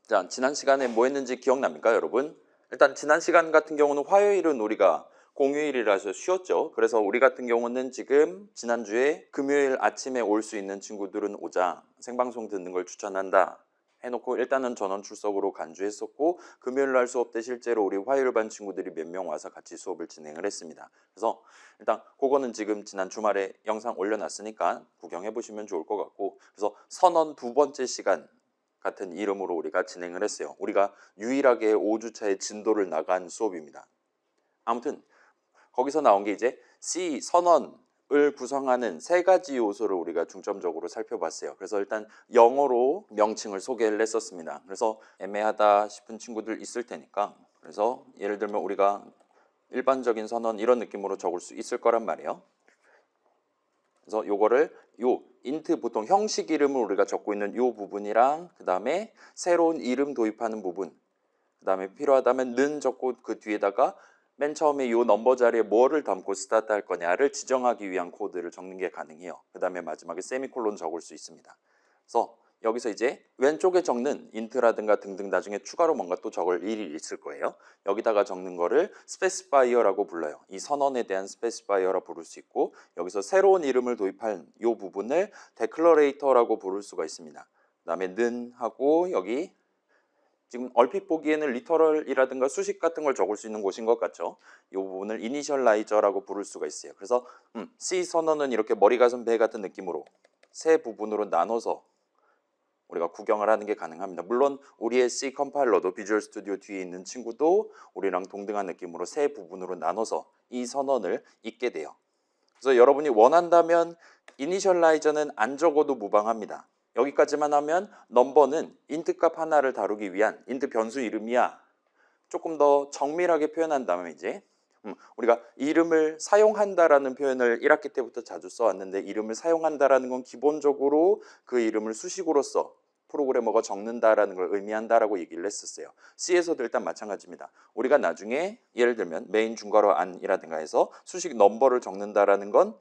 자, 지난 시간에 뭐 했는지 기억납니까, 여러분? 일단 지난 시간 같은 경우는 화요일은 우리가 공휴일이라서 쉬었죠. 그래서 우리 같은 경우는 지금 지난주에 금요일 아침에 올 수 있는 친구들은 오자, 생방송 듣는 걸 추천한다 해놓고 일단은 전원 출석으로 간주했었고, 금요일 날 수업 때 실제로 우리 화요일 반 친구들이 몇 명 와서 같이 수업을 진행을 했습니다. 그래서 일단 그거는 지금 지난 주말에 영상 올려놨으니까 구경해 보시면 좋을 것 같고, 그래서 선언 두 번째 시간 같은 이름으로 우리가 진행을 했어요. 우리가 유일하게 5주차의 진도를 나간 수업입니다. 아무튼 거기서 나온 게 이제 C 선언을 구성하는 세 가지 요소를 우리가 중점적으로 살펴봤어요. 그래서 일단 영어로 명칭을 소개를 했었습니다. 그래서 애매하다 싶은 친구들 있을 테니까, 그래서 예를 들면 우리가 일반적인 선언 이런 느낌으로 적을 수 있을 거란 말이에요. 그래서 요거를 요 인트 보통 형식 이름을 우리가 적고 있는 요 부분이랑, 그 다음에 새로운 이름 도입하는 부분, 그 다음에 필요하다면 는 적고 그 뒤에다가 맨 처음에 요 넘버 자리에 뭐를 담고 스타트 할 거냐를 지정하기 위한 코드를 적는 게 가능해요. 그 다음에 마지막에 세미콜론 적을 수 있습니다. 그래서 여기서 이제 왼쪽에 적는 인트라든가 등등 나중에 추가로 뭔가 또 적을 일이 있을 거예요. 여기다가 적는 거를 스페시파이어라고 불러요. 이 선언에 대한 스페시파이어라 부를 수 있고, 여기서 새로운 이름을 도입한 이 부분을 데클러레이터라고 부를 수가 있습니다. 그 다음에 는 하고 여기 지금 얼핏 보기에는 리터럴이라든가 수식 같은 걸 적을 수 있는 곳인 것 같죠. 이 부분을 이니셜라이저라고 부를 수가 있어요. 그래서 C 선언은 이렇게 머리 가슴 배 같은 느낌으로 세 부분으로 나눠서 우리가 구경을 하는 게 가능합니다. 물론 우리의 C 컴파일러도 비주얼 스튜디오 뒤에 있는 친구도 우리랑 동등한 느낌으로 세 부분으로 나눠서 이 선언을 읽게 돼요. 그래서 여러분이 원한다면 이니셜라이저는 안 적어도 무방합니다. 여기까지만 하면 넘버는 인트 값 하나를 다루기 위한 인트 변수 이름이야. 조금 더 정밀하게 표현한다면 이제 우리가 이름을 사용한다라는 표현을 1학기 때부터 자주 써왔는데, 이름을 사용한다라는 건 기본적으로 그 이름을 수식으로서 프로그래머가 적는다라는 걸 의미한다라고 얘기를 했었어요. C에서도 일단 마찬가지입니다. 우리가 나중에 예를 들면 메인 중괄호 안이라든가 해서 수식 넘버를 적는다라는 건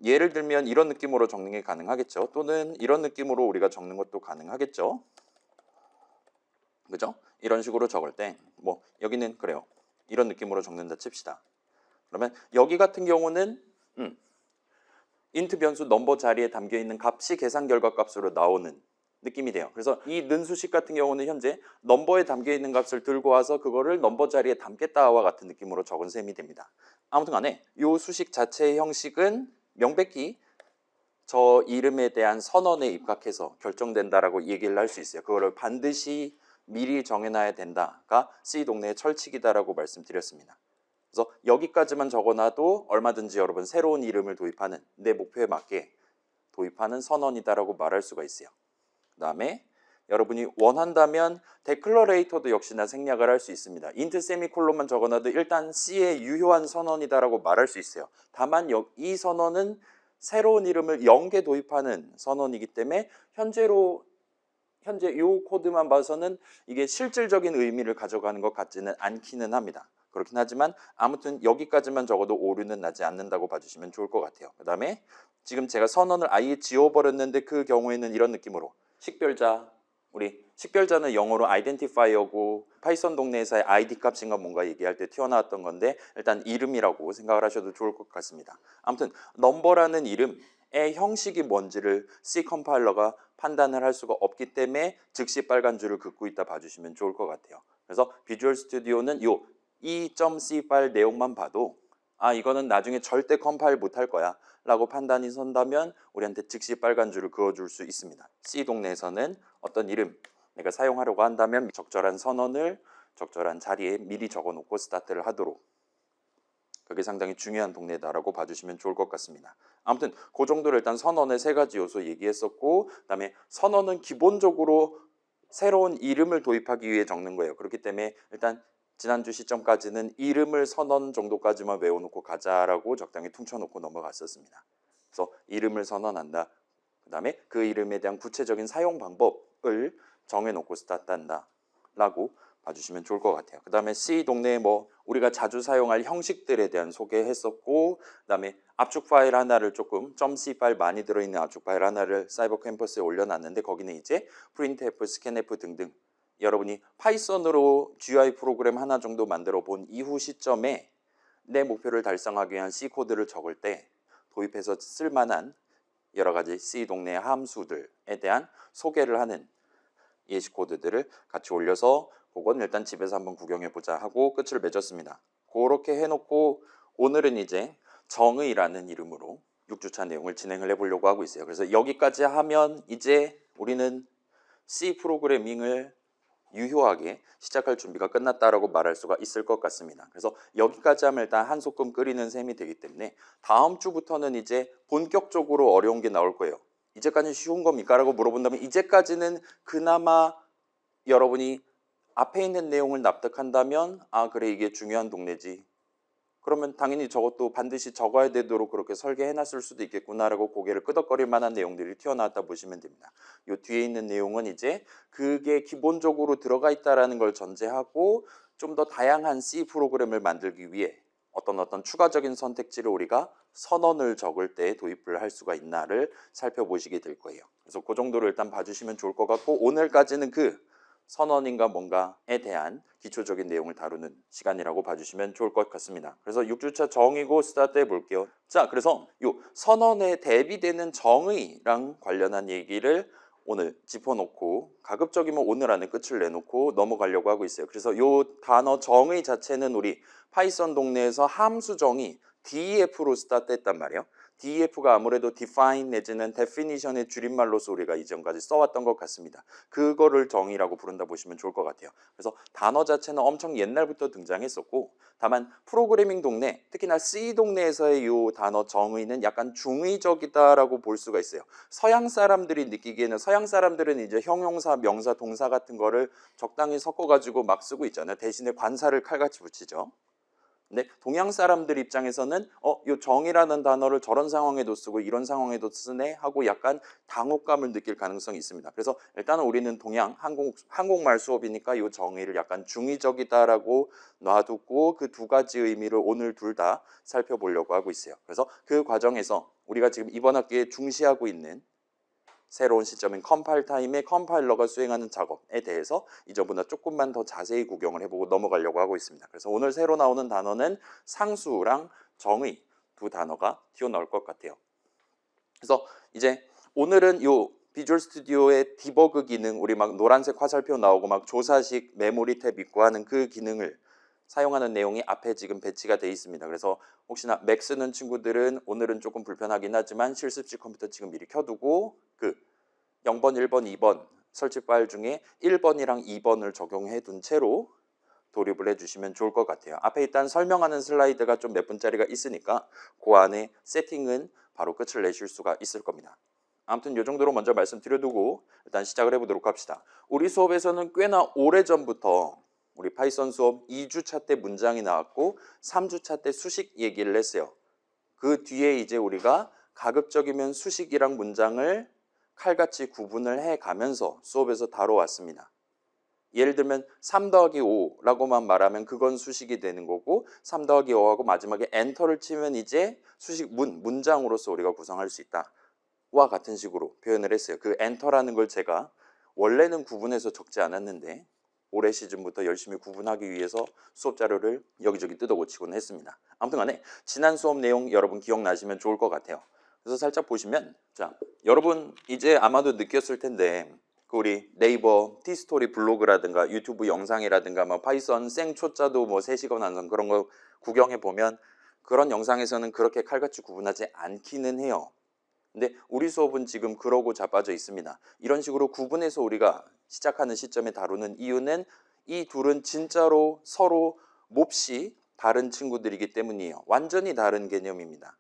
예를 들면 이런 느낌으로 적는 게 가능하겠죠. 또는 이런 느낌으로 우리가 적는 것도 가능하겠죠. 그죠? 이런 식으로 적을 때 뭐 여기는 그래요. 이런 느낌으로 적는다 칩시다. 그러면 여기 같은 경우는 인트 변수 넘버 자리에 담겨 있는 값이 계산 결과 값으로 나오는 느낌이 돼요. 그래서 이 는 수식 같은 경우는 현재 넘버에 담겨 있는 값을 들고 와서 그거를 넘버 자리에 담겠다와 같은 느낌으로 적은 셈이 됩니다. 아무튼 간에 이 수식 자체의 형식은 명백히 저 이름에 대한 선언에 입각해서 결정된다라고 얘기를 할 수 있어요. 그거를 반드시 미리 정해놔야 된다가 C 동네의 철칙이다라고 말씀드렸습니다. 그래서 여기까지만 적어놔도 얼마든지 여러분 새로운 이름을 도입하는, 내 목표에 맞게 도입하는 선언이다라고 말할 수가 있어요. 그 다음에 여러분이 원한다면 데클러레이터도 역시나 생략을 할 수 있습니다. 인트 세미콜론만 적어놔도 일단 C의 유효한 선언이다라고 말할 수 있어요. 다만 이 선언은 새로운 이름을 0개 도입하는 선언이기 때문에 현재 이 코드만 봐서는 이게 실질적인 의미를 가져가는 것 같지는 않기는 합니다. 그렇긴 하지만 아무튼 여기까지만 적어도 오류는 나지 않는다고 봐주시면 좋을 것 같아요. 그 다음에 지금 제가 선언을 아예 지워버렸는데 그 경우에는 이런 느낌으로 식별자, 우리 식별자는 영어로 아이덴티파이어고 파이썬 동네에서의 ID 값인가 뭔가 얘기할 때 튀어나왔던 건데 일단 이름이라고 생각을 하셔도 좋을 것 같습니다. 아무튼 넘버라는 이름의 형식이 뭔지를 C 컴파일러가 판단을 할 수가 없기 때문에 즉시 빨간 줄을 긋고 있다 봐주시면 좋을 것 같아요. 그래서 비주얼 스튜디오는 요 E.C 파일 내용만 봐도 이거는 나중에 절대 컴파일 못할 거야 라고 판단이 선다면 우리한테 즉시 빨간 줄을 그어줄 수 있습니다. C 동네에서는 어떤 이름 내가 사용하려고 한다면 적절한 선언을 적절한 자리에 미리 적어놓고 스타트를 하도록, 그게 상당히 중요한 동네다라고 봐주시면 좋을 것 같습니다. 아무튼 그 정도로 일단 선언의 세 가지 요소 얘기했었고, 그 다음에 선언은 기본적으로 새로운 이름을 도입하기 위해 적는 거예요. 그렇기 때문에 일단 지난주 시점까지는 이름을 선언 정도까지만 외워놓고 가자라고 적당히 퉁쳐놓고 넘어갔었습니다. 그래서 이름을 선언한다. 그 다음에 그 이름에 대한 구체적인 사용 방법을 정해놓고 스타트한다 라고 봐주시면 좋을 것 같아요. 그 다음에 C 동네에 뭐 우리가 자주 사용할 형식들에 대한 소개했었고, 그 다음에 압축 파일 하나를 조금 .c 파일 많이 들어있는 압축 파일 하나를 사이버 캠퍼스에 올려놨는데 거기는 이제 printf, scanf 등등 여러분이 파이썬으로 GUI 프로그램 하나 정도 만들어 본 이후 시점에 내 목표를 달성하기 위한 C 코드를 적을 때 도입해서 쓸만한 여러 가지 C 동네 함수들에 대한 소개를 하는 예시 코드들을 같이 올려서 그건 일단 집에서 한번 구경해 보자 하고 끝을 맺었습니다. 그렇게 해놓고 오늘은 이제 정의라는 이름으로 6주차 내용을 진행을 해보려고 하고 있어요. 그래서 여기까지 하면 이제 우리는 C 프로그래밍을 유효하게 시작할 준비가 끝났다라고 말할 수가 있을 것 같습니다. 그래서 여기까지 하면 일단 한 소끔 끓이는 셈이 되기 때문에 다음 주부터는 이제 본격적으로 어려운 게 나올 거예요. 이제까지는 쉬운 겁니까? 라고 물어본다면 이제까지는 그나마 여러분이 앞에 있는 내용을 납득한다면 아 그래 이게 중요한 동네지. 그러면 당연히 저것도 반드시 적어야 되도록 그렇게 설계해놨을 수도 있겠구나라고 고개를 끄덕거릴 만한 내용들이 튀어나왔다 보시면 됩니다. 이 뒤에 있는 내용은 이제 그게 기본적으로 들어가 있다는 걸 전제하고 좀 더 다양한 C 프로그램을 만들기 위해 어떤 추가적인 선택지를 우리가 선언을 적을 때 도입을 할 수가 있나를 살펴보시게 될 거예요. 그래서 그 정도를 일단 봐주시면 좋을 것 같고 오늘까지는 그 선언인가 뭔가에 대한 기초적인 내용을 다루는 시간이라고 봐주시면 좋을 것 같습니다. 그래서 6주차 정의고 스타트 해볼게요. 자, 그래서 이 선언에 대비되는 정의랑 관련한 얘기를 오늘 짚어놓고 가급적이면 오늘 안에 끝을 내놓고 넘어가려고 하고 있어요. 그래서 이 단어 정의 자체는 우리 파이썬 동네에서 함수 정의 DEF로 스타트했단 말이에요. DEF가 아무래도 define 내지는 definition의 줄임말로서 우리가 이전까지 써왔던 것 같습니다. 그거를 정의라고 부른다 보시면 좋을 것 같아요. 그래서 단어 자체는 엄청 옛날부터 등장했었고 다만 프로그래밍 동네, 특히나 C 동네에서의 이 단어 정의는 약간 중의적이다라고 볼 수가 있어요. 서양 사람들이 느끼기에는 서양 사람들은 이제 형용사, 명사, 동사 같은 거를 적당히 섞어가지고 막 쓰고 있잖아요. 대신에 관사를 칼같이 붙이죠. 근데 동양 사람들 입장에서는 요 정이라는 단어를 저런 상황에도 쓰고 이런 상황에도 쓰네 하고 약간 당혹감을 느낄 가능성이 있습니다. 그래서 일단은 우리는 동양 한국말 수업이니까 요 정의를 약간 중의적이다라고 놔두고 그 두 가지 의미를 오늘 둘 다 살펴보려고 하고 있어요. 그래서 그 과정에서 우리가 지금 이번 학기에 중시하고 있는 새로운 시점인 컴파일 타임에 컴파일러가 수행하는 작업에 대해서 이전보다 조금만 더 자세히 구경을 해보고 넘어가려고 하고 있습니다. 그래서 오늘 새로 나오는 단어는 상수랑 정의 두 단어가 튀어나올 것 같아요. 그래서 이제 오늘은 요 비주얼 스튜디오의 디버그 기능, 우리 막 노란색 화살표 나오고 막 조사식 메모리 탭 있고 하는 그 기능을 사용하는 내용이 앞에 지금 배치가 되어 있습니다. 그래서 혹시나 맥 쓰는 친구들은 오늘은 조금 불편하긴 하지만 실습실 컴퓨터 지금 미리 켜두고 그 0번, 1번, 2번 설치 파일 중에 1번이랑 2번을 적용해 둔 채로 돌입을 해주시면 좋을 것 같아요. 앞에 일단 설명하는 슬라이드가 좀 몇 분짜리가 있으니까 그 안에 세팅은 바로 끝을 내실 수가 있을 겁니다. 아무튼 이 정도로 먼저 말씀드려두고 일단 시작을 해보도록 합시다. 우리 수업에서는 꽤나 오래전부터 우리 파이썬 수업 2주차 때 문장이 나왔고 3주차 때 수식 얘기를 했어요. 그 뒤에 이제 우리가 가급적이면 수식이랑 문장을 칼같이 구분을 해가면서 수업에서 다뤄왔습니다. 예를 들면 3 더하기 5라고만 말하면 그건 수식이 되는 거고 3 더하기 5하고 마지막에 엔터를 치면 이제 수식 문장으로서 우리가 구성할 수 있다. 와 같은 식으로 표현을 했어요. 그 엔터라는 걸 제가 원래는 구분해서 적지 않았는데 올해 시즌부터 열심히 구분하기 위해서 수업 자료를 여기저기 뜯어고치곤 했습니다. 아무튼 간에 지난 수업 내용 여러분 기억나시면 좋을 것 같아요. 그래서 살짝 보시면 자 여러분 이제 아마도 느꼈을 텐데 그 우리 네이버 티스토리 블로그라든가 유튜브 영상이라든가 뭐 파이썬 생초짜도 뭐 3시간 완성 그런 거 구경해 보면 그런 영상에서는 그렇게 칼같이 구분하지 않기는 해요. 근데 우리 수업은 지금 그러고 자빠져 있습니다. 이런 식으로 구분해서 우리가 시작하는 시점에 다루는 이유는 이 둘은 진짜로 서로 몹시 다른 친구들이기 때문이에요. 완전히 다른 개념입니다.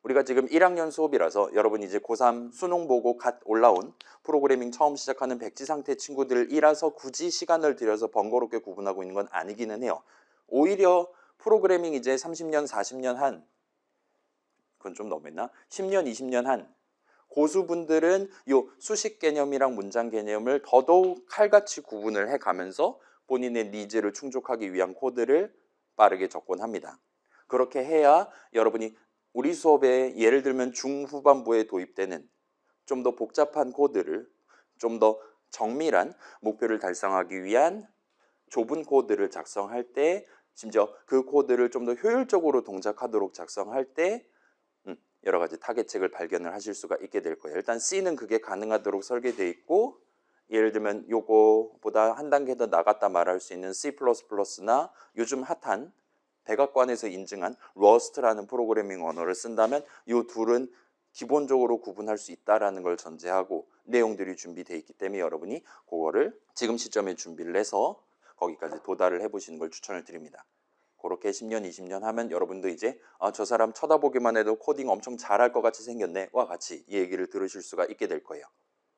우리가 지금 1학년 수업이라서 여러분 이제 고3 수능 보고 갓 올라온 프로그래밍 처음 시작하는 백지 상태 친구들이라서 굳이 시간을 들여서 번거롭게 구분하고 있는 건 아니기는 해요. 오히려 프로그래밍 이제 30년, 40년 한 그건 좀 너무했나? 10년, 20년 한 고수분들은 요 수식 개념이랑 문장 개념을 더더욱 칼같이 구분을 해가면서 본인의 니즈를 충족하기 위한 코드를 빠르게 적곤 합니다. 그렇게 해야 여러분이 우리 수업에 예를 들면 중후반부에 도입되는 좀 더 복잡한 코드를 좀 더 정밀한 목표를 달성하기 위한 좁은 코드를 작성할 때, 심지어 그 코드를 좀 더 효율적으로 동작하도록 작성할 때 여러 가지 타겟책을 발견을 하실 수가 있게 될 거예요. 일단 C는 그게 가능하도록 설계되어 있고, 예를 들면 요거보다 한 단계 더 나갔다 말할 수 있는 C++나 요즘 핫한 백악관에서 인증한 러스트라는 프로그래밍 언어를 쓴다면 이 둘은 기본적으로 구분할 수 있다는 걸 전제하고 내용들이 준비되어 있기 때문에 여러분이 그거를 지금 시점에 준비를 해서 거기까지 도달을 해보시는 걸 추천을 드립니다. 그렇게 10년, 20년 하면 여러분도 이제 저 사람 쳐다보기만 해도 코딩 엄청 잘할 것 같이 생겼네 와 같이 이 얘기를 들으실 수가 있게 될 거예요.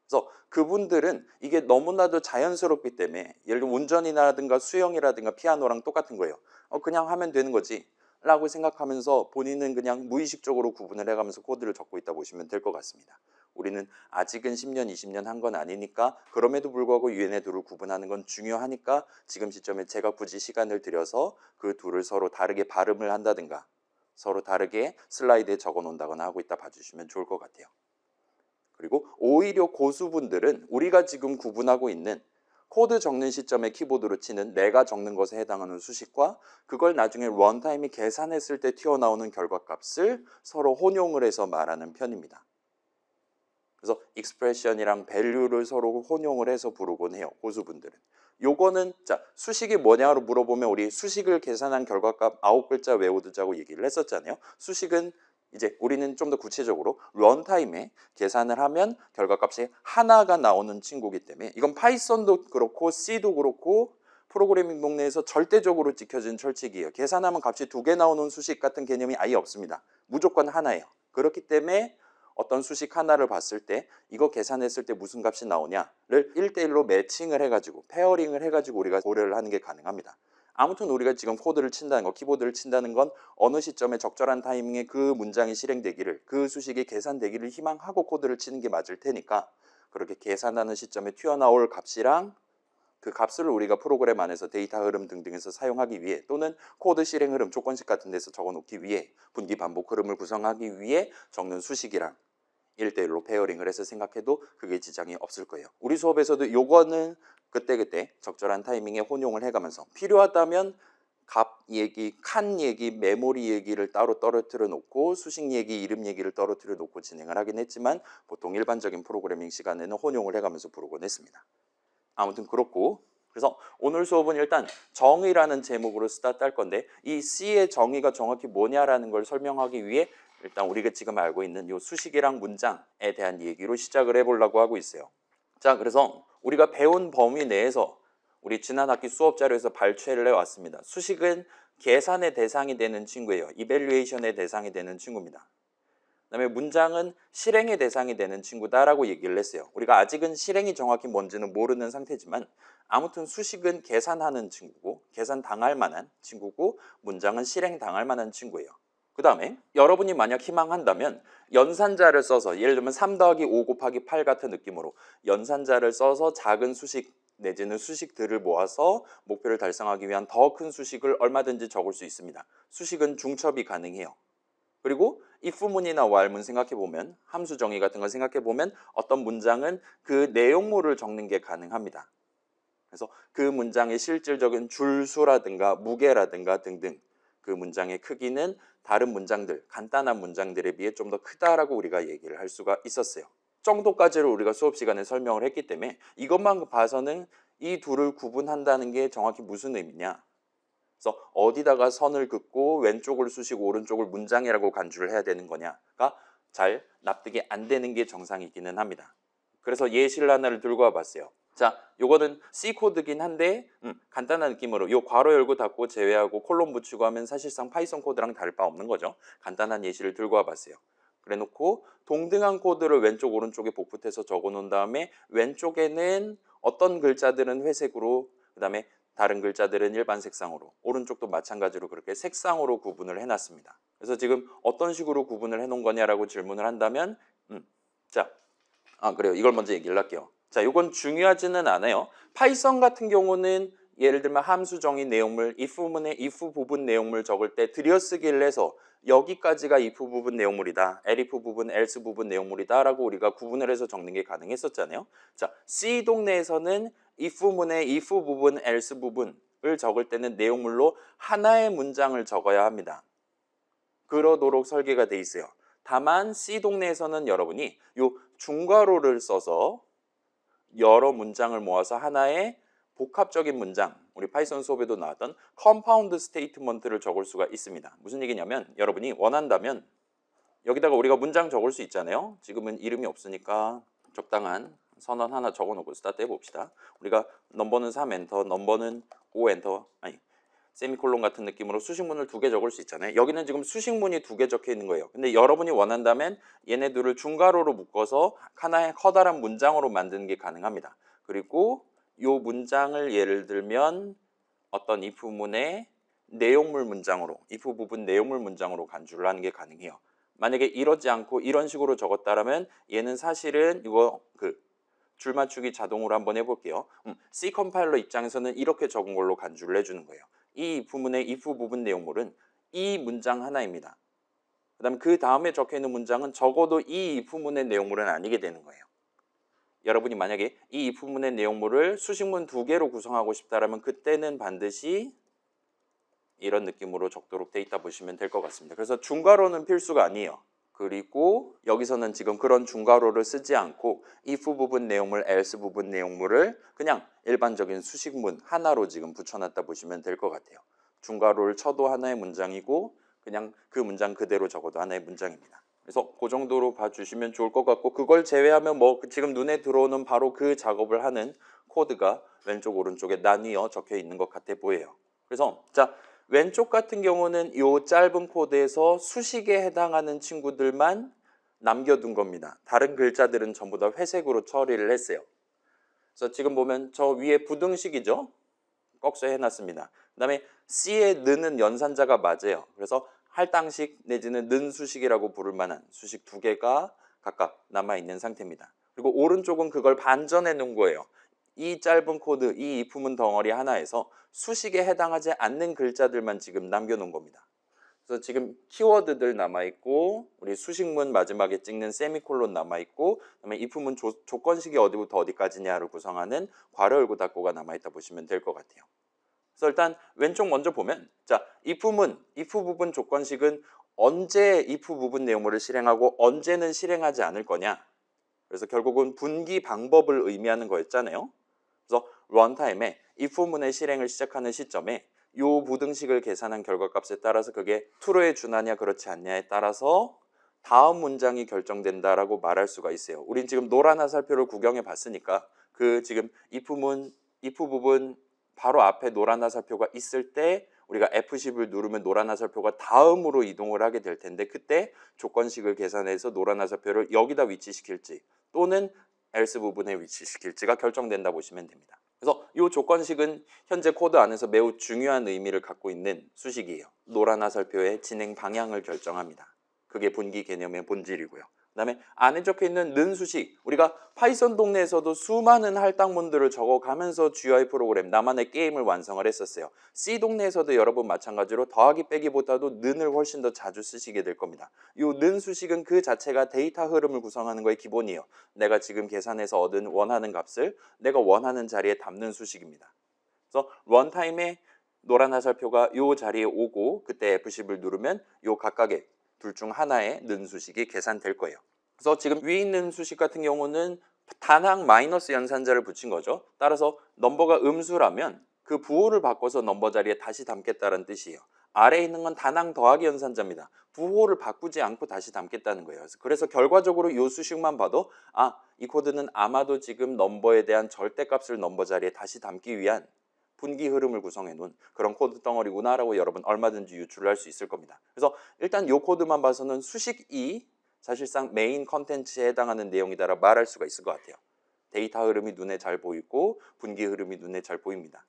그래서 그분들은 이게 너무나도 자연스럽기 때문에 예를 들면 운전이라든가 수영이라든가 피아노랑 똑같은 거예요. 그냥 하면 되는 거지 라고 생각하면서 본인은 그냥 무의식적으로 구분을 해가면서 코드를 적고 있다 보시면 될 것 같습니다. 우리는 아직은 10년, 20년 한 건 아니니까 그럼에도 불구하고 얘네 둘을 구분하는 건 중요하니까 지금 시점에 제가 굳이 시간을 들여서 그 둘을 서로 다르게 발음을 한다든가 서로 다르게 슬라이드에 적어 놓는다거나 하고 있다 봐주시면 좋을 것 같아요. 그리고 오히려 고수분들은 우리가 지금 구분하고 있는 코드 적는 시점에 키보드로 치는 내가 적는 것에 해당하는 수식과 그걸 나중에 런타임이 계산했을 때 튀어나오는 결과값을 서로 혼용을 해서 말하는 편입니다. 그래서 익스프레션이랑 밸류를 서로 혼용을 해서 부르곤 해요. 고수분들은. 요거는 자 수식이 뭐냐로 물어보면 우리 수식을 계산한 결과값 9글자 외워두자고 얘기를 했었잖아요. 수식은 이제 우리는 좀 더 구체적으로 런타임에 계산을 하면 결과값이 하나가 나오는 친구이기 때문에 이건 파이썬도 그렇고 C도 그렇고 프로그래밍 동네에서 절대적으로 지켜진 철칙이에요. 계산하면 값이 2개 나오는 수식 같은 개념이 아예 없습니다. 무조건 하나예요. 그렇기 때문에 어떤 수식 하나를 봤을 때 이거 계산했을 때 무슨 값이 나오냐를 1대1로 매칭을 해가지고 페어링을 해가지고 우리가 고려를 하는 게 가능합니다. 아무튼 우리가 지금 코드를 친다는 거, 키보드를 친다는 건 어느 시점에 적절한 타이밍에 그 문장이 실행되기를, 그 수식이 계산되기를 희망하고 코드를 치는 게 맞을 테니까 그렇게 계산하는 시점에 튀어나올 값이랑 그 값을 우리가 프로그램 안에서 데이터 흐름 등등에서 사용하기 위해 또는 코드 실행 흐름, 조건식 같은 데서 적어놓기 위해 분기 반복 흐름을 구성하기 위해 적는 수식이랑 1대1로 페어링을 해서 생각해도 그게 지장이 없을 거예요. 우리 수업에서도 요거는 그때그때 적절한 타이밍에 혼용을 해가면서 필요하다면 값 얘기, 칸 얘기, 메모리 얘기를 따로 떨어뜨려 놓고 수식 얘기, 이름 얘기를 떨어뜨려 놓고 진행을 하긴 했지만 보통 일반적인 프로그래밍 시간에는 혼용을 해가면서 부르곤 했습니다. 아무튼 그렇고 그래서 오늘 수업은 일단 정의라는 제목으로 스타트할 건데 이 C의 정의가 정확히 뭐냐라는 걸 설명하기 위해 일단 우리가 지금 알고 있는 이 수식이랑 문장에 대한 얘기로 시작을 해보려고 하고 있어요. 자, 그래서 우리가 배운 범위 내에서 우리 지난 학기 수업 자료에서 발췌를 해왔습니다. 수식은 계산의 대상이 되는 친구예요. 이밸류에이션의 대상이 되는 친구입니다. 그다음에 문장은 실행의 대상이 되는 친구다라고 얘기를 했어요. 우리가 아직은 실행이 정확히 뭔지는 모르는 상태지만 아무튼 수식은 계산하는 친구고 계산당할 만한 친구고 문장은 실행당할 만한 친구예요. 그 다음에 여러분이 만약 희망한다면 연산자를 써서 예를 들면 3 더하기 5 곱하기 8 같은 느낌으로 연산자를 써서 작은 수식 내지는 수식들을 모아서 목표를 달성하기 위한 더 큰 수식을 얼마든지 적을 수 있습니다. 수식은 중첩이 가능해요. 그리고 if문이나 while문 생각해보면 함수 정의 같은 걸 생각해보면 어떤 문장은 그 내용물을 적는 게 가능합니다. 그래서 그 문장의 실질적인 줄수라든가 무게라든가 등등 그 문장의 크기는 다른 문장들, 간단한 문장들에 비해 좀 더 크다라고 우리가 얘기를 할 수가 있었어요. 정도까지를 우리가 수업 시간에 설명을 했기 때문에 이것만 봐서는 이 둘을 구분한다는 게 정확히 무슨 의미냐? 그래서 어디다가 선을 긋고 왼쪽을 수식 오른쪽을 문장이라고 간주를 해야 되는 거냐가 잘 납득이 안 되는 게 정상이기는 합니다. 그래서 예시를 하나를 들고 와봤어요. 자, 요거는 C 코드긴 한데 간단한 느낌으로 요 괄호 열고 닫고 제외하고 콜론 붙이고 하면 사실상 파이썬 코드랑 다를 바 없는 거죠. 간단한 예시를 들고 와봤어요. 그래놓고 동등한 코드를 왼쪽 오른쪽에 복붙해서 적어놓은 다음에 왼쪽에는 어떤 글자들은 회색으로 그 다음에 다른 글자들은 일반 색상으로 오른쪽도 마찬가지로 그렇게 색상으로 구분을 해놨습니다. 그래서 지금 어떤 식으로 구분을 해놓은 거냐라고 질문을 한다면 그래요. 이걸 먼저 얘기를 할게요. 자, 이건 중요하지는 않아요. 파이썬 같은 경우는 예를 들면 함수 정의 내용물, if문의 if 부분 내용물 적을 때 들여쓰기를 해서 여기까지가 if 부분 내용물이다, elif 부분, else 부분 내용물이다 라고 우리가 구분을 해서 적는 게 가능했었잖아요. 자, C 동네에서는 if문의 if 부분, else 부분을 적을 때는 내용물로 하나의 문장을 적어야 합니다. 그러도록 설계가 돼 있어요. 다만 C 동네에서는 여러분이 요 중괄호를 써서 여러 문장을 모아서 하나의 복합적인 문장, 우리 파이썬 수업에도 나왔던 컴파운드 스테이트먼트를 적을 수가 있습니다. 무슨 얘기냐면 여러분이 원한다면 여기다가 우리가 문장 적을 수 있잖아요. 지금은 이름이 없으니까 적당한 선언 하나 적어놓고 스타트 해봅시다. 우리가 넘버는 3 엔터, 넘버는 5 엔터, 아니 세미콜론 같은 느낌으로 수식문을 2개 적을 수 있잖아요. 여기는 지금 수식문이 2개 적혀 있는 거예요. 근데 여러분이 원한다면 얘네들을 중괄호로 묶어서 하나의 커다란 문장으로 만드는 게 가능합니다. 그리고 이 문장을 예를 들면 어떤 if문의 내용물 문장으로, if 부분 내용물 문장으로 간주를 하는 게 가능해요. 만약에 이러지 않고 이런 식으로 적었다라면 얘는 사실은 이거 줄 맞추기 자동으로 한번 해볼게요. C 컴파일러 입장에서는 이렇게 적은 걸로 간주를 해주는 거예요. 이 부분의 if 부분 내용물은 이 문장 하나입니다. 그 다음에 적혀 있는 문장은 적어도 이 if문의 내용물은 아니게 되는 거예요. 여러분이 만약에 이 if문의 내용물을 수식문 2개로 구성하고 싶다면 그때는 반드시 이런 느낌으로 적도록 돼 있다 보시면 될 것 같습니다. 그래서 중괄호는 필수가 아니에요. 그리고 여기서는 지금 그런 중괄호를 쓰지 않고 if 부분 내용물, else 부분 내용물을 그냥 일반적인 수식문 하나로 지금 붙여놨다 보시면 될 것 같아요. 중괄호를 쳐도 하나의 문장이고 그냥 그 문장 그대로 적어도 하나의 문장입니다. 그래서 그 정도로 봐주시면 좋을 것 같고, 그걸 제외하면 뭐 지금 눈에 들어오는 바로 그 작업을 하는 코드가 왼쪽 오른쪽에 나뉘어 적혀 있는 것 같아 보여요. 그래서 자, 왼쪽 같은 경우는 이 짧은 코드에서 수식에 해당하는 친구들만 남겨둔 겁니다. 다른 글자들은 전부 다 회색으로 처리를 했어요. 그래서 지금 보면 저 위에 부등식이죠? 꺽쇠 해놨습니다. 그 다음에 C의 는은 연산자가 맞아요. 그래서 할당식 내지는 는 수식이라고 부를 만한 수식 2개가 각각 남아있는 상태입니다. 그리고 오른쪽은 그걸 반전해 놓은 거예요. 이 짧은 코드, 이 if문 덩어리 하나에서 수식에 해당하지 않는 글자들만 지금 남겨놓은 겁니다. 그래서 지금 키워드들 남아있고, 우리 수식문 마지막에 찍는 세미콜론 남아있고, 그다음에 if문 조건식이 어디부터 어디까지냐를 구성하는 괄호 열고 닫고가 남아있다 보시면 될 것 같아요. 그래서 일단 왼쪽 먼저 보면, 자, if문, if 부분 조건식은 언제 if 부분 내용물을 실행하고 언제는 실행하지 않을 거냐. 그래서 결국은 분기 방법을 의미하는 거였잖아요. 그래서 런타임에 if문의 실행을 시작하는 시점에 이 부등식을 계산한 결과값에 따라서 그게 true에 준하냐 그렇지 않냐에 따라서 다음 문장이 결정된다라고 말할 수가 있어요. 우린 지금 노란 화살표를 구경해 봤으니까 그 지금 if 부분 바로 앞에 노란 화살표가 있을 때 우리가 F10을 누르면 노란 화살표가 다음으로 이동을 하게 될 텐데, 그때 조건식을 계산해서 노란 화살표를 여기다 위치시킬지 또는 else 부분에 위치시킬지가 결정된다 보시면 됩니다. 그래서 이 조건식은 현재 코드 안에서 매우 중요한 의미를 갖고 있는 수식이에요. 노란 화살표의 진행 방향을 결정합니다. 그게 분기 개념의 본질이고요. 그 다음에 안에 적혀 있는 는 수식, 우리가 파이썬 동네에서도 수많은 할당문들을 적어가면서 GUI 프로그램, 나만의 게임을 완성을 했었어요. C 동네에서도 여러분 마찬가지로 더하기 빼기보다도 는을 훨씬 더 자주 쓰시게 될 겁니다. 이 는 수식은 그 자체가 데이터 흐름을 구성하는 거의 기본이에요. 내가 지금 계산해서 얻은 원하는 값을 내가 원하는 자리에 담는 수식입니다. 그래서 런타임에 노란 화살표가 이 자리에 오고 그때 F10을 누르면 이 각각의 둘 중 하나의 는 수식이 계산될 거예요. 그래서 지금 위에 있는 수식 같은 경우는 단항 마이너스 연산자를 붙인 거죠. 따라서 넘버가 음수라면 그 부호를 바꿔서 넘버 자리에 다시 담겠다는 뜻이에요. 아래에 있는 건 단항 더하기 연산자입니다. 부호를 바꾸지 않고 다시 담겠다는 거예요. 그래서 결과적으로 이 수식만 봐도 이 코드는 아마도 지금 넘버에 대한 절대값을 넘버 자리에 다시 담기 위한 분기 흐름을 구성해 놓은 그런 코드 덩어리구나라고 여러분 얼마든지 유출을 할 수 있을 겁니다. 그래서 일단 이 코드만 봐서는 수식이 사실상 메인 컨텐츠에 해당하는 내용이다라 말할 수가 있을 것 같아요. 데이터 흐름이 눈에 잘 보이고 분기 흐름이 눈에 잘 보입니다.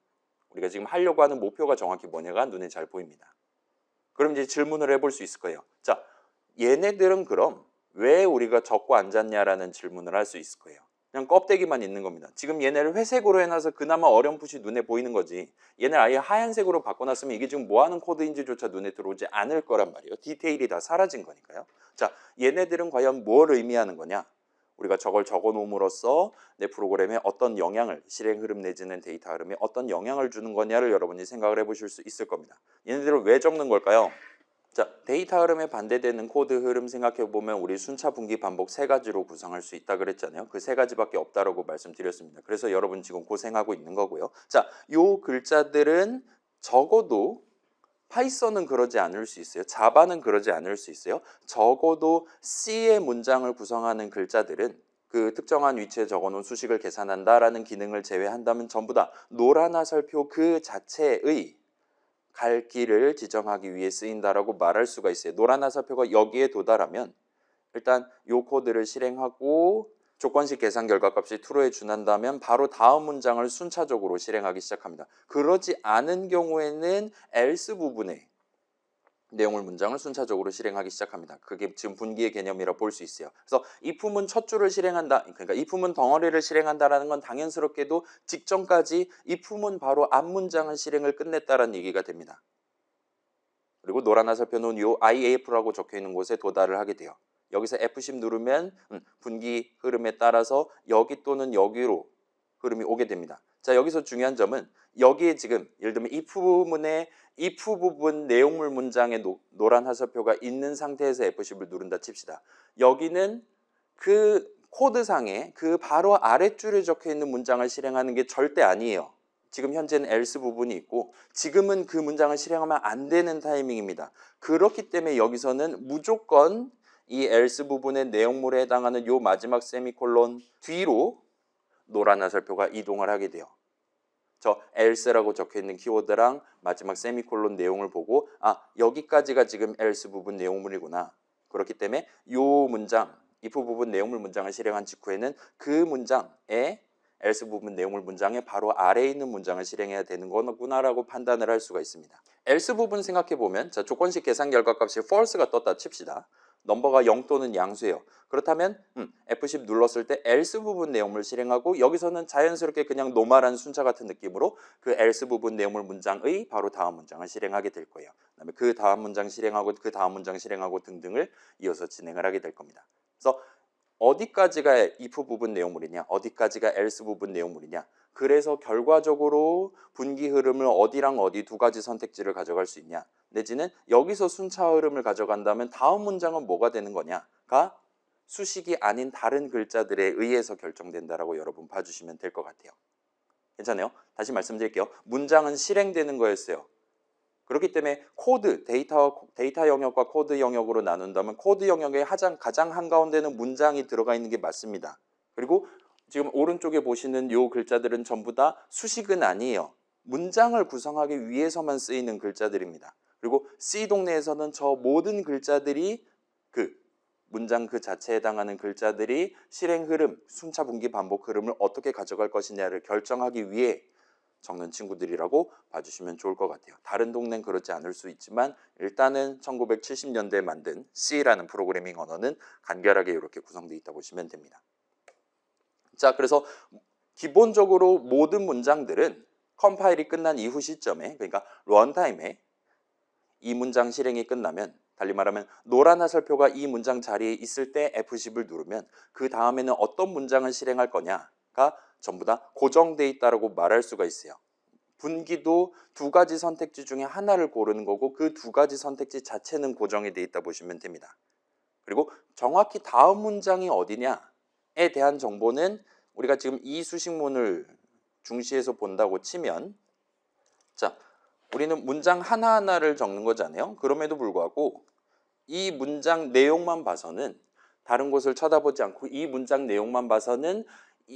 우리가 지금 하려고 하는 목표가 정확히 뭐냐가 눈에 잘 보입니다. 그럼 이제 질문을 해볼 수 있을 거예요. 자, 얘네들은 그럼 왜 우리가 적고 앉았냐라는 질문을 할 수 있을 거예요. 그냥 껍데기만 있는 겁니다. 지금 얘네를 회색으로 해놔서 그나마 어렴풋이 눈에 보이는 거지. 얘네 아예 하얀색으로 바꿔놨으면 이게 지금 뭐 하는 코드인지조차 눈에 들어오지 않을 거란 말이에요. 디테일이 다 사라진 거니까요. 자, 얘네들은 과연 뭘 의미하는 거냐? 우리가 저걸 적어놓음으로써 내 프로그램에 어떤 영향을, 실행 흐름 내지는 데이터 흐름에 어떤 영향을 주는 거냐를 여러분이 생각을 해보실 수 있을 겁니다. 얘네들을 왜 적는 걸까요? 자, 데이터 흐름에 반대되는 코드 흐름 생각해 보면 우리 순차, 분기, 반복 세 가지로 구성할 수 있다 그랬잖아요. 그 세 가지밖에 없다라고 말씀드렸습니다. 그래서 여러분 지금 고생하고 있는 거고요. 자, 요 글자들은 적어도 파이썬은 그러지 않을 수 있어요. 자바는 그러지 않을 수 있어요. 적어도 C의 문장을 구성하는 글자들은 그 특정한 위치에 적어놓은 수식을 계산한다라는 기능을 제외한다면 전부 다 노란 화살표 그 자체의 갈 길을 지정하기 위해 쓰인다라고 말할 수가 있어요. 노란 화살표가 여기에 도달하면 일단 이 코드를 실행하고 조건식 계산 결과값이 true에 준한다면 바로 다음 문장을 순차적으로 실행하기 시작합니다. 그러지 않은 경우에는 else 부분에 내용물 문장을 순차적으로 실행하기 시작합니다. 그게 지금 분기의 개념이라 볼 수 있어요. 그래서 if은 첫 줄을 실행한다. 그러니까 if은 덩어리를 실행한다라는 건 당연스럽게도 직전까지 if은 바로 앞 문장을 실행을 끝냈다라는 얘기가 됩니다. 그리고 노란 화살표 놓은 요 IAF라고 적혀 있는 곳에 도달을 하게 돼요. 여기서 F10 누르면 분기 흐름에 따라서 여기 또는 여기로 흐름이 오게 됩니다. 자, 여기서 중요한 점은 여기에 지금 예를 들면 if 부분에 if 부분 내용물 문장에 노란 화살표가 있는 상태에서 F10을 누른다 칩시다. 여기는 그 코드상에 그 바로 아랫줄에 적혀 있는 문장을 실행하는 게 절대 아니에요. 지금 현재는 else 부분이 있고 지금은 그 문장을 실행하면 안 되는 타이밍입니다. 그렇기 때문에 여기서는 무조건 이 else 부분의 내용물에 해당하는 요 마지막 세미콜론 뒤로 노란 화살표가 이동을 하게 돼요. 저 else라고 적혀있는 키워드랑 마지막 세미콜론 내용을 보고 여기까지가 지금 else 부분 내용물이구나. 그렇기 때문에 요 문장, if 부분 내용물 문장을 실행한 직후에는 그 문장에 else 부분 내용물 문장에 바로 아래에 있는 문장을 실행해야 되는 거구나라고 판단을 할 수가 있습니다. else 부분 생각해보면 자, 조건식 계산 결과값이 false가 떴다 칩시다. 넘버가 0 또는 양수예요. 그렇다면 F10 눌렀을 때 else 부분 내용물 실행하고 여기서는 자연스럽게 그냥 노멀한 순차 같은 느낌으로 그 else 부분 내용물 문장의 바로 다음 문장을 실행하게 될 거예요. 그다음에 그 다음 문장 실행하고 그 다음 문장 실행하고 등등을 이어서 진행을 하게 될 겁니다. 그래서 어디까지가 if 부분 내용물이냐, 어디까지가 else 부분 내용물이냐. 그래서 결과적으로 분기 흐름을 어디랑 어디 두 가지 선택지를 가져갈 수 있냐. 내지는 여기서 순차 흐름을 가져간다면 다음 문장은 뭐가 되는 거냐가 수식이 아닌 다른 글자들에 의해서 결정된다라고 여러분 봐주시면 될 것 같아요. 괜찮아요? 다시 말씀드릴게요. 문장은 실행되는 거였어요. 그렇기 때문에 코드, 데이터 영역과 코드 영역으로 나눈다면 코드 영역의 가장 한가운데는 문장이 들어가 있는 게 맞습니다. 그리고 지금 오른쪽에 보시는 이 글자들은 전부 다 수식은 아니에요. 문장을 구성하기 위해서만 쓰이는 글자들입니다. 그리고 C 동네에서는 저 모든 글자들이 그 문장 그 자체에 해당하는 글자들이 실행 흐름, 순차 분기 반복 흐름을 어떻게 가져갈 것이냐를 결정하기 위해 적는 친구들이라고 봐주시면 좋을 것 같아요. 다른 동네는 그렇지 않을 수 있지만 일단은 1970년대에 만든 C라는 프로그래밍 언어는 간결하게 이렇게 구성되어 있다고 보시면 됩니다. 자, 그래서 기본적으로 모든 문장들은 컴파일이 끝난 이후 시점에, 그러니까 런타임에 이 문장 실행이 끝나면, 달리 말하면 노란 화살표가 이 문장 자리에 있을 때 F10을 누르면 그 다음에는 어떤 문장을 실행할 거냐가 전부 다 고정돼 있다고 말할 수가 있어요. 분기도 두 가지 선택지 중에 하나를 고르는 거고 그 두 가지 선택지 자체는 고정이 돼 있다 보시면 됩니다. 그리고 정확히 다음 문장이 어디냐에 대한 정보는 우리가 지금 이 수식문을 중시해서 본다고 치면, 자, 우리는 문장 하나하나를 적는 거잖아요. 그럼에도 불구하고 이 문장 내용만 봐서는, 다른 곳을 쳐다보지 않고 이 문장 내용만 봐서는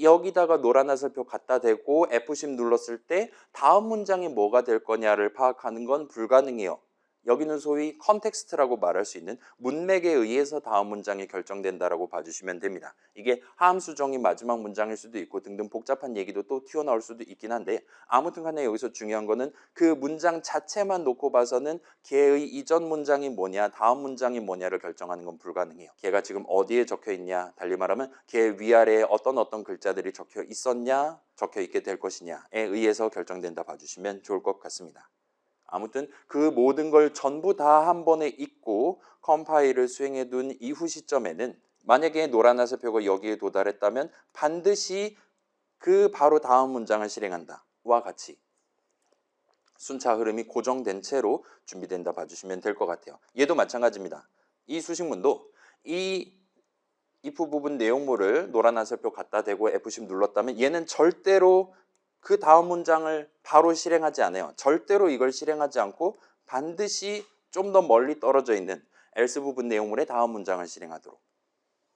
여기다가 노란 화살표 갖다 대고 F10 눌렀을 때 다음 문장이 뭐가 될 거냐를 파악하는 건 불가능해요. 여기는 소위 컨텍스트라고 말할 수 있는 문맥에 의해서 다음 문장이 결정된다라고 봐주시면 됩니다. 이게 하함수정이 마지막 문장일 수도 있고 등등 복잡한 얘기도 또 튀어나올 수도 있긴 한데 아무튼 간에 여기서 중요한 거는 그 문장 자체만 놓고 봐서는 걔의 이전 문장이 뭐냐 다음 문장이 뭐냐를 결정하는 건 불가능해요. 걔가 지금 어디에 적혀 있냐, 달리 말하면 걔 위아래에 어떤 글자들이 적혀 있었냐, 적혀 있게 될 것이냐에 의해서 결정된다 봐주시면 좋을 것 같습니다. 아무튼 그 모든 걸 전부 다 한 번에 읽고 컴파일을 수행해 둔 이후 시점에는 만약에 노란 화살표가 여기에 도달했다면 반드시 그 바로 다음 문장을 실행한다 와 같이 순차 흐름이 고정된 채로 준비된다 봐주시면 될 것 같아요. 얘도 마찬가지입니다. 이 수식문도 이 if 부분 내용물을 노란 화살표 갖다 대고 F10 눌렀다면 얘는 절대로 그 다음 문장을 바로 실행하지 않아요. 절대로 이걸 실행하지 않고 반드시 좀 더 멀리 떨어져 있는 else 부분 내용물의 다음 문장을 실행하도록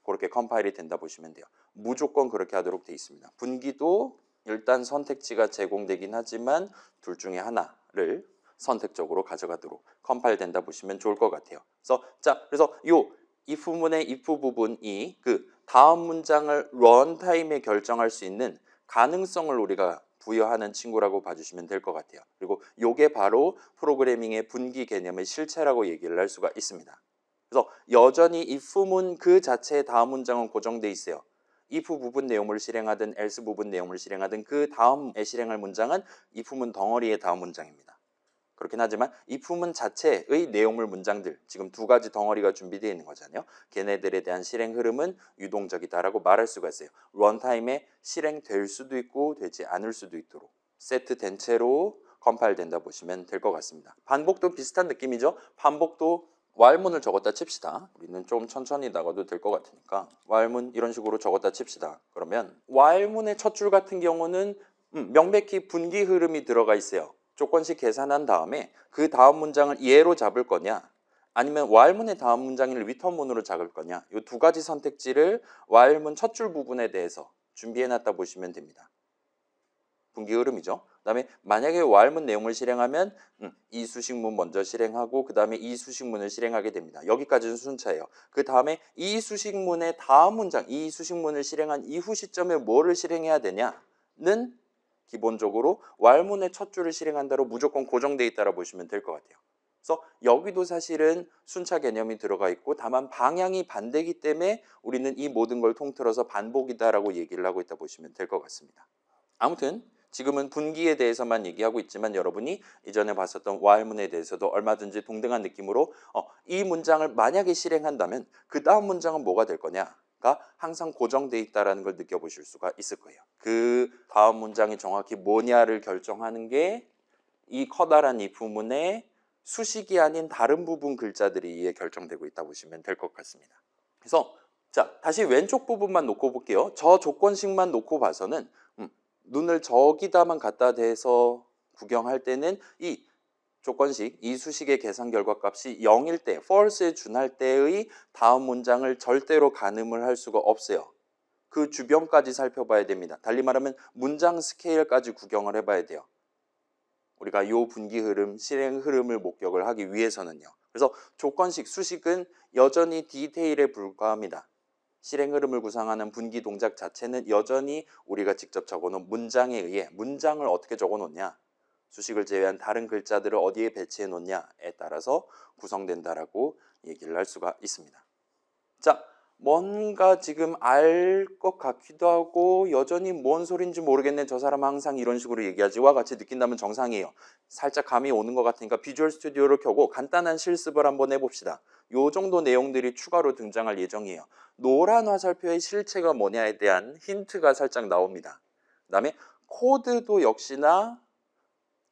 그렇게 컴파일이 된다 보시면 돼요. 무조건 그렇게 하도록 돼 있습니다. 분기도 일단 선택지가 제공되긴 하지만 둘 중에 하나를 선택적으로 가져가도록 컴파일 된다 보시면 좋을 것 같아요. 그래서 요 if문의 if 부분이 그 다음 문장을 런타임에 결정할 수 있는 가능성을 우리가 부여하는 친구라고 봐주시면 될 것 같아요. 그리고 요게 바로 프로그래밍의 분기 개념의 실체라고 얘기를 할 수가 있습니다. 그래서 여전히 if문 그 자체의 다음 문장은 고정돼 있어요. if 부분 내용을 실행하든 else 부분 내용을 실행하든 그 다음에 실행할 문장은 if문 덩어리의 다음 문장입니다. 그렇긴 하지만 if문 자체의 내용물 문장들, 지금 두 가지 덩어리가 준비되어 있는 거잖아요. 걔네들에 대한 실행 흐름은 유동적이다라고 말할 수가 있어요. 런타임에 실행될 수도 있고 되지 않을 수도 있도록 세트된 채로 컴파일 된다 보시면 될 것 같습니다. 반복도 비슷한 느낌이죠. 반복도 while문을 적었다 칩시다. 우리는 좀 천천히 나가도 될 것 같으니까 while문 이런 식으로 적었다 칩시다. 그러면 while문의 첫 줄 같은 경우는 명백히 분기 흐름이 들어가 있어요. 조건식 계산한 다음에 그 다음 문장을 얘로 잡을 거냐 아니면 while문의 다음 문장을 return문으로 잡을 거냐 이 두 가지 선택지를 while문 첫 줄 부분에 대해서 준비해놨다 보시면 됩니다. 분기 흐름이죠. 그 다음에 만약에 while문 내용을 실행하면 이 수식문 먼저 실행하고 그 다음에 이 수식문을 실행하게 됩니다. 여기까지는 순차예요. 그 다음에 이 수식문의 다음 문장, 이 수식문을 실행한 이후 시점에 뭐를 실행해야 되냐는 기본적으로 while문의 첫 줄을 실행한 대로 무조건 고정되어 있다고 보시면 될 것 같아요. 그래서 여기도 사실은 순차 개념이 들어가 있고 다만 방향이 반대이기 때문에 우리는 이 모든 걸 통틀어서 반복이다라고 얘기를 하고 있다 보시면 될 것 같습니다. 아무튼 지금은 분기에 대해서만 얘기하고 있지만 여러분이 이전에 봤었던 while문에 대해서도 얼마든지 동등한 느낌으로 이 문장을 만약에 실행한다면 그 다음 문장은 뭐가 될 거냐가 항상 고정되어 있다는 걸 느껴보실 수가 있을 거예요. 그 다음 문장이 정확히 뭐냐를 결정하는 게 이 커다란 if문의 수식이 아닌 다른 부분 글자들에 의해 결정되고 있다고 보시면 될 것 같습니다. 그래서 자 다시 왼쪽 부분만 놓고 볼게요. 저 조건식만 놓고 봐서는 눈을 저기다만 갖다 대서 구경할 때는 이 조건식, 이 수식의 계산 결과값이 0일 때, false에 준할 때의 다음 문장을 절대로 가늠을 할 수가 없어요. 그 주변까지 살펴봐야 됩니다. 달리 말하면 문장 스케일까지 구경을 해봐야 돼요. 우리가 이 분기 흐름, 실행 흐름을 목격을 하기 위해서는요. 그래서 조건식, 수식은 여전히 디테일에 불과합니다. 실행 흐름을 구성하는 분기 동작 자체는 여전히 우리가 직접 적어놓은 문장에 의해 문장을 어떻게 적어놓냐 수식을 제외한 다른 글자들을 어디에 배치해 놓냐에 따라서 구성된다라고 얘기를 할 수가 있습니다. 자, 뭔가 지금 알 것 같기도 하고 여전히 뭔 소린지 모르겠네 저 사람 항상 이런 식으로 얘기하지와 같이 느낀다면 정상이에요. 살짝 감이 오는 것 같으니까 비주얼 스튜디오를 켜고 간단한 실습을 한번 해봅시다. 요 정도 내용들이 추가로 등장할 예정이에요. 노란 화살표의 실체가 뭐냐에 대한 힌트가 살짝 나옵니다. 그 다음에 코드도 역시나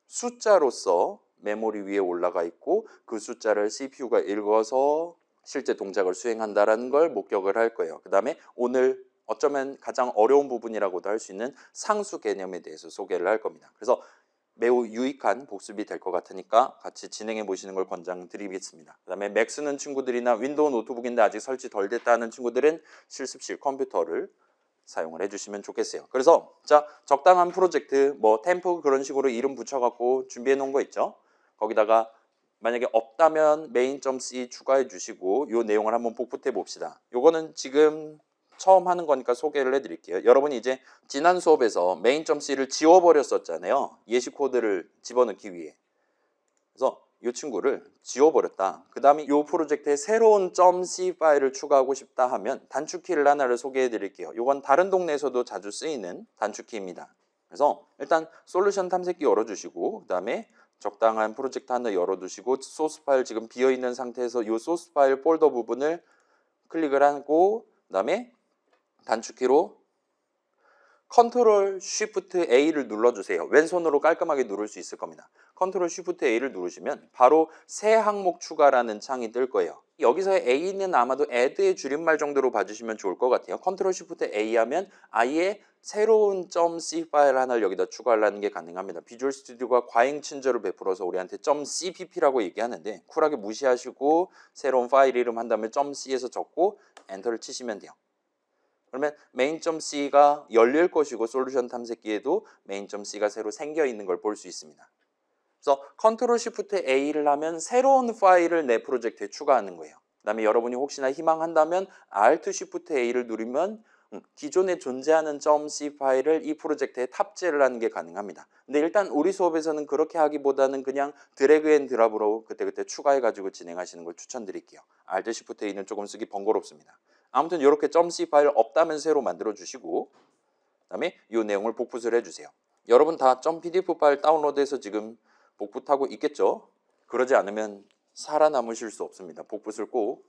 숫자로서 메모리 위에 올라가 있고 그 숫자를 CPU가 읽어서 실제 동작을 수행한다는 걸 목격을 할 거예요. 그 다음에 오늘 어쩌면 가장 어려운 부분이라고도 할 수 있는 상수 개념에 대해서 소개를 할 겁니다. 그래서 매우 유익한 복습이 될 것 같으니까 같이 진행해 보시는 걸 권장드리겠습니다. 그 다음에 맥 쓰는 친구들이나 윈도우 노트북인데 아직 설치 덜 됐다 하는 친구들은 실습실 컴퓨터를 사용을 해주시면 좋겠어요. 그래서 자 적당한 프로젝트 뭐 템프 그런 식으로 이름 붙여갖고 준비해 놓은 거 있죠. 거기다가 만약에 없다면 main.c 추가해 주시고 이 내용을 한번 복붙해 봅시다. 요거는 지금 처음 하는 거니까 소개를 해드릴게요. 여러분이 이제 지난 수업에서 main.c를 지워버렸었잖아요. 예시 코드를 집어넣기 위해. 그래서 이 친구를 지워버렸다. 그 다음에 이 프로젝트에 새로운 .c 파일을 추가하고 싶다 하면 단축키를 하나를 소개해 드릴게요. 이건 다른 동네에서도 자주 쓰이는 단축키입니다. 그래서 일단 솔루션 탐색기 열어주시고 그 다음에 적당한 프로젝트 하나 열어두시고 소스 파일 지금 비어있는 상태에서 이 소스 파일 폴더 부분을 클릭을 하고 그 다음에 단축키로 컨트롤 쉬프트 A를 눌러주세요. 왼손으로 깔끔하게 누를 수 있을 겁니다. 컨트롤 쉬프트 A를 누르시면 바로 새 항목 추가라는 창이 뜰 거예요. 여기서의 A는 아마도 add의 줄임말 정도로 봐주시면 좋을 것 같아요. 컨트롤 쉬프트 A 하면 아예 새로운 .c 파일 하나를 여기다 추가하려는 게 가능합니다. 비주얼 스튜디오가 과잉 친절을 베풀어서 우리한테 .cpp라고 얘기하는데 쿨하게 무시하시고 새로운 파일 이름 한 다음에 .c에서 적고 엔터를 치시면 돼요. 그러면 main.c가 열릴 것이고 솔루션 탐색기에도 main.c가 새로 생겨 있는 걸 볼 수 있습니다. 그래서 컨트롤 쉬프트 A를 하면 새로운 파일을 내 프로젝트에 추가하는 거예요. 그 다음에 여러분이 혹시나 희망한다면 Alt 쉬프트 A를 누르면 기존에 존재하는 .c 파일을 이 프로젝트에 탑재를 하는 게 가능합니다. 근데 일단 우리 수업에서는 그렇게 하기보다는 그냥 드래그 앤 드랍으로 그때그때 추가해가지고 진행하시는 걸 추천드릴게요. Alt 쉬프트 A는 조금 쓰기 번거롭습니다. 아무튼 이렇게 .c 파일 없다면 새로 만들어 주시고 그다음에 이 내용을 복붙을 해주세요. 여러분 다 .pdf 파일 다운로드해서 지금 복붙하고 있겠죠? 그러지 않으면 살아남으실 수 없습니다. 복붙을 꼭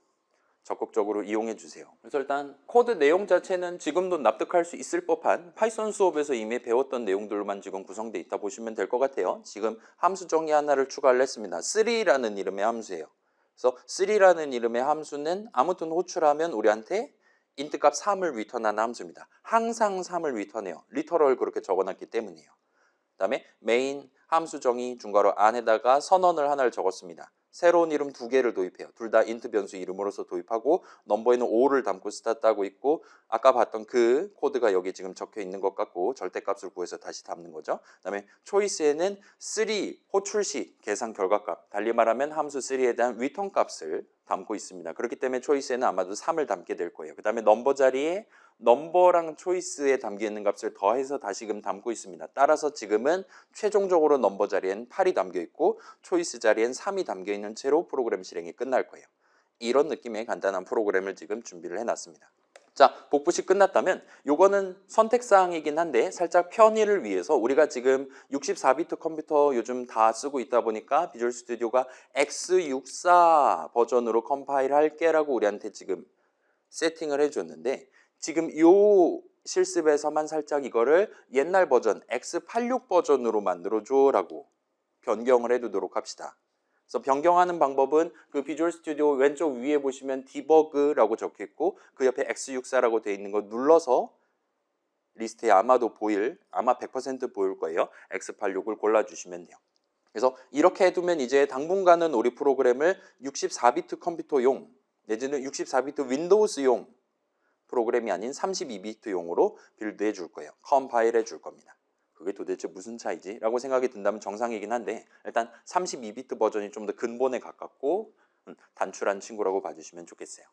적극적으로 이용해 주세요. 그래서 일단 코드 내용 자체는 지금도 납득할 수 있을 법한 파이썬 수업에서 이미 배웠던 내용들로만 지금 구성되어 있다 보시면 될 것 같아요. 지금 함수 정의 하나를 추가를 했습니다. 3라는 이름의 함수예요. 그래서 3라는 이름의 함수는 아무튼 호출하면 우리한테 int 값 3을 리턴하는 함수입니다. 항상 3을 리턴해요. 리터럴 그렇게 적어놨기 때문이에요. 그 다음에 main 함수 정의 중괄호 안에다가 선언을 하나를 적었습니다. 새로운 이름 두 개를 도입해요. 둘 다 int 변수 이름으로서 도입하고 넘버에는 5를 담고 스타트 하고 있고 아까 봤던 그 코드가 여기 지금 적혀 있는 것 같고 절대값을 구해서 다시 담는 거죠. 그 다음에 초이스에는 3 호출 시 계산 결과값 달리 말하면 함수 3에 대한 리턴 값을 담고 있습니다. 그렇기 때문에 초이스에는 아마도 3을 담게 될 거예요. 그 다음에 넘버 자리에 넘버랑 초이스에 담겨 있는 값을 더해서 다시금 담고 있습니다. 따라서 지금은 최종적으로 넘버 자리엔 8이 담겨 있고 초이스 자리엔 3이 담겨 있는 채로 프로그램 실행이 끝날 거예요. 이런 느낌의 간단한 프로그램을 지금 준비를 해놨습니다. 자, 복붙이 끝났다면 요거는 선택사항이긴 한데 살짝 편의를 위해서 우리가 지금 64비트 컴퓨터 요즘 다 쓰고 있다 보니까 비주얼 스튜디오가 x64 버전으로 컴파일 할게 라고 우리한테 지금 세팅을 해줬는데 지금 요 실습에서만 살짝 이거를 옛날 버전 x86 버전으로 만들어줘 라고 변경을 해두도록 합시다. 그래서 변경하는 방법은 그 비주얼 스튜디오 왼쪽 위에 보시면 디버그라고 적혀 있고 그 옆에 x64라고 되어 있는 거 눌러서 리스트에 아마도 아마 100% 보일 거예요. x86을 골라주시면 돼요. 그래서 이렇게 해두면 이제 당분간은 우리 프로그램을 64비트 컴퓨터용 내지는 64비트 윈도우스용 프로그램이 아닌 32비트용으로 빌드해 줄 거예요. 컴파일해 줄 겁니다. 그게 도대체 무슨 차이지? 라고 생각이 든다면 정상이긴 한데 일단 32비트 버전이 좀 더 근본에 가깝고 단출한 친구라고 봐주시면 좋겠어요.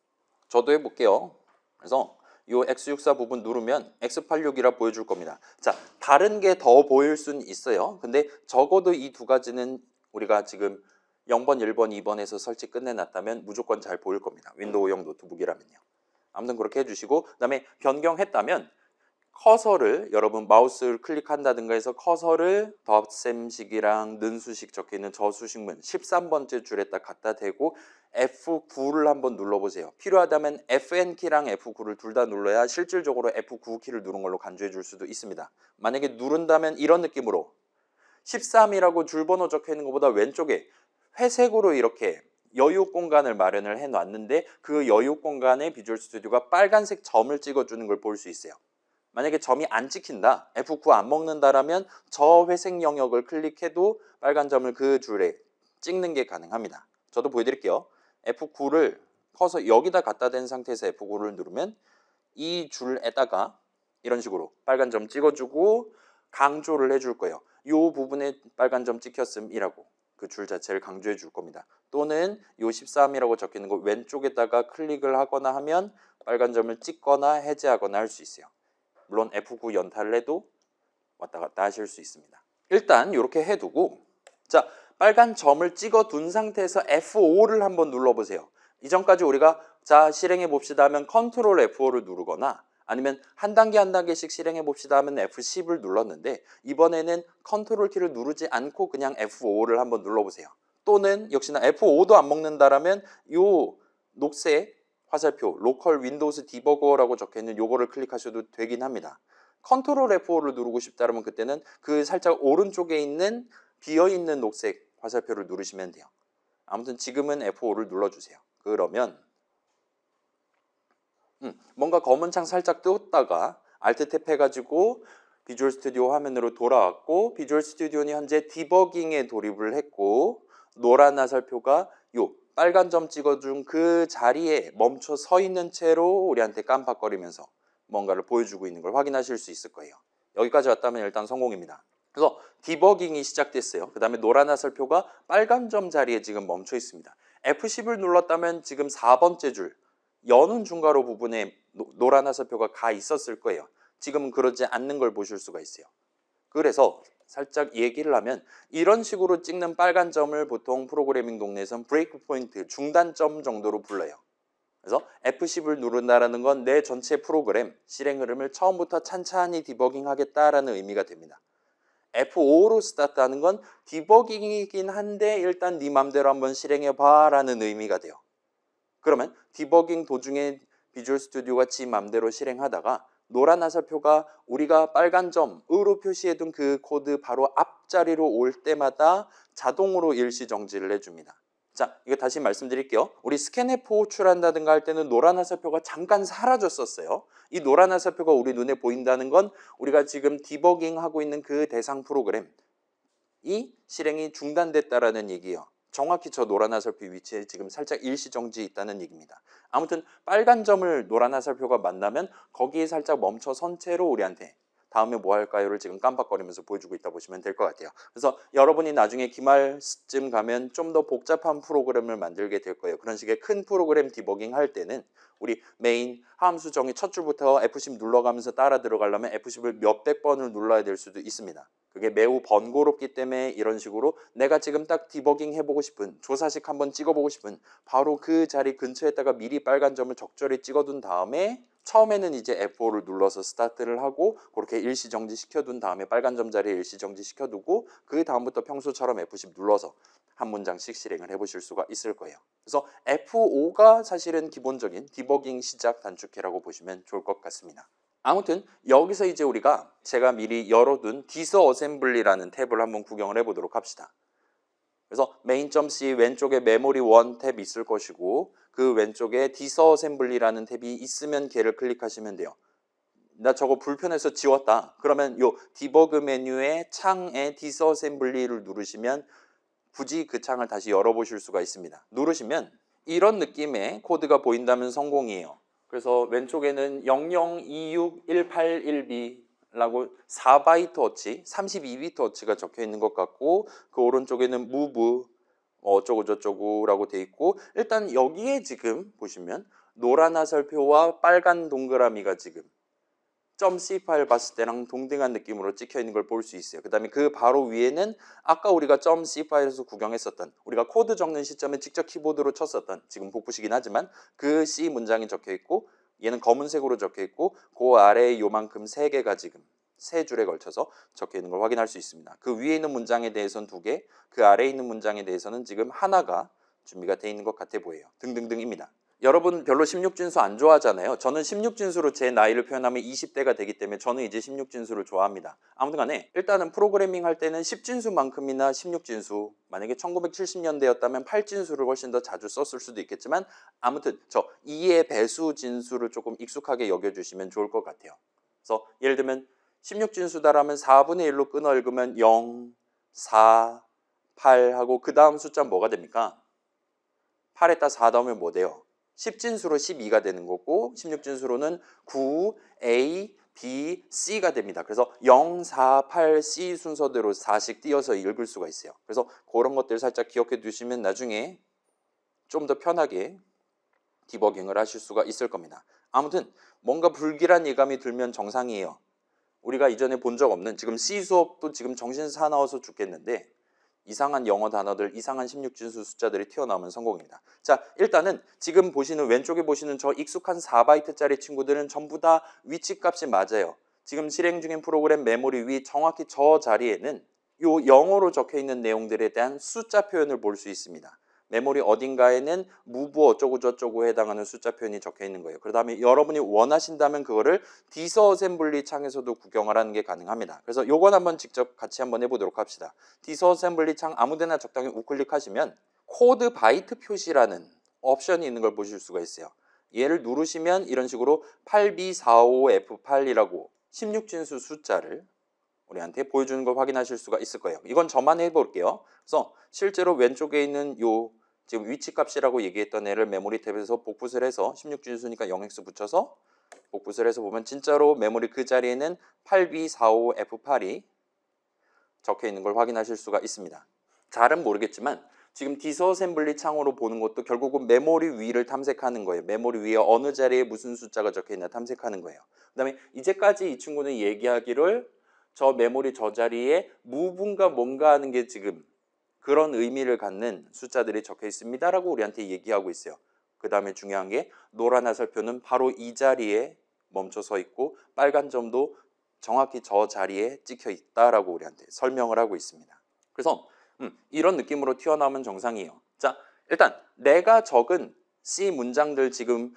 저도 해볼게요. 그래서 이 x64 부분 누르면 x86이라 보여줄 겁니다. 자, 다른 게 더 보일 수는 있어요. 근데 적어도 이 두 가지는 우리가 지금 0번, 1번, 2번에서 설치 끝내놨다면 무조건 잘 보일 겁니다. 윈도우용 노트북이라면요. 아무튼 그렇게 해주시고 그 다음에 변경했다면 커서를 여러분 마우스를 클릭한다든가 해서 커서를 덧셈식이랑 는수식 적혀있는 저 수식문 13번째 줄에다 갖다 대고 F9를 한번 눌러보세요. 필요하다면 FN키랑 F9를 둘 다 눌러야 실질적으로 F9키를 누른 걸로 간주해 줄 수도 있습니다. 만약에 누른다면 이런 느낌으로 13이라고 줄번호 적혀있는 것보다 왼쪽에 회색으로 이렇게 여유 공간을 마련을 해놨는데 그 여유 공간에 비주얼 스튜디오가 빨간색 점을 찍어주는 걸 볼 수 있어요. 만약에 점이 안 찍힌다, F9 안 먹는다라면 저 회색 영역을 클릭해도 빨간 점을 그 줄에 찍는 게 가능합니다. 저도 보여드릴게요. F9를 커서 여기다 갖다 댄 상태에서 F9를 누르면 이 줄에다가 이런 식으로 빨간 점 찍어주고 강조를 해줄 거예요. 이 부분에 빨간 점 찍혔음이라고. 그 줄 자체를 강조해 줄 겁니다. 또는 요 13이라고 적혀 있는 거 왼쪽에다가 클릭을 하거나 하면 빨간 점을 찍거나 해제하거나 할 수 있어요. 물론 F9 연타를 해도 왔다 갔다 하실 수 있습니다. 일단 이렇게 해두고 자, 빨간 점을 찍어 둔 상태에서 F5를 한번 눌러보세요. 이전까지 우리가 자 실행해 봅시다 하면 컨트롤 F5를 누르거나 아니면 한 단계 한 단계씩 실행해 봅시다 하면 F10을 눌렀는데 이번에는 컨트롤 키를 누르지 않고 그냥 F5를 한번 눌러보세요. 또는 역시나 F5도 안 먹는다라면 요 녹색 화살표 로컬 윈도우스 디버거라고 적혀있는 요거를 클릭하셔도 되긴 합니다. 컨트롤 F5를 누르고 싶다면 그때는 그 살짝 오른쪽에 있는 비어있는 녹색 화살표를 누르시면 돼요. 아무튼 지금은 F5를 눌러주세요. 그러면 뭔가 검은 창 살짝 떴다가 Alt 탭 해가지고 비주얼 스튜디오 화면으로 돌아왔고 비주얼 스튜디오는 현재 디버깅에 돌입을 했고 노란 화살표가 요 빨간 점 찍어준 그 자리에 멈춰 서 있는 채로 우리한테 깜빡거리면서 뭔가를 보여주고 있는 걸 확인하실 수 있을 거예요. 여기까지 왔다면 일단 성공입니다. 그래서 디버깅이 시작됐어요. 그 다음에 노란 화살표가 빨간 점 자리에 지금 멈춰 있습니다. F10을 눌렀다면 지금 4번째 줄 여는 중괄호 부분에 노란 화살표가 가 있었을 거예요. 지금은 그러지 않는 걸 보실 수가 있어요. 그래서 살짝 얘기를 하면 이런 식으로 찍는 빨간 점을 보통 프로그래밍 동네에선 브레이크 포인트, 중단점 정도로 불러요. 그래서 F10을 누른다는 건 내 전체 프로그램 실행 흐름을 처음부터 찬찬히 디버깅 하겠다라는 의미가 됩니다. F5로 스타트하는 건 디버깅이긴 한데 일단 네 맘대로 한번 실행해봐 라는 의미가 돼요. 그러면 디버깅 도중에 비주얼 스튜디오가 지 맘대로 실행하다가 노란 화살표가 우리가 빨간 점으로 표시해둔 그 코드 바로 앞자리로 올 때마다 자동으로 일시 정지를 해줍니다. 자, 이거 다시 말씀드릴게요. 우리 스캔F 호출한다든가 할 때는 노란 화살표가 잠깐 사라졌었어요. 이 노란 화살표가 우리 눈에 보인다는 건 우리가 지금 디버깅 하고 있는 그 대상 프로그램 이 실행이 중단됐다라는 얘기예요. 정확히 저 노란 화살표 위치에 지금 살짝 일시정지 있다는 얘기입니다. 아무튼 빨간 점을 노란 화살표가 만나면 거기에 살짝 멈춰 선 채로 우리한테 다음에 뭐 할까요를 지금 깜빡거리면서 보여주고 있다 보시면 될 것 같아요. 그래서 여러분이 나중에 기말쯤 가면 좀 더 복잡한 프로그램을 만들게 될 거예요. 그런 식의 큰 프로그램 디버깅 할 때는 우리 메인 함수 정의 첫 줄부터 F10 눌러가면서 따라 들어가려면 F10을 몇백 번을 눌러야 될 수도 있습니다. 그게 매우 번거롭기 때문에 이런 식으로 내가 지금 딱 디버깅 해보고 싶은 조사식 한번 찍어보고 싶은 바로 그 자리 근처에다가 미리 빨간 점을 적절히 찍어둔 다음에 처음에는 이제 F5를 눌러서 스타트를 하고 그렇게 일시정지 시켜둔 다음에 빨간 점 자리에 일시정지 시켜두고 그 다음부터 평소처럼 F10 눌러서 한 문장씩 실행을 해보실 수가 있을 거예요. 그래서 F5가 사실은 기본적인 디버깅 시작 단축키라고 보시면 좋을 것 같습니다. 아무튼 여기서 이제 우리가 제가 미리 열어둔 디스어셈블리라는 탭을 한번 구경을 해보도록 합시다. 그래서 main.c 왼쪽에 메모리 1 탭이 있을 것이고 그 왼쪽에 디스어셈블리라는 탭이 있으면 걔를 클릭하시면 돼요. 나 저거 불편해서 지웠다. 그러면 요 디버그 메뉴의 창에 디스어셈블리를 누르시면 굳이 그 창을 다시 열어보실 수가 있습니다. 누르시면 이런 느낌의 코드가 보인다면 성공이에요. 그래서 왼쪽에는 0026181B 라고 4바이트 어치, 32비트 어치가 적혀 있는 것 같고 그 오른쪽에는 move 어쩌고 저쩌고라고 돼 있고 일단 여기에 지금 보시면 노란 화살표와 빨간 동그라미가 지금 .c 파일 봤을 때랑 동등한 느낌으로 찍혀 있는 걸 볼 수 있어요. 그 다음에 그 바로 위에는 아까 우리가 .c 파일에서 구경했었던 우리가 코드 적는 시점에 직접 키보드로 쳤었던 지금 복붙이긴 하지만 그 C 문장이 적혀 있고 얘는 검은색으로 적혀 있고 그 아래에 요만큼 3개가 지금 3줄에 걸쳐서 적혀 있는 걸 확인할 수 있습니다. 그 위에 있는 문장에 대해서는 2개, 그 아래에 있는 문장에 대해서는 지금 하나가 준비가 되어 있는 것 같아 보여요. 등등등입니다. 여러분 별로 16진수 안 좋아하잖아요. 저는 16진수로 제 나이를 표현하면 20대가 되기 때문에 저는 이제 16진수를 좋아합니다. 아무튼 간에 일단은 프로그래밍 할 때는 10진수만큼이나 16진수 만약에 1970년대였다면 8진수를 훨씬 더 자주 썼을 수도 있겠지만 아무튼 저 2의 배수 진수를 조금 익숙하게 여겨주시면 좋을 것 같아요. 그래서 예를 들면 16진수다라면 4분의 1로 끊어 읽으면 0, 4, 8 하고 그 다음 숫자 뭐가 됩니까? 8에다 4 넣으면 뭐 돼요? 10진수로 12가 되는 거고 16진수로는 9, A, B, C가 됩니다. 그래서 0, 4, 8, C 순서대로 4씩 띄어서 읽을 수가 있어요. 그래서 그런 것들 살짝 기억해 두시면 나중에 좀 더 편하게 디버깅을 하실 수가 있을 겁니다. 아무튼 뭔가 불길한 예감이 들면 정상이에요. 우리가 이전에 본 적 없는 지금 C 수업도 지금 정신 사나워서 죽겠는데 이상한 영어 단어들, 이상한 16진수 숫자들이 튀어나오면 성공입니다. 자, 일단은 지금 보시는 왼쪽에 보시는 저 익숙한 4바이트짜리 친구들은 전부 다 위치값이 맞아요. 지금 실행 중인 프로그램 메모리 위 정확히 저 자리에는 요 영어로 적혀 있는 내용들에 대한 숫자 표현을 볼 수 있습니다. 메모리 어딘가에는 move 어쩌고 저쩌고에 해당하는 숫자 표현이 적혀 있는 거예요. 그 다음에 여러분이 원하신다면 그거를 디스어셈블리 창에서도 구경을 하는 게 가능합니다. 그래서 요건 한번 직접 같이 한번 해보도록 합시다. 디스어셈블리 창 아무데나 적당히 우클릭하시면 코드 바이트 표시라는 옵션이 있는 걸 보실 수가 있어요. 얘를 누르시면 이런 식으로 8B45F8이라고 16진수 숫자를 우리한테 보여주는 걸 확인하실 수가 있을 거예요. 이건 저만 해볼게요. 그래서 실제로 왼쪽에 있는 요 지금 위치값이라고 얘기했던 애를 메모리 탭에서 복붙을 해서 16진수니까 0x 붙여서 복붙을 해서 보면 진짜로 메모리 그 자리에는 8B45F8이 적혀 있는 걸 확인하실 수가 있습니다. 잘은 모르겠지만 지금 디스어셈블리 창으로 보는 것도 결국은 메모리 위를 탐색하는 거예요. 메모리 위에 어느 자리에 무슨 숫자가 적혀 있나 탐색하는 거예요. 그 다음에 이제까지 이 친구는 얘기하기를 저 메모리 저 자리에 무분가 뭔가 하는 게 지금 그런 의미를 갖는 숫자들이 적혀 있습니다 라고 우리한테 얘기하고 있어요. 그 다음에 중요한 게 노란 화살표는 바로 이 자리에 멈춰 서 있고 빨간 점도 정확히 저 자리에 찍혀 있다라고 우리한테 설명을 하고 있습니다. 그래서 이런 느낌으로 튀어나오면 정상이에요. 자, 일단 내가 적은 C 문장들 지금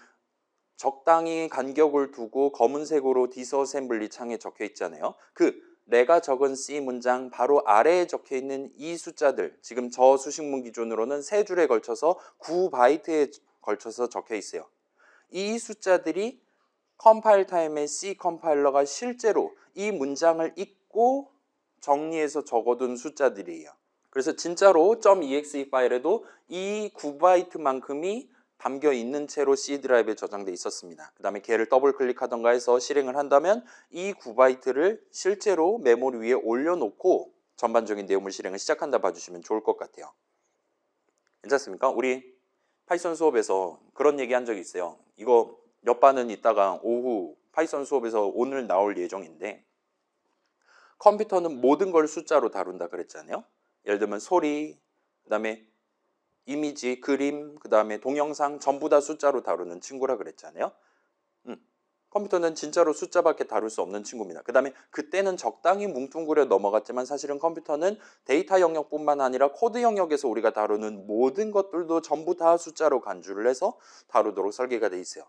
적당히 간격을 두고 검은색으로 디스어셈블리 창에 적혀 있잖아요. 그 내가 적은 C 문장 바로 아래에 적혀 있는 이 숫자들, 지금 저 수식문 기준으로는 3줄에 걸쳐서 9바이트에 걸쳐서 적혀 있어요. 이 숫자들이 컴파일 타임에 C 컴파일러가 실제로 이 문장을 읽고 정리해서 적어둔 숫자들이에요. 그래서 진짜로 .exe 파일에도 이 9바이트만큼이 담겨 있는 채로 C 드라이브에 저장돼 있었습니다. 그 다음에 걔를 더블 클릭하던가 해서 실행을 한다면 이 9바이트를 실제로 메모리 위에 올려놓고 전반적인 내용물 실행을 시작한다 봐주시면 좋을 것 같아요. 괜찮습니까? 우리 파이썬 수업에서 그런 얘기 한 적이 있어요. 이거 옆반은 이따가 오후 파이썬 수업에서 오늘 나올 예정인데 컴퓨터는 모든 걸 숫자로 다룬다 그랬잖아요. 예를 들면 소리, 그 다음에 이미지, 그림, 그 다음에 동영상 전부 다 숫자로 다루는 친구라 그랬잖아요. 컴퓨터는 진짜로 숫자밖에 다룰 수 없는 친구입니다. 그 다음에 그때는 적당히 뭉뚱그려 넘어갔지만 사실은 컴퓨터는 데이터 영역뿐만 아니라 코드 영역에서 우리가 다루는 모든 것들도 전부 다 숫자로 간주를 해서 다루도록 설계가 돼 있어요.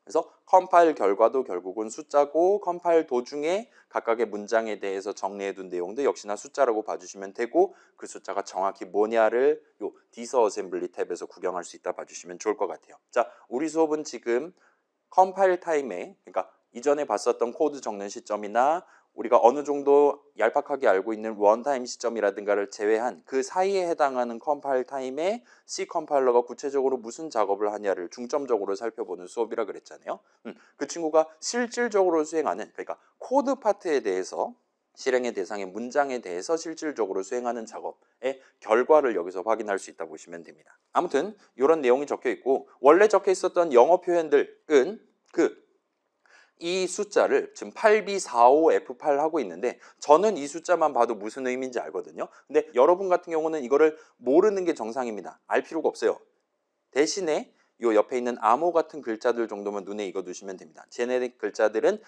그래서 컴파일 결과도 결국은 숫자고 컴파일 도중에 각각의 문장에 대해서 정리해둔 내용도 역시나 숫자라고 봐주시면 되고 그 숫자가 정확히 뭐냐를 요 디스어셈블리 탭에서 구경할 수 있다 봐주시면 좋을 것 같아요. 자, 우리 수업은 지금 컴파일 타임에 그러니까 이전에 봤었던 코드 적는 시점이나 우리가 어느 정도 얄팍하게 알고 있는 런타임 시점이라든가를 제외한 그 사이에 해당하는 컴파일 타임에 C 컴파일러가 구체적으로 무슨 작업을 하냐를 중점적으로 살펴보는 수업이라 그랬잖아요. 그 친구가 실질적으로 수행하는 그러니까 코드 파트에 대해서 실행의 대상의 문장에 대해서 실질적으로 수행하는 작업의 결과를 여기서 확인할 수 있다 보시면 됩니다. 아무튼 이런 내용이 적혀 있고 원래 적혀 있었던 영어 표현들은 이 숫자를 지금 8B45F8 하고 있는데 저는 이 숫자만 봐도 무슨 의미인지 알거든요. 근데 여러분 같은 경우는 이거를 모르는 게 정상입니다. 알 필요가 없어요. 대신에 이 옆에 있는 암호 같은 글자들 정도만 눈에 익어두시면 됩니다. 쟤네 글자들은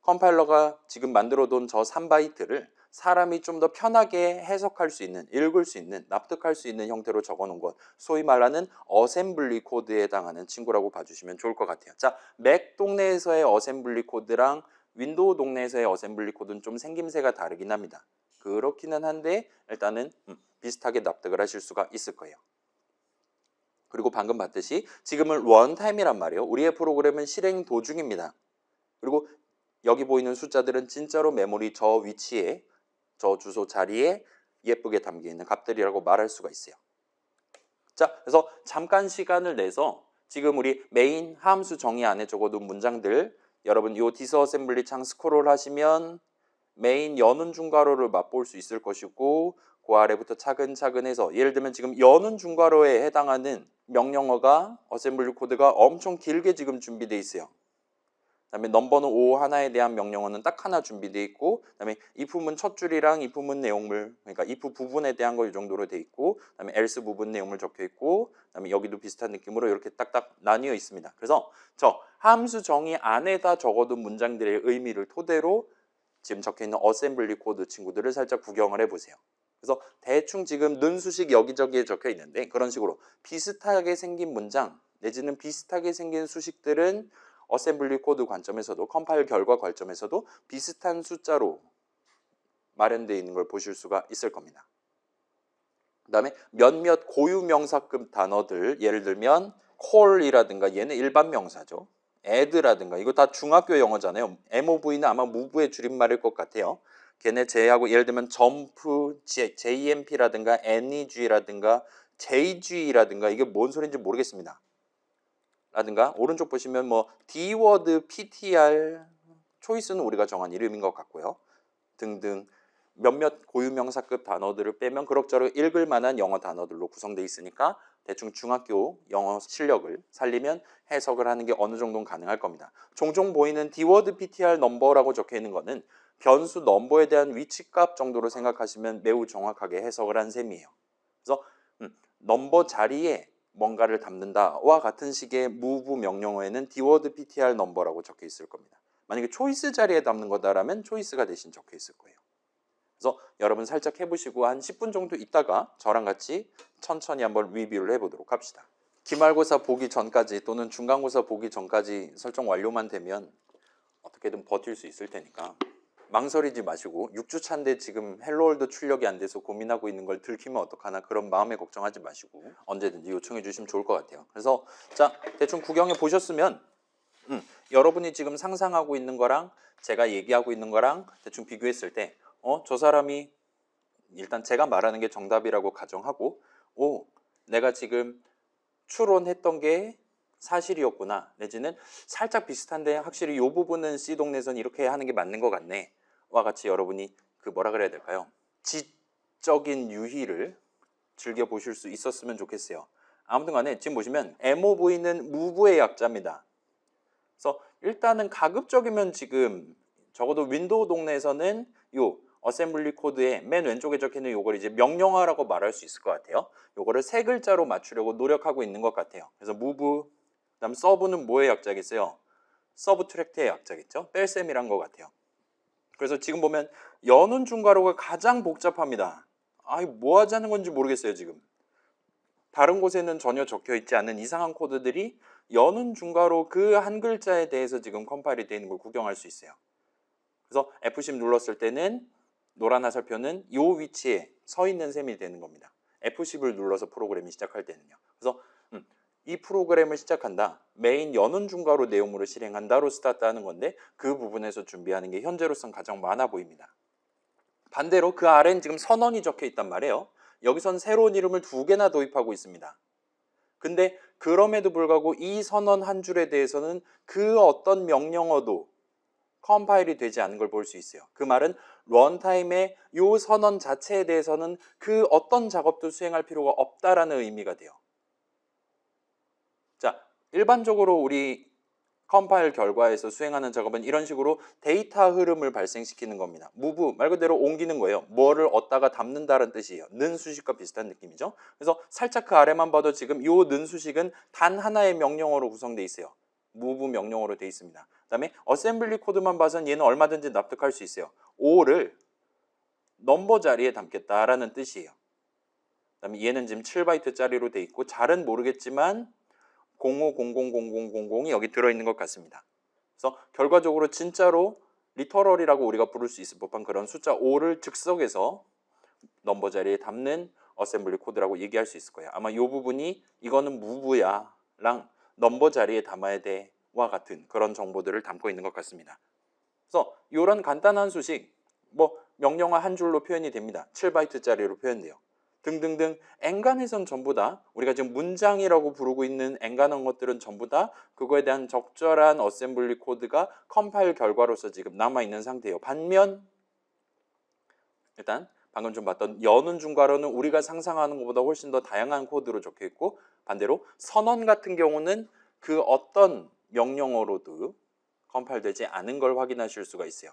컴파일러가 지금 만들어둔 저 3바이트를 사람이 좀 더 편하게 해석할 수 있는, 읽을 수 있는, 납득할 수 있는 형태로 적어놓은 것, 소위 말하는 어셈블리 코드에 해당하는 친구라고 봐주시면 좋을 것 같아요. 자, 맥 동네에서의 어셈블리 코드랑 윈도우 동네에서의 어셈블리 코드는 좀 생김새가 다르긴 합니다. 그렇기는 한데 일단은 비슷하게 납득을 하실 수가 있을 거예요. 그리고 방금 봤듯이 지금은 런타임이란 말이에요. 우리의 프로그램은 실행 도중입니다. 그리고 여기 보이는 숫자들은 진짜로 메모리 저 위치에 저 주소 자리에 예쁘게 담겨있는 값들이라고 말할 수가 있어요. 자, 그래서 잠깐 시간을 내서 지금 우리 메인 함수 정의 안에 적어둔 문장들 여러분 요 디스어셈블리 창 스크롤 하시면 메인 여는 중괄호를 맛볼 수 있을 것이고 그 아래부터 차근차근 해서 예를 들면 지금 여는 중괄호에 해당하는 명령어가 어셈블리 코드가 엄청 길게 지금 준비되어 있어요. 그다음에 넘버는 5 하나에 대한 명령어는 딱 하나 준비되어 있고 그다음에 if문 첫 줄이랑 if문 내용물 그러니까 if 부분에 대한 거 이 정도로 돼 있고 그다음에 else 부분 내용물 적혀 있고 그다음에 여기도 비슷한 느낌으로 이렇게 딱딱 나뉘어 있습니다. 그래서 저 함수 정의 안에다 적어둔 문장들의 의미를 토대로 지금 적혀 있는 어셈블리 코드 친구들을 살짝 구경을 해보세요. 그래서 대충 지금 는수식 여기저기에 적혀 있는데 그런 식으로 비슷하게 생긴 문장 내지는 비슷하게 생긴 수식들은 어셈블리 코드 관점에서도 컴파일 결과 관점에서도 비슷한 숫자로 마련되어 있는 걸 보실 수가 있을 겁니다. 그 다음에 몇몇 고유 명사급 단어들 예를 들면 call이라든가 얘는 일반 명사죠. add라든가 이거 다 중학교 영어잖아요. mov는 아마 move의 줄임말일 것 같아요. 걔네 제외하고 예를 들면 jump, JMP라든가 NEG라든가 JG라든가 이게 뭔 소리인지 모르겠습니다. 라든가 오른쪽 보시면 뭐 D워드, PTR, 초이스는 우리가 정한 이름인 것 같고요. 등등 몇몇 고유명사급 단어들을 빼면 그럭저럭 읽을 만한 영어 단어들로 구성되어 있으니까 대충 중학교 영어 실력을 살리면 해석을 하는 게 어느 정도는 가능할 겁니다. 종종 보이는 D워드, PTR 넘버라고 적혀 있는 거는 변수 넘버에 대한 위치값 정도로 생각하시면 매우 정확하게 해석을 한 셈이에요. 그래서 넘버 자리에 뭔가를 담는다와 같은 식의 move 명령어에는 D워드 PTR 넘버라고 적혀 있을 겁니다. 만약에 초이스 자리에 담는 거다라면 초이스가 대신 적혀 있을 거예요. 그래서 여러분 살짝 해보시고 한 10분 정도 있다가 저랑 같이 천천히 한번 리뷰를 해보도록 합시다. 기말고사 보기 전까지 또는 중간고사 보기 전까지 설정 완료만 되면 어떻게든 버틸 수 있을 테니까 망설이지 마시고 6주 차인데 지금 헬로월드 출력이 안 돼서 고민하고 있는 걸 들키면 어떡하나 그런 마음에 걱정하지 마시고 언제든지 요청해 주시면 좋을 것 같아요. 그래서 자 대충 구경해 보셨으면 여러분이 지금 상상하고 있는 거랑 제가 얘기하고 있는 거랑 대충 비교했을 때 저 사람이 일단 제가 말하는 게 정답이라고 가정하고 내가 지금 추론했던 게 사실이었구나 내지는 살짝 비슷한데 확실히 이 부분은 C동네선 이렇게 하는 게 맞는 것 같네 와 같이 여러분이 그 뭐라 그래야 될까요? 지적인 유희를 즐겨보실 수 있었으면 좋겠어요. 아무튼 간에 지금 보시면 MOV는 move의 약자입니다. 그래서 일단은 가급적이면 지금 적어도 윈도우 동네에서는 요 어셈블리 코드의 맨 왼쪽에 적혀있는 요걸 이제 명령어라고 말할 수 있을 것 같아요. 요거를 세 글자로 맞추려고 노력하고 있는 것 같아요. 그래서 move, 그다음 서브는 뭐의 약자겠어요? 서브트랙트의 약자겠죠? 뺄셈이란 것 같아요. 그래서 지금 보면 여는 중괄호가 가장 복잡합니다. 뭐 하자는 건지 모르겠어요 지금. 다른 곳에는 전혀 적혀 있지 않은 이상한 코드들이 여는 중괄호 그 한 글자에 대해서 지금 컴파일이 되어 있는 걸 구경할 수 있어요. 그래서 F10 눌렀을 때는 노란 화살표는 이 위치에 서 있는 셈이 되는 겁니다. F10을 눌러서 프로그램이 시작할 때는요. 그래서 이 프로그램을 시작한다. 메인 여는 중괄호 내용물을 실행한다로 스타트하는 건데 그 부분에서 준비하는 게 현재로선 가장 많아 보입니다. 반대로 그 아래는 지금 선언이 적혀 있단 말이에요. 여기선 새로운 이름을 2개나 도입하고 있습니다. 근데 그럼에도 불구하고 이 선언 한 줄에 대해서는 그 어떤 명령어도 컴파일이 되지 않은 걸 볼 수 있어요. 그 말은 런타임의 이 선언 자체에 대해서는 그 어떤 작업도 수행할 필요가 없다라는 의미가 돼요. 자, 일반적으로 우리 컴파일 결과에서 수행하는 작업은 이런 식으로 데이터 흐름을 발생시키는 겁니다. move 말 그대로 옮기는 거예요. 뭐를 얻다가 담는다는 뜻이에요. 는 수식과 비슷한 느낌이죠. 그래서 살짝 그 아래만 봐도 지금 이 는 수식은 단 하나의 명령어로 구성되어 있어요. move 명령어로 되어 있습니다. 그 다음에 어셈블리 코드만 봐선 얘는 얼마든지 납득할 수 있어요. 5를 넘버 자리에 담겠다라는 뜻이에요. 그 다음에 얘는 지금 7바이트짜리로 되어 있고 잘은 모르겠지만 05000000이 여기 들어있는 것 같습니다. 그래서 결과적으로 진짜로 리터럴이라고 우리가 부를 수 있을 법한 그런 숫자 5를 즉석에서 넘버 자리에 담는 어셈블리 코드라고 얘기할 수 있을 거예요. 아마 이 부분이 이거는 무브야 랑 넘버 자리에 담아야 돼와 같은 그런 정보들을 담고 있는 것 같습니다. 그래서 이런 간단한 수식 뭐 명령어 한 줄로 표현이 됩니다. 7바이트짜리로 표현돼요. 등등등 엔간해선 전부 다 우리가 지금 문장이라고 부르고 있는 엔간한 것들은 전부 다 그거에 대한 적절한 어셈블리 코드가 컴파일 결과로서 지금 남아있는 상태예요. 반면 일단 방금 좀 봤던 연운 중괄호는 우리가 상상하는 것보다 훨씬 더 다양한 코드로 적혀 있고, 반대로 선언 같은 경우는 그 어떤 명령어로도 컴파일되지 않은 걸 확인하실 수가 있어요.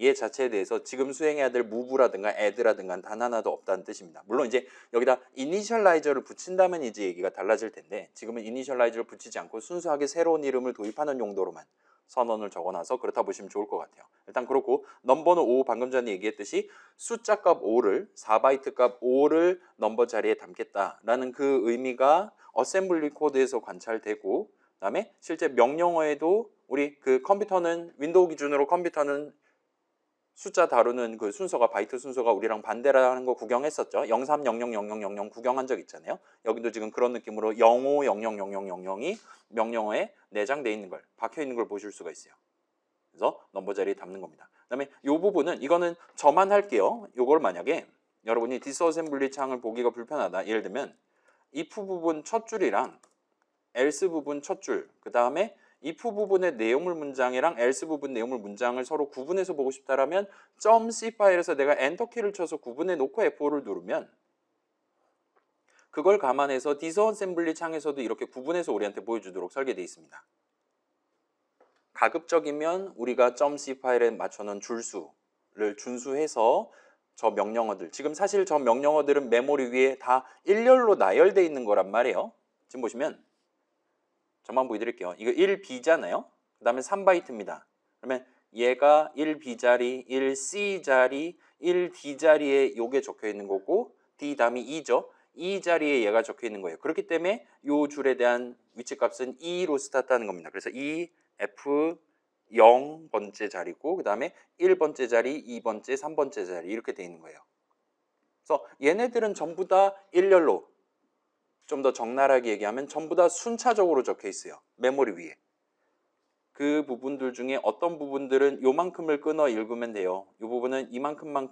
얘 자체에 대해서 지금 수행해야 될 move라든가 add라든가 단 하나도 없다는 뜻입니다. 물론 이제 여기다 이니셜라이저를 붙인다면 이제 얘기가 달라질 텐데, 지금은 이니셜라이저를 붙이지 않고 순수하게 새로운 이름을 도입하는 용도로만 선언을 적어놔서 그렇다 보시면 좋을 것 같아요. 일단 그렇고, 넘버는 5, 방금 전에 얘기했듯이 숫자 값 5를 4바이트 값 5를 넘버 자리에 담겠다라는 그 의미가 어셈블리 코드에서 관찰되고, 그다음에 실제 명령어에도 우리 그 컴퓨터는 윈도우 기준으로 컴퓨터는 숫자 다루는 그 순서가 바이트 순서가 우리랑 반대라는 거 구경했었죠. 03000000 구경한 적 있잖아요. 여기도 지금 그런 느낌으로 05000000이 명령어에 내장되어 있는 걸, 박혀 있는 걸 보실 수가 있어요. 그래서 넘버 자리에 담는 겁니다. 그다음에 이 부분은 이거는 저만 할게요. 이걸 만약에 여러분이 디스어셈블리 창을 보기가 불편하다. 예를 들면 if 부분 첫 줄이랑 else 부분 첫 줄, 그 다음에 if 부분의 내용물 문장이랑 else 부분 내용물 문장을 서로 구분해서 보고 싶다라면 .c 파일에서 내가 엔터키를 쳐서 구분해 놓고 F5를 누르면 그걸 감안해서 디스어셈블리 창에서도 이렇게 구분해서 우리한테 보여주도록 설계되어 있습니다. 가급적이면 우리가 .c 파일에 맞춰놓은 줄수를 준수해서 저 명령어들, 지금 사실 저 명령어들은 메모리 위에 다 일렬로 나열되어 있는 거란 말이에요. 지금 보시면 저만 보여드릴게요. 이거 1B잖아요. 그 다음에 3바이트입니다. 그러면 얘가 1B 자리, 1C 자리, 1D 자리에 요게 적혀 있는 거고, D 다음이 2죠. E 자리에 얘가 적혀 있는 거예요. 그렇기 때문에 요 줄에 대한 위치 값은 2로 스타트하는 겁니다. 그래서 E, F 0번째 자리고, 그 다음에 1번째 자리, 2번째, 3번째 자리 이렇게 돼 있는 거예요. 그래서 얘네들은 전부 다 일렬로, 좀 더 적나라하게 얘기하면 전부 다 순차적으로 적혀 있어요. 메모리 위에. 그 부분들 중에 어떤 부분들은 요만큼을 끊어 읽으면 돼요. 이 부분은 이만큼만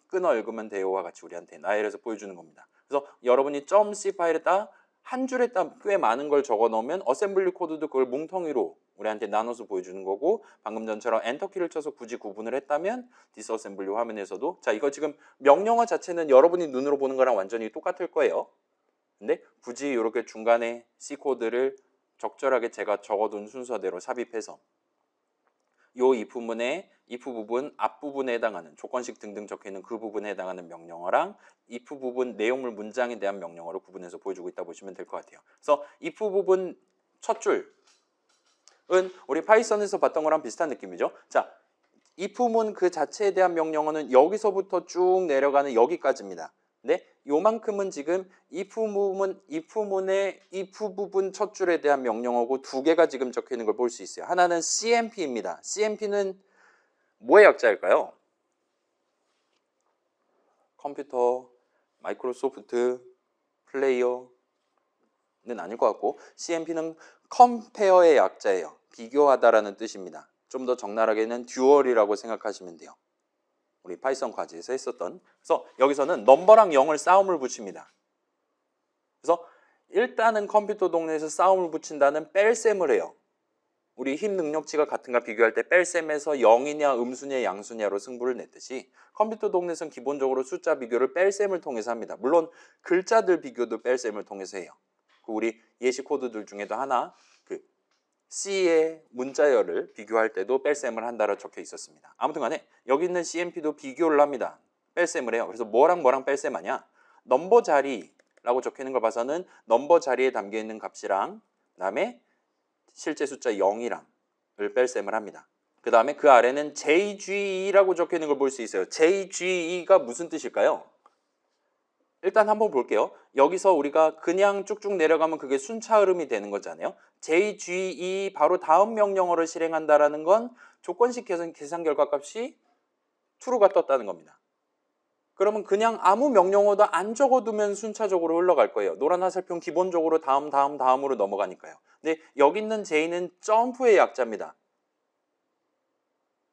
끊어 읽으면 돼요와 같이 우리한테 나열해서 보여주는 겁니다. 그래서 여러분이 .c 파일에다 한 줄에 꽤 많은 걸 적어 놓으면 어셈블리 코드도 그걸 뭉텅이로 우리한테 나눠서 보여주는 거고, 방금 전처럼 엔터키를 쳐서 굳이 구분을 했다면 디스어셈블리 화면에서도, 자 이거 지금 명령어 자체는 여러분이 눈으로 보는 거랑 완전히 똑같을 거예요. 근데 굳이 이렇게 중간에 C 코드를 적절하게 제가 적어둔 순서대로 삽입해서 요 if 부분 앞부분에 해당하는 조건식 등등 적혀있는 그 부분에 해당하는 명령어랑 if 부분 내용물 문장에 대한 명령어를 구분해서 보여주고 있다 보시면 될 것 같아요. 그래서 if 부분 첫 줄은 우리 파이썬에서 봤던 거랑 비슷한 느낌이죠. 자, if문 그 자체에 대한 명령어는 여기서부터 쭉 내려가는 여기까지입니다. 근데 요만큼은 지금 if문의 if 부분 첫 줄에 대한 명령어고 두 개가 지금 적혀 있는 걸 볼 수 있어요. 하나는 CMP입니다. CMP는 뭐의 약자일까요? 컴퓨터, 마이크로소프트, 플레이어는 아닐 것 같고, CMP는 컴페어의 약자예요. 비교하다라는 뜻입니다. 좀 더 적나라하게는 듀얼이라고 생각하시면 돼요. 우리 파이썬 과제에서 했었던. 그래서 여기서는 넘버랑 0을 싸움을 붙입니다. 그래서 일단은 컴퓨터 동네에서 싸움을 붙인다는 뺄셈을 해요. 우리 힘 능력치가 같은가 비교할 때 뺄셈에서 0이냐 음수냐 양수냐로 승부를 냈듯이 컴퓨터 동네에서는 기본적으로 숫자 비교를 뺄셈을 통해서 합니다. 물론 글자들 비교도 뺄셈을 통해서 해요. 우리 예시 코드들 중에도 하나, 그 C의 문자열을 비교할 때도 뺄셈을 한다고 적혀 있었습니다. 아무튼 간에 여기 있는 CMP도 비교를 합니다. 뺄셈을 해요. 그래서 뭐랑 뭐랑 뺄셈하냐? 넘버 자리라고 적혀 있는 걸 봐서는 넘버 자리에 담겨 있는 값이랑 그다음에 실제 숫자 0이랑을 뺄셈을 합니다. 그 다음에 그 아래는 JGE라고 적혀 있는 걸 볼 수 있어요. JGE가 무슨 뜻일까요? 일단 한번 볼게요. 여기서 우리가 그냥 쭉쭉 내려가면 그게 순차 흐름이 되는 거잖아요. JGE 바로 다음 명령어를 실행한다라는 건 조건식 계산 결과 값이 true가 떴다는 겁니다. 그러면 그냥 아무 명령어도 안 적어두면 순차적으로 흘러갈 거예요. 노란 화살표 기본적으로 다음으로 넘어가니까요. 근데 여기 있는 J는 점프의 약자입니다.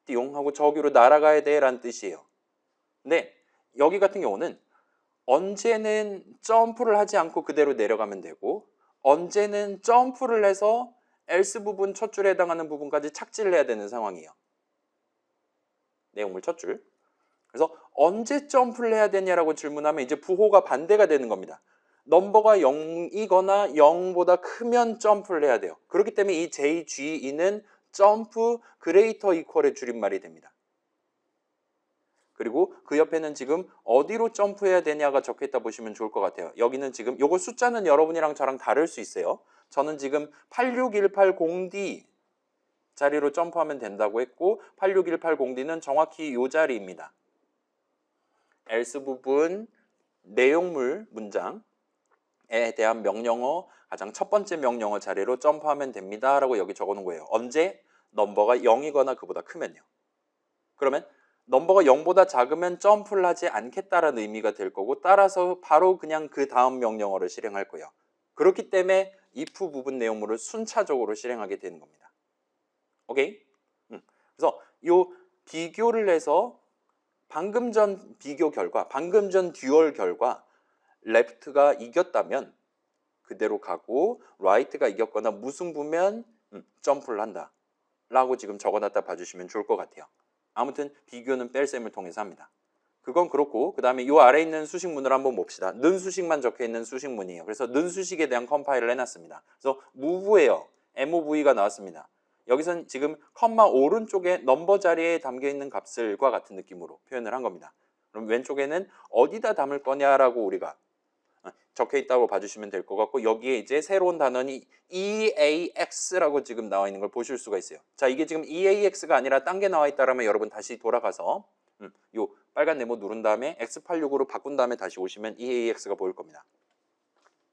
띠용 하고 저기로 날아가야 돼 라는 뜻이에요. 근데 여기 같은 경우는 언제는 점프를 하지 않고 그대로 내려가면 되고 언제는 점프를 해서 else 부분 첫 줄에 해당하는 부분까지 착지를 해야 되는 상황이에요. 내용물 첫 줄. 그래서 언제 점프를 해야 되냐라고 질문하면 이제 부호가 반대가 되는 겁니다. 넘버가 0이거나 0보다 크면 점프를 해야 돼요. 그렇기 때문에 이 JGE는 점프 그레이터 이퀄의 줄임말이 됩니다. 그리고 그 옆에는 지금 어디로 점프해야 되냐가 적혀있다 보시면 좋을 것 같아요. 여기는 지금 요거 숫자는 여러분이랑 저랑 다를 수 있어요. 저는 지금 86180D 자리로 점프하면 된다고 했고 86180D는 정확히 이 자리입니다. else 부분 내용물 문장에 대한 명령어 가장 첫 번째 명령어 자리로 점프하면 됩니다 라고 여기 적어 놓은 거예요. 언제? 넘버가 0이거나 그보다 크면요. 그러면 넘버가 0보다 작으면 점프를 하지 않겠다라는 의미가 될 거고 따라서 바로 그냥 그 다음 명령어를 실행할 거예요. 그렇기 때문에 if 부분 내용물을 순차적으로 실행하게 되는 겁니다. 오케이? 그래서 요 비교를 해서 방금 전 비교 결과, 방금 전 듀얼 결과 left가 이겼다면 그대로 가고 right가 이겼거나 무승부면 점프를 한다 라고 지금 적어놨다 봐주시면 좋을 것 같아요. 아무튼 비교는 뺄셈을 통해서 합니다. 그건 그렇고 그 다음에 이 아래에 있는 수식문을 한번 봅시다. 는 수식만 적혀있는 수식문이에요. 그래서 는 수식에 대한 컴파일을 해놨습니다. 그래서 move예요. move가 나왔습니다. 여기선 지금 컴마 오른쪽에 넘버 자리에 담겨있는 값을과 같은 느낌으로 표현을 한 겁니다. 그럼 왼쪽에는 어디다 담을 거냐라고 우리가 적혀 있다고 봐주시면 될 것 같고 여기에 이제 새로운 단원이 EAX라고 지금 나와 있는 걸 보실 수가 있어요. 자, 이게 지금 EAX가 아니라 딴 게 나와 있다라면 여러분 다시 돌아가서 요 빨간 네모 누른 다음에 X86으로 바꾼 다음에 다시 오시면 EAX가 보일 겁니다.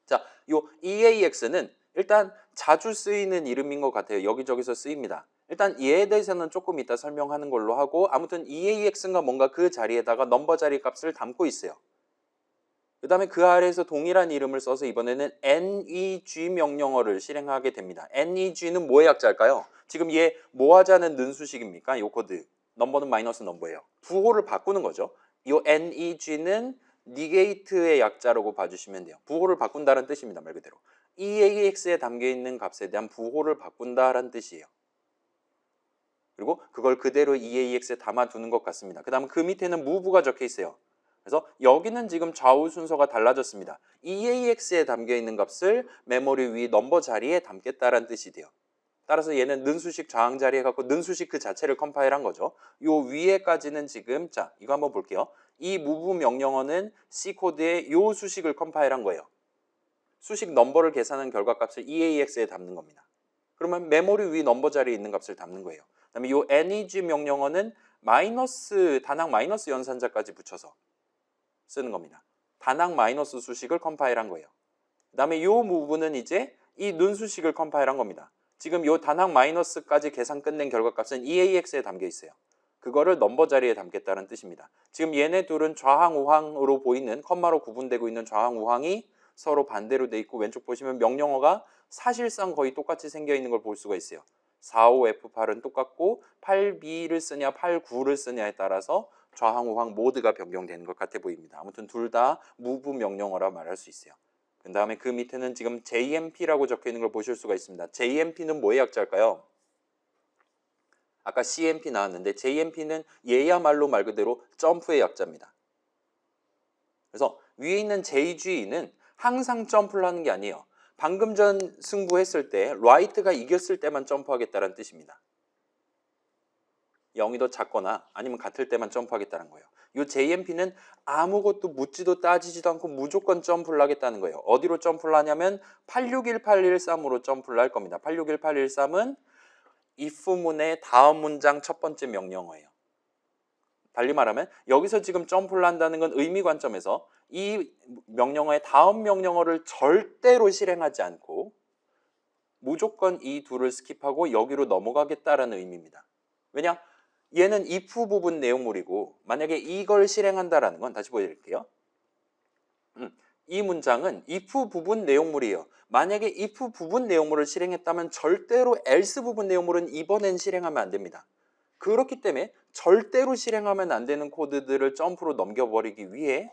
자, 요 EAX는 일단 자주 쓰이는 이름인 것 같아요. 여기저기서 쓰입니다. 일단 얘에 대해서는 조금 이따 설명하는 걸로 하고 아무튼 EAX가 뭔가 그 자리에다가 넘버 자리 값을 담고 있어요. 그 다음에 그 아래에서 동일한 이름을 써서 이번에는 NEG 명령어를 실행하게 됩니다. NEG는 뭐의 약자일까요? 지금 얘 뭐 하자는 는수식입니까? 요 코드. 넘버는 마이너스 넘버예요. 부호를 바꾸는 거죠. 이 NEG는 negate의 약자라고 봐주시면 돼요. 부호를 바꾼다는 뜻입니다. 말 그대로. EAX에 담겨있는 값에 대한 부호를 바꾼다라는 뜻이에요. 그리고 그걸 그대로 EAX에 담아두는 것 같습니다. 그 다음 그 밑에는 move가 적혀 있어요. 그래서 여기는 지금 좌우 순서가 달라졌습니다. EAX에 담겨있는 값을 메모리 위 넘버 자리에 담겠다라는 뜻이 돼요. 따라서 얘는 는수식 저항 자리에 갖고 는수식 그 자체를 컴파일한 거죠. 요 위에까지는 지금 자 이거 한번 볼게요. 이 move 명령어는 C코드에 요 수식을 컴파일한 거예요. 수식 넘버를 계산한 결과값을 EAX에 담는 겁니다. 그러면 메모리 위 넘버 자리에 있는 값을 담는 거예요. 그 다음에 이 NEG 명령어는 마이너스 단항 마이너스 연산자까지 붙여서 쓰는 겁니다. 단항 마이너스 수식을 컴파일한 거예요. 그 다음에 이 무브는 이제 이 는 수식을 컴파일한 겁니다. 지금 이 단항 마이너스까지 계산 끝낸 결과값은 EAX에 담겨 있어요. 그거를 넘버 자리에 담겠다는 뜻입니다. 지금 얘네 둘은 좌항 우항으로 보이는 컴마로 구분되고 있는 좌항 우항이 서로 반대로 돼 있고 왼쪽 보시면 명령어가 사실상 거의 똑같이 생겨 있는 걸 볼 수가 있어요. 45F8은 똑같고 8B를 쓰냐 89를 쓰냐에 따라서 좌항 우항 모드가 변경되는 것 같아 보입니다. 아무튼 둘 다 move 명령어라 말할 수 있어요. 그 다음에 그 밑에는 지금 JMP라고 적혀 있는 걸 보실 수가 있습니다. JMP는 뭐의 약자일까요? 아까 CMP 나왔는데 JMP는 얘야말로 말 그대로 점프의 약자입니다. 그래서 위에 있는 JG는 항상 점프를 하는 게 아니에요. 방금 전 승부했을 때 right가 이겼을 때만 점프하겠다는 뜻입니다. 0이 더 작거나 아니면 같을 때만 점프하겠다는 거예요. 이 JMP는 아무것도 묻지도 따지지도 않고 무조건 점프를 하겠다는 거예요. 어디로 점프를 하냐면 861813으로 점프를 할 겁니다. 861813은 if문의 다음 문장 첫 번째 명령어예요. 달리 말하면 여기서 지금 점프를 한다는 건 의미 관점에서 이 명령어의 다음 명령어를 절대로 실행하지 않고 무조건 이 둘을 스킵하고 여기로 넘어가겠다라는 의미입니다. 왜냐? 얘는 if 부분 내용물이고 만약에 이걸 실행한다라는 건 다시 보여드릴게요. 이 문장은 if 부분 내용물이에요. 만약에 if 부분 내용물을 실행했다면 절대로 else 부분 내용물은 이번엔 실행하면 안 됩니다. 그렇기 때문에 절대로 실행하면 안 되는 코드들을 점프로 넘겨버리기 위해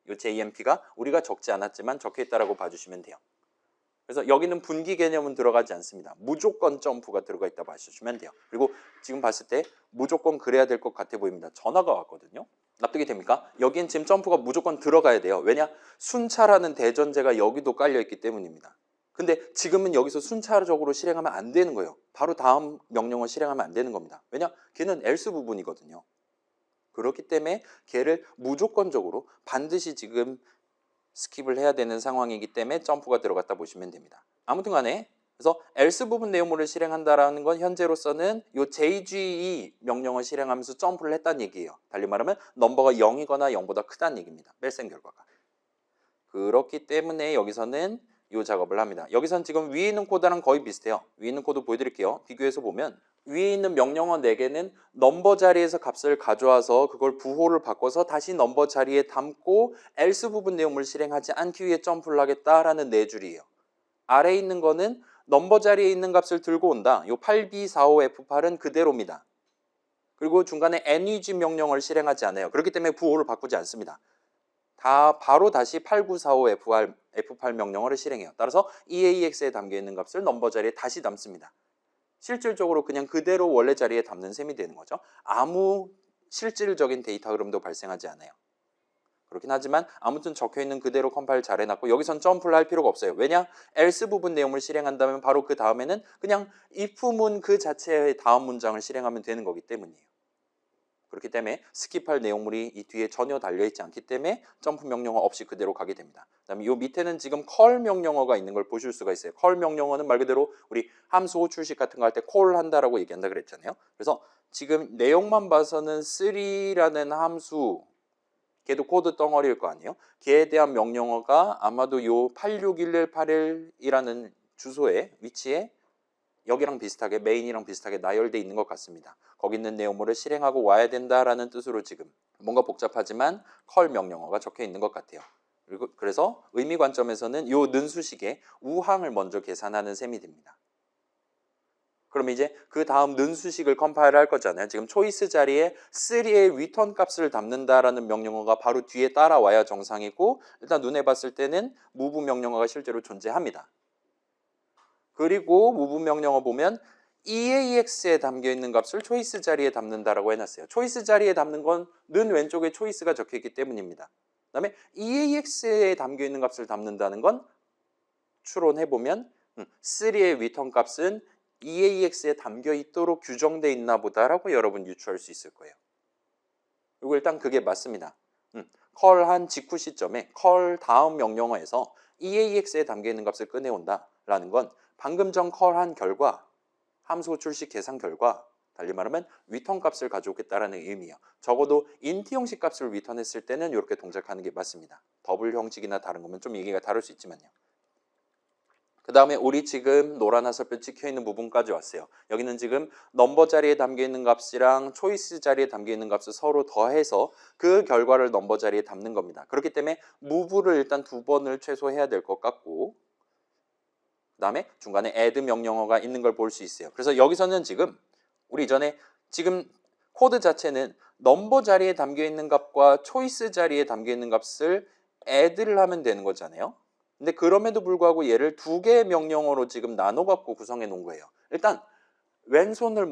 이 JMP가 우리가 적지 않았지만 적혀 있다라고 봐주시면 돼요. 그래서 여기는 분기 개념은 들어가지 않습니다. 무조건 점프가 들어가 있다고 봐주시면 돼요. 그리고 지금 봤을 때 무조건 그래야 될 것 같아 보입니다. 전화가 왔거든요. 납득이 됩니까? 여긴 지금 점프가 무조건 들어가야 돼요. 왜냐? 순차라는 대전제가 여기도 깔려있기 때문입니다. 근데 지금은 여기서 순차적으로 실행하면 안 되는 거예요. 바로 다음 명령을 실행하면 안 되는 겁니다. 왜냐? 걔는 else 부분이거든요. 그렇기 때문에 걔를 무조건적으로 반드시 지금 스킵을 해야 되는 상황이기 때문에 점프가 들어갔다 보시면 됩니다. 아무튼 간에 그래서 else 부분 내용물을 실행한다라는 건 현재로서는 이 JGE 명령을 실행하면서 점프를 했다는 얘기예요. 달리 말하면 넘버가 0이거나 0보다 크다는 얘기입니다. 뺄셈 결과가. 그렇기 때문에 여기서는 이 작업을 합니다. 여기선 지금 위에 있는 코드랑 거의 비슷해요. 위에 있는 코드 보여드릴게요. 비교해서 보면 위에 있는 명령어 4개는 넘버 자리에서 값을 가져와서 그걸 부호를 바꿔서 다시 넘버 자리에 담고 else 부분 내용을 실행하지 않기 위해 점프를 하겠다라는 4줄이에요. 아래에 있는 거는 넘버 자리에 있는 값을 들고 온다. 요 8B45F8은 그대로입니다. 그리고 중간에 NUG 명령을 실행하지 않아요. 그렇기 때문에 부호를 바꾸지 않습니다. 다 바로 다시 8945F8 명령어를 실행해요. 따라서 EAX에 담겨있는 값을 넘버 자리에 다시 담습니다. 실질적으로 그냥 그대로 원래 자리에 담는 셈이 되는 거죠. 아무 실질적인 데이터 흐름도 발생하지 않아요. 그렇긴 하지만 아무튼 적혀있는 그대로 컴파일 잘 해놨고 여기선 점프를 할 필요가 없어요. 왜냐? else 부분 내용을 실행한다면 바로 그 다음에는 그냥 if문 그 자체의 다음 문장을 실행하면 되는 거기 때문이에요. 그렇기 때문에 스킵할 내용물이 이 뒤에 전혀 달려있지 않기 때문에 점프 명령어 없이 그대로 가게 됩니다. 그 다음에 이 밑에는 지금 call 명령어가 있는 걸 보실 수가 있어요. call 명령어는 말 그대로 우리 함수 호출식 같은 거 할 때 call 한다라고 얘기한다 그랬잖아요. 그래서 지금 내용만 봐서는 3라는 함수, 걔도 코드 덩어리일 거 아니에요. 걔에 대한 명령어가 아마도 요 861181이라는 주소에 위치에 여기랑 비슷하게 메인이랑 비슷하게 나열되어 있는 것 같습니다. 거기 있는 내용물을 실행하고 와야 된다라는 뜻으로 지금 뭔가 복잡하지만 컬 명령어가 적혀 있는 것 같아요. 그리고 그래서 의미 관점에서는 이 는수식의 우항을 먼저 계산하는 셈이 됩니다. 그럼 이제 그 다음 는수식을 컴파일 할 거잖아요. 지금 초이스 자리에 3의 리턴 값을 담는다라는 명령어가 바로 뒤에 따라와야 정상이고 일단 눈에 봤을 때는 move 명령어가 실제로 존재합니다. 그리고 move 명령어 보면 EAX에 담겨있는 값을 초이스 자리에 담는다라고 해놨어요. 초이스 자리에 담는 건 는 왼쪽에 초이스가 적혀있기 때문입니다. 그 다음에 EAX에 담겨있는 값을 담는다는 건 추론해보면 3의 리턴 값은 EAX에 담겨있도록 규정되어 있나 보다라고 여러분 유추할 수 있을 거예요. 그리고 일단 그게 맞습니다. 컬한 직후 시점에 컬 다음 명령어에서 EAX에 담겨있는 값을 꺼내온다라는 건 방금 전 컬한 결과, 함수 호출식 계산 결과, 달리 말하면 리턴 값을 가져오겠다라는 의미예요. 적어도 인트 형식 값을 리턴했을 때는 이렇게 동작하는 게 맞습니다. 더블 형식이나 다른 거면 좀 얘기가 다를 수 있지만요. 그 다음에 우리 지금 노란 화살표 찍혀있는 부분까지 왔어요. 여기는 지금 넘버 자리에 담겨있는 값이랑 초이스 자리에 담겨있는 값을 서로 더해서 그 결과를 넘버 자리에 담는 겁니다. 그렇기 때문에 move를 일단 2번을 최소 해야 될 것 같고 그 다음에 중간에 add 명령어가 있는 걸 볼 수 있어요. 그래서 여기서는 지금 우리 이전에 지금 코드 자체는 넘버 자리에 담겨있는 값과 초이스 자리에 담겨있는 값을 add를 하면 되는 거잖아요. 근데 그럼에도 불구하고 얘를 2개의 명령어로 지금 나눠 갖고 구성해 놓은 거예요. 일단 왼손을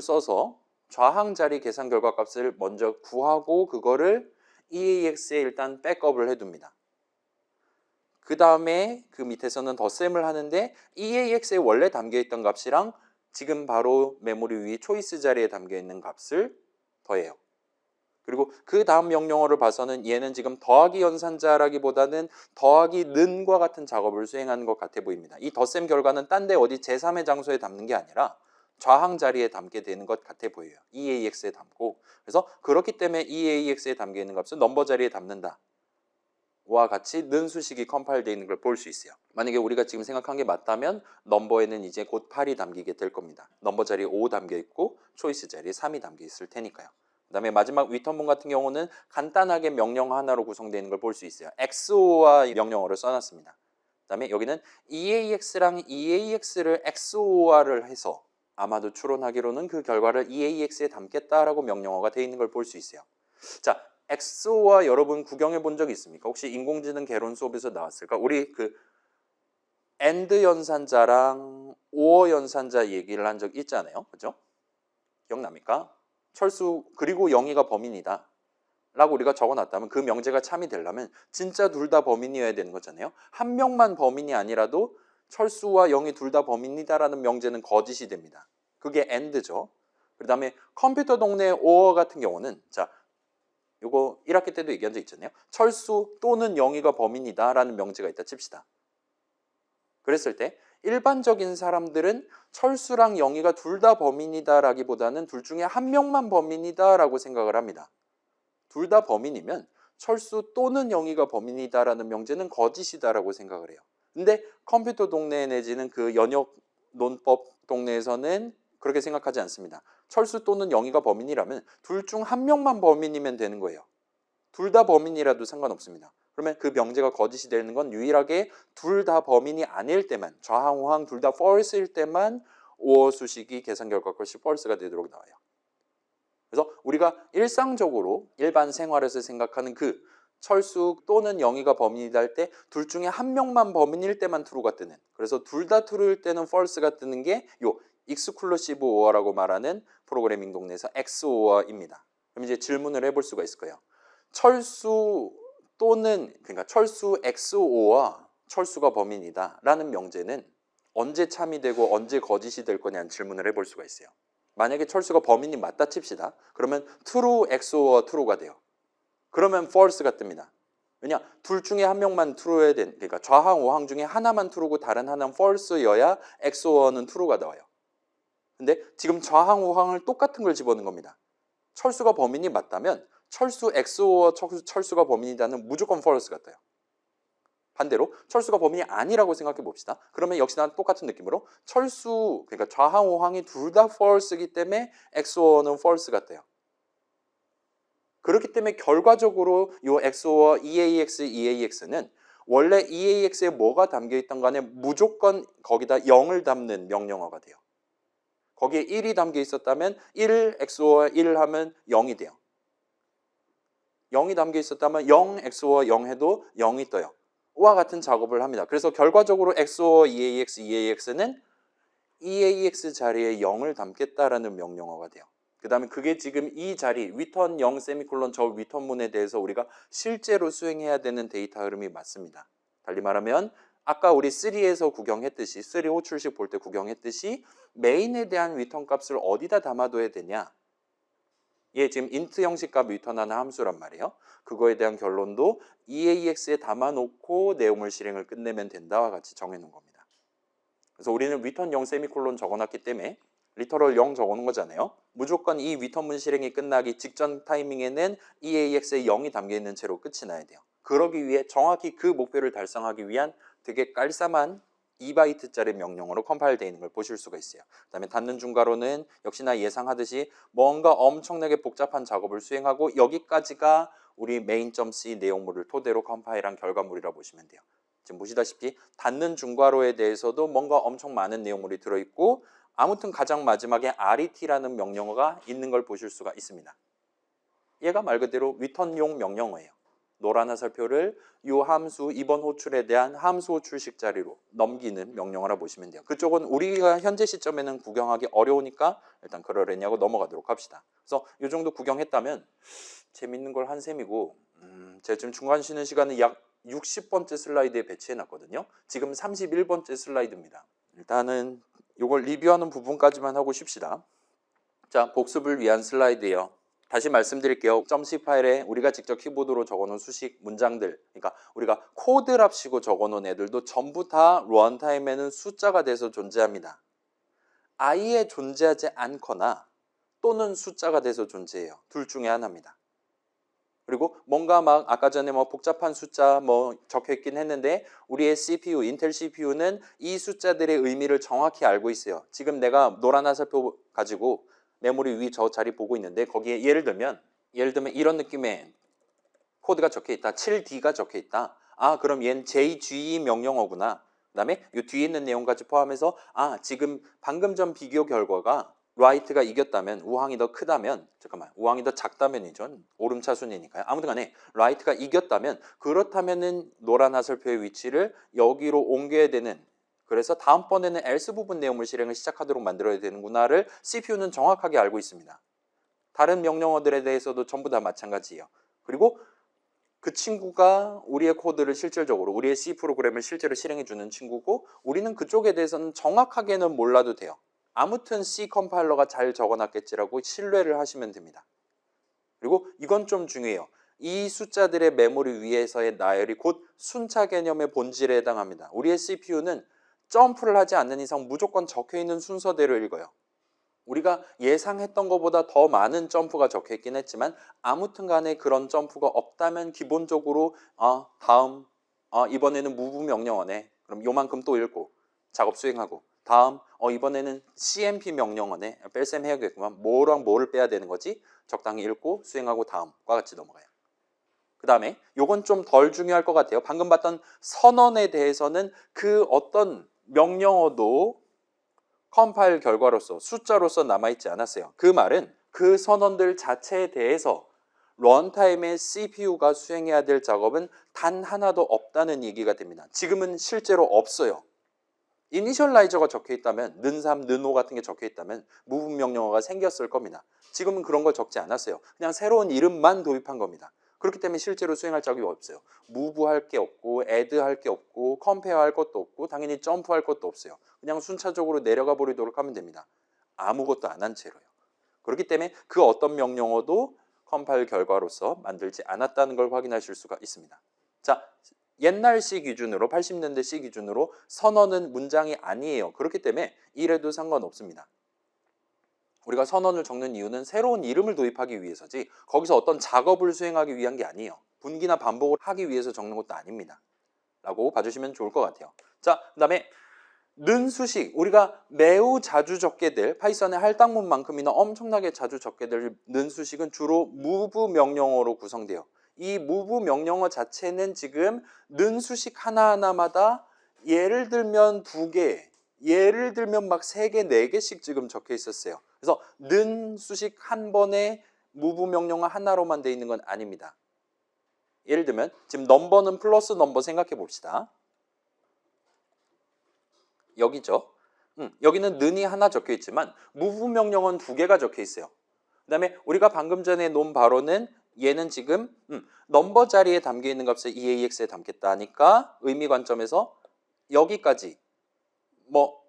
써서 좌항 자리 계산 결과 값을 먼저 구하고 그거를 EAX에 일단 백업을 해둡니다. 그 다음에 그 밑에서는 덧셈을 하는데 EAX에 원래 담겨있던 값이랑 지금 바로 메모리 위 초이스 자리에 담겨있는 값을 더해요. 그리고 그 다음 명령어를 봐서는 얘는 지금 더하기 연산자라기보다는 더하기 는과 같은 작업을 수행하는 것 같아 보입니다. 이 덧셈 결과는 딴 데 어디 제3의 장소에 담는 게 아니라 좌항 자리에 담게 되는 것 같아 보여요. EAX에 담고. 그래서 그렇기 때문에 EAX에 담겨 있는 값을 넘버 자리에 담는다. 와 같이 는 수식이 컴파일되어 있는 걸 볼 수 있어요. 만약에 우리가 지금 생각한 게 맞다면 넘버에는 이제 곧 8이 담기게 될 겁니다. 넘버 자리에 5 담겨 있고 초이스 자리에 3이 담겨 있을 테니까요. 그 다음에 마지막 리턴문 같은 경우는 간단하게 명령 하나로 구성되어 있는 걸 볼 수 있어요. XO와 명령어를 써놨습니다. 그 다음에 여기는 EAX랑 EAX를 XOR를 해서 아마도 추론하기로는 그 결과를 EAX에 담겠다라고 명령어가 되어 있는 걸 볼 수 있어요. 자, XOR 여러분 구경해 본 적 있습니까? 혹시 인공지능 개론 수업에서 나왔을까? 우리 그 AND 연산자랑 OR 연산자 얘기를 한 적 있잖아요. 그죠? 기억납니까? 철수 그리고 영희가 범인이다 라고 우리가 적어놨다면 그 명제가 참이 되려면 진짜 둘 다 범인이어야 되는 거잖아요. 한 명만 범인이 아니라도 철수와 영희 둘 다 범인이다라는 명제는 거짓이 됩니다. 그게 AND죠. 그 다음에 컴퓨터 동네 OR 같은 경우는 자 요거 1학기 때도 얘기한 적 있잖아요. 철수 또는 영희가 범인이다라는 명제가 있다 칩시다. 그랬을 때 일반적인 사람들은 철수랑 영희가 둘 다 범인이다라기보다는 둘 중에 한 명만 범인이다라고 생각을 합니다. 둘 다 범인이면 철수 또는 영희가 범인이다라는 명제는 거짓이다라고 생각을 해요. 근데 컴퓨터 동네 내지는 그 연역 논법 동네에서는 그렇게 생각하지 않습니다. 철수 또는 영희가 범인이라면 둘 중 한 명만 범인이면 되는 거예요. 둘 다 범인이라도 상관없습니다. 그러면 그 명제가 거짓이 되는 건 유일하게 둘 다 범인이 아닐 때만, 좌항, 우항 둘 다 false일 때만 OR 수식이 계산 결과 것이 false가 되도록 나와요. 그래서 우리가 일상적으로 일반 생활에서 생각하는 그 철수 또는 영희가 범인이다 할 때 둘 중에 한 명만 범인일 때만 true가 뜨는, 그래서 둘 다 true일 때는 false가 뜨는 게 요 exclusive OR라고 말하는 프로그래밍 동네에서 XOR입니다. 그럼 이제 질문을 해볼 수가 있을 거예요. 철수 또는 그러니까 철수 XOR 철수가 범인이다 라는 명제는 언제 참이 되고 언제 거짓이 될 거냐는 질문을 해볼 수가 있어요. 만약에 철수가 범인이 맞다 칩시다. 그러면 true XOR true가 돼요. 그러면 false가 뜹니다. 왜냐? 둘 중에 한 명만 true여야 되는, 그러니까 좌항, 우항 중에 하나만 true고 다른 하나는 false여야 XOR는 true가 나와요. 근데 지금 좌항, 우항을 똑같은 걸 집어넣은 겁니다. 철수가 범인이 맞다면 철수 XOR 철수가 범인이다는 무조건 false가 떠요. 반대로 철수가 범인이 아니라고 생각해 봅시다. 그러면 역시나 똑같은 느낌으로 철수, 그러니까 좌항, 우항이 둘 다 false이기 때문에 XOR는 false가 떠요. 그렇기 때문에 결과적으로 이 XOR EAX, EAX는 원래 EAX에 뭐가 담겨있던 간에 무조건 거기다 0을 담는 명령어가 돼요. 거기에 1이 담겨 있었다면 1 XOR 1 하면 0이 돼요. 0이 담겨 있었다면 0 XOR 0 해도 0이 떠요. 와 같은 작업을 합니다. 그래서 결과적으로 XOR EAX, EAX는 EAX 자리에 0을 담겠다라는 명령어가 돼요. 그 다음에 그게 지금 이 자리 return 0 세미콜론 저 return 문에 대해서 우리가 실제로 수행해야 되는 데이터 흐름이 맞습니다. 달리 말하면 아까 우리 3에서 구경했듯이 3 호출식 볼 때 구경했듯이 메인에 대한 return 값을 어디다 담아둬야 되냐. 얘 지금 int 형식 값 리턴하는 함수란 말이에요. 그거에 대한 결론도 EAX에 담아놓고 내용물 실행을 끝내면 된다와 같이 정해놓은 겁니다. 그래서 우리는 return 0 세미콜론 적어놨기 때문에 리터럴 0 적어놓은 거잖아요. 무조건 이 리턴문 실행이 끝나기 직전 타이밍에는 EAX에 0이 담겨있는 채로 끝이 나야 돼요. 그러기 위해 정확히 그 목표를 달성하기 위한 되게 깔쌈한 2바이트짜리 명령어로 컴파일되어 있는 걸 보실 수가 있어요. 그 다음에 닫는 중괄호는 역시나 예상하듯이 뭔가 엄청나게 복잡한 작업을 수행하고 여기까지가 우리 main.c 내용물을 토대로 컴파일한 결과물이라 보시면 돼요. 지금 보시다시피 닫는 중괄호에 대해서도 뭔가 엄청 많은 내용물이 들어있고 아무튼 가장 마지막에 ret라는 명령어가 있는 걸 보실 수가 있습니다. 얘가 말 그대로 return용 명령어예요. 노란 화살표를 이 함수 이번 호출에 대한 함수 호출식 자리로 넘기는 명령어라 보시면 돼요. 그쪽은 우리가 현재 시점에는 구경하기 어려우니까 일단 그러려냐고 넘어가도록 합시다. 그래서 이 정도 구경했다면 재밌는 걸 한 셈이고 제가 지금 중간 쉬는 시간은 약 60번째 슬라이드에 배치해놨거든요. 지금 31번째 슬라이드입니다. 일단은 이걸 리뷰하는 부분까지만 하고 쉽시다. 자, 복습을 위한 슬라이드예요. 다시 말씀드릴게요. .c 파일에 우리가 직접 키보드로 적어놓은 수식 문장들, 그러니까 우리가 코드랍시고 적어놓은 애들도 전부 다 런타임에는 숫자가 돼서 존재합니다. 아예 존재하지 않거나 또는 숫자가 돼서 존재해요. 둘 중에 하나입니다. 그리고 뭔가 막 아까 전에 뭐 복잡한 숫자 뭐 적혀 있긴 했는데 우리의 CPU, 인텔 CPU는 이 숫자들의 의미를 정확히 알고 있어요. 지금 내가 노란 화살표 가지고 메모리 위 저 자리 보고 있는데 거기에 예를 들면 이런 느낌의 코드가 적혀 있다. 7D가 적혀 있다. 아, 그럼 얘는 JGE 명령어구나. 그 다음에 이 뒤에 있는 내용까지 포함해서 아, 지금 방금 전 비교 결과가 right가 이겼다면, 우항이 더 크다면, 잠깐만, 우항이 더 작다면이죠. 오름차순이니까요. 아무튼 간에 right가 이겼다면, 그렇다면은 노란 화살표의 위치를 여기로 옮겨야 되는, 그래서 다음번에는 else 부분 내용물 실행을 시작하도록 만들어야 되는구나를 CPU는 정확하게 알고 있습니다. 다른 명령어들에 대해서도 전부 다 마찬가지예요. 그리고 그 친구가 우리의 코드를 실질적으로, 우리의 C 프로그램을 실제로 실행해주는 친구고, 우리는 그쪽에 대해서는 정확하게는 몰라도 돼요. 아무튼 C 컴파일러가 잘 적어놨겠지라고 신뢰를 하시면 됩니다. 그리고 이건 좀 중요해요. 이 숫자들의 메모리 위에서의 나열이 곧 순차 개념의 본질에 해당합니다. 우리의 CPU는 점프를 하지 않는 이상 무조건 적혀있는 순서대로 읽어요. 우리가 예상했던 것보다 더 많은 점프가 적혀있긴 했지만 아무튼 간에 그런 점프가 없다면 기본적으로 다음 이번에는 move 명령어네. 그럼 요만큼 또 읽고 작업 수행하고 다음 이번에는 CMP 명령어네. 뺄셈 해야겠구만. 뭐랑 뭐를 빼야 되는 거지? 적당히 읽고 수행하고 다음과 같이 넘어가요. 그 다음에 요건 좀 덜 중요할 것 같아요. 방금 봤던 선언에 대해서는 그 어떤 명령어도 컴파일 결과로서 숫자로서 남아있지 않았어요. 그 말은 그 선언들 자체에 대해서 런타임의 CPU가 수행해야 될 작업은 단 하나도 없다는 얘기가 됩니다. 지금은 실제로 없어요. 이니셜라이저가 적혀있다면 는3, 는5 같은 게 적혀있다면 move 명령어가 생겼을 겁니다. 지금은 그런 걸 적지 않았어요. 그냥 새로운 이름만 도입한 겁니다. 그렇기 때문에 실제로 수행할 작업이 없어요. move 할 게 없고 add 할 게 없고 compare 할 것도 없고 당연히 jump 할 것도 없어요. 그냥 순차적으로 내려가 버리도록 하면 됩니다. 아무것도 안 한 채로요. 그렇기 때문에 그 어떤 명령어도 컴파일 결과로서 만들지 않았다는 걸 확인하실 수가 있습니다. 자, 옛날 C 기준으로 80년대 C 기준으로 선언은 문장이 아니에요. 그렇기 때문에 이래도 상관없습니다. 우리가 선언을 적는 이유는 새로운 이름을 도입하기 위해서지 거기서 어떤 작업을 수행하기 위한 게 아니에요. 분기나 반복을 하기 위해서 적는 것도 아닙니다. 라고 봐주시면 좋을 것 같아요. 자, 그 다음에 는 수식, 우리가 매우 자주 적게 될 파이썬의 할당문만큼이나 엄청나게 자주 적게 될 는 수식은 주로 move 명령어로 구성돼요. 이 move 명령어 자체는 지금 는 수식 하나하나마다 예를 들면 2개, 예를 들면 막 3개, 4개씩 지금 적혀 있었어요. 그래서 는 수식 한 번에 move 명령어 하나로만 돼 있는 건 아닙니다. 예를 들면 지금 넘버는 플러스 넘버 생각해 봅시다. 여기죠. 여기는 는이 하나 적혀 있지만 move 명령어는 2개가 적혀 있어요. 그 다음에 우리가 방금 전에 놓은 바로는 얘는 지금 넘버 자리에 담겨 있는 값을 EAX에 담겠다 하니까 의미 관점에서 여기까지 뭐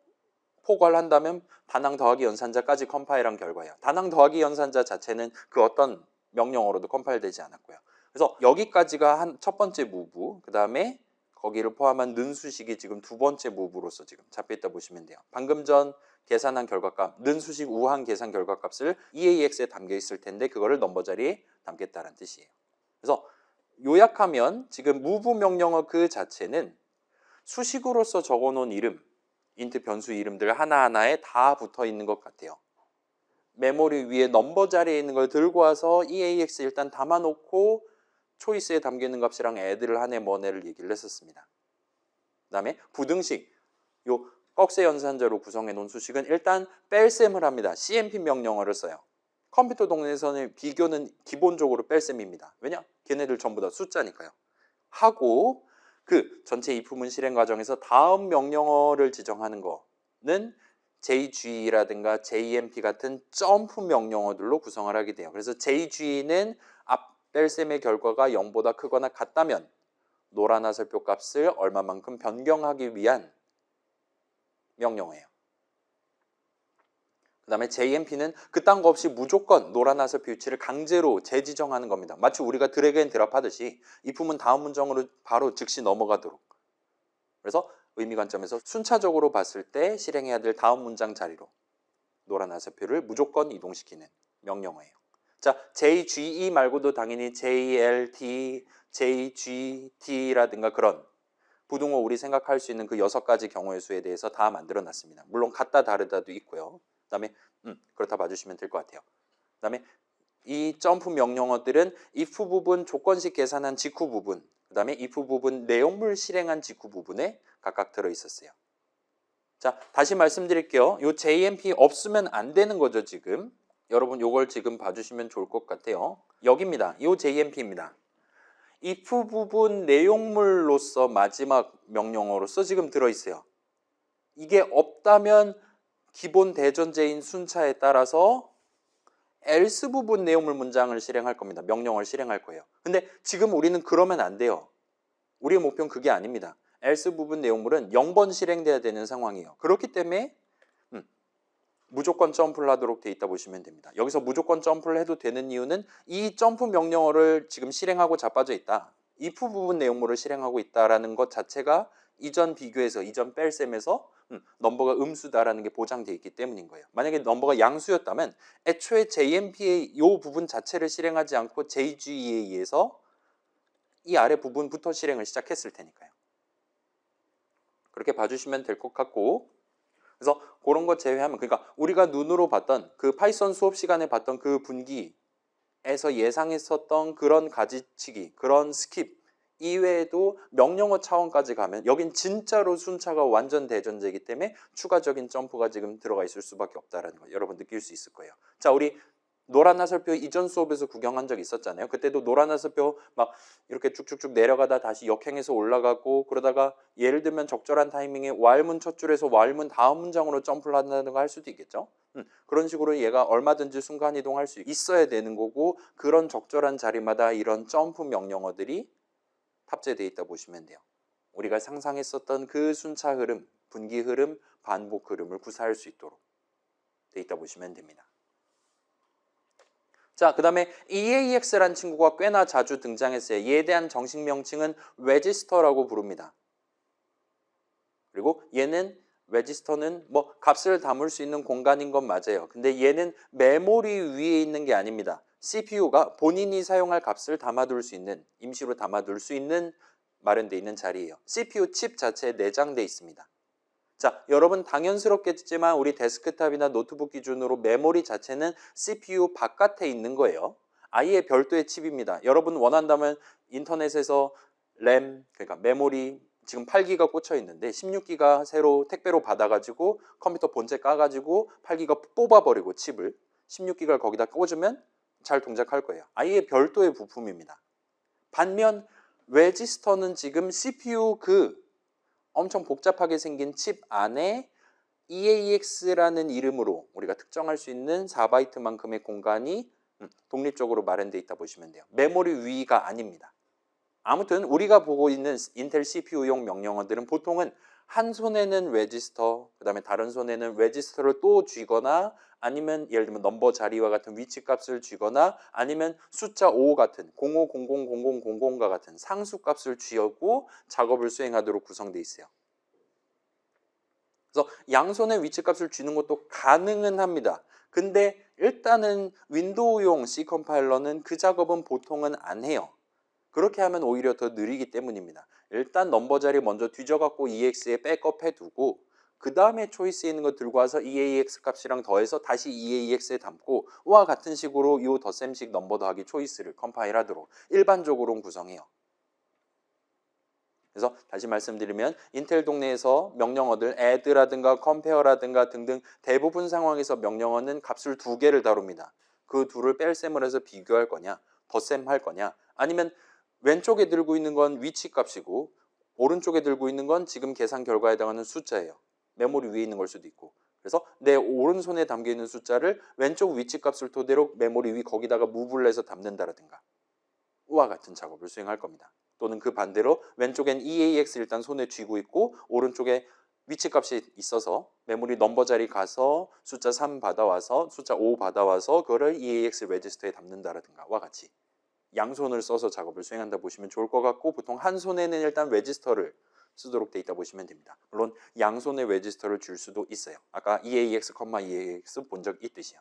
포괄한다면 다낭 더하기 연산자까지 컴파일한 결과예요. 다낭 더하기 연산자 자체는 그 어떤 명령어로도 컴파일되지 않았고요. 그래서 여기까지가 첫 번째 move, 그 다음에 거기를 포함한 는 수식이 지금 두 번째 move로서 지금 잡혀있다 보시면 돼요. 방금 전 계산한 결과값, 는 수식 우한 계산 결과값을 EAX에 담겨 있을 텐데 그거를 넘버 자리에 담겠다는 뜻이에요. 그래서 요약하면 지금 move 명령어 그 자체는 수식으로서 적어놓은 이름, 인트 변수 이름들 하나하나에 다 붙어 있는 것 같아요. 메모리 위에 넘버 자리에 있는 걸 들고 와서 EAX 일단 담아놓고 초이스에 담겨 있는 값이랑 add를 하네 뭐네를 얘기를 했었습니다. 그 다음에 부등식, 요 꺽쇠 연산자로 구성해 놓은 수식은 일단 뺄셈을 합니다. CMP 명령어를 써요. 컴퓨터 동네에서는 비교는 기본적으로 뺄셈입니다. 왜냐? 걔네들 전부 다 숫자니까요. 하고 그 전체 이프문 실행 과정에서 다음 명령어를 지정하는 거는 JG라든가 JMP 같은 점프 명령어들로 구성을 하게 돼요. 그래서 JG는 앞 뺄셈의 결과가 0보다 크거나 같다면 노란 화살표 값을 얼마만큼 변경하기 위한 명령어예요. 그 다음에 JMP는 그딴 거 없이 무조건 노란 화살표 위치를 강제로 재지정하는 겁니다. 마치 우리가 드래그 앤 드랍 하듯이 이품은 다음 문장으로 바로 즉시 넘어가도록. 그래서 의미 관점에서 순차적으로 봤을 때 실행해야 될 다음 문장 자리로 노란 화살표를 무조건 이동시키는 명령어예요. 자, JGE 말고도 당연히 JLT, JGT라든가 그런 부등호 우리 생각할 수 있는 그 6가지 경우의 수에 대해서 다 만들어놨습니다. 물론 같다 다르다도 있고요. 그 다음에 그렇다 봐주시면 될 것 같아요. 그 다음에 이 점프 명령어들은 if 부분 조건식 계산한 직후 부분, 그 다음에 if 부분 내용물 실행한 직후 부분에 각각 들어있었어요. 자, 다시 말씀드릴게요. 요 JMP 없으면 안 되는 거죠, 지금. 여러분 요걸 지금 봐주시면 좋을 것 같아요. 여기입니다. 요 JMP입니다. if 부분 내용물로서 마지막 명령어로서 지금 들어있어요. 이게 없다면 기본 대전제인 순차에 따라서 else 부분 내용물 문장을 실행할 겁니다. 명령어를 실행할 거예요. 근데 지금 우리는 그러면 안 돼요. 우리의 목표는 그게 아닙니다. else 부분 내용물은 0번 실행돼야 되는 상황이에요. 그렇기 때문에 무조건 점프를 하도록 돼 있다 보시면 됩니다. 여기서 무조건 점프를 해도 되는 이유는 이 점프 명령어를 지금 실행하고 자빠져 있다. if 부분 내용물을 실행하고 있다라는 것 자체가 이전 비교에서 이전 뺄셈에서 넘버가 음수다라는 게 보장돼 있기 때문인 거예요. 만약에 넘버가 양수였다면 애초에 JMP의 이 부분 자체를 실행하지 않고 JGE에 의해서 이 아래 부분부터 실행을 시작했을 테니까요. 그렇게 봐주시면 될 것 같고, 그래서 그런 것 제외하면, 그러니까 우리가 눈으로 봤던 그 파이썬 수업 시간에 봤던 그 분기에서 예상했었던 그런 가지치기, 그런 스킵 이외에도 명령어 차원까지 가면 여긴 진짜로 순차가 완전 대전제이기 때문에 추가적인 점프가 지금 들어가 있을 수밖에 없다는 거 여러분 느낄 수 있을 거예요. 자, 우리 노란 화살표 이전 수업에서 구경한 적 있었잖아요. 그때도 노란 화살표 막 이렇게 쭉쭉쭉 내려가다 다시 역행해서 올라가고, 그러다가 예를 들면 적절한 타이밍에 while문 첫 줄에서 while문 다음 문장으로 점프를 한다는 거 할 수도 있겠죠. 그런 식으로 얘가 얼마든지 순간 이동할 수 있어야 되는 거고, 그런 적절한 자리마다 이런 점프 명령어들이 탑재되어 있다 보시면 돼요. 우리가 상상했었던 그 순차 흐름, 분기 흐름, 반복 흐름을 구사할 수 있도록 되어 있다 보시면 됩니다. 자, 그 다음에 EAX라는 친구가 꽤나 자주 등장했어요. 얘에 대한 정식 명칭은 register라고 부릅니다. 그리고 얘는 register는 뭐 값을 담을 수 있는 공간인 건 맞아요. 근데 얘는 메모리 위에 있는 게 아닙니다. CPU가 본인이 사용할 값을 담아둘 수 있는, 임시로 담아둘 수 있는 마련되어 있는 자리예요. CPU 칩 자체에 내장되어 있습니다. 자, 여러분 당연스럽겠지만 우리 데스크탑이나 노트북 기준으로 메모리 자체는 CPU 바깥에 있는 거예요. 아예 별도의 칩입니다. 여러분 원한다면 인터넷에서 램, 그러니까 메모리 지금 8기가 꽂혀 있는데 16기가 새로 택배로 받아가지고 컴퓨터 본체 까가지고 8기가 뽑아버리고 칩을 16기가를 거기다 꽂으면 잘 동작할 거예요. 아예 별도의 부품입니다. 반면 레지스터는 지금 CPU 엄청 복잡하게 생긴 칩 안에 EAX라는 이름으로 우리가 특정할 수 있는 4바이트만큼의 공간이 독립적으로 마련되어 있다 보시면 돼요. 메모리 위가 아닙니다. 아무튼 우리가 보고 있는 인텔 CPU용 명령어들은 보통은 한 손에는 레지스터, 그 다음에 다른 손에는 레지스터를 또 쥐거나, 아니면 예를 들면 넘버 자리와 같은 위치 값을 쥐거나, 아니면 숫자 5 같은 05000000과 같은 상수 값을 쥐고 작업을 수행하도록 구성되어 있어요. 그래서 양손에 위치 값을 쥐는 것도 가능은 합니다. 근데 일단은 윈도우용 C 컴파일러는 그 작업은 보통은 안 해요. 그렇게 하면 오히려 더 느리기 때문입니다. 일단 넘버 자리 먼저 뒤져갖고 EX에 백업해 두고, 그 다음에 초이스에 있는 거 들고 와서 EAX 값이랑 더해서 다시 EAX에 담고, 와 같은 식으로 이 덧셈식 넘버 더하기 초이스를 컴파일하도록 일반적으로는 구성해요. 그래서 다시 말씀드리면 인텔 동네에서 명령어들 add라든가 compare라든가 등등 대부분 상황에서 명령어는 값을 두 개를 다룹니다. 그 둘을 뺄셈을 해서 비교할 거냐, 덧셈 할 거냐, 아니면 왼쪽에 들고 있는 건 위치 값이고 오른쪽에 들고 있는 건 지금 계산 결과에 해당하는 숫자예요. 메모리 위에 있는 걸 수도 있고. 그래서 내 오른손에 담겨있는 숫자를 왼쪽 위치 값을 토대로 메모리 위 거기다가 무브를 해서 담는다라든가 와 같은 작업을 수행할 겁니다. 또는 그 반대로 왼쪽엔 EAX 일단 손에 쥐고 있고 오른쪽에 위치 값이 있어서 메모리 넘버 자리 가서 숫자 3 받아와서 숫자 5 받아와서 그거를 EAX 레지스터에 담는다라든가 와 같이 양손을 써서 작업을 수행한다 보시면 좋을 것 같고, 보통 한 손에는 일단 레지스터를 쓰도록 돼 있다 보시면 됩니다. 물론 양손에 레지스터를 줄 수도 있어요. 아까 EAX, EAX 본 적 있듯이요.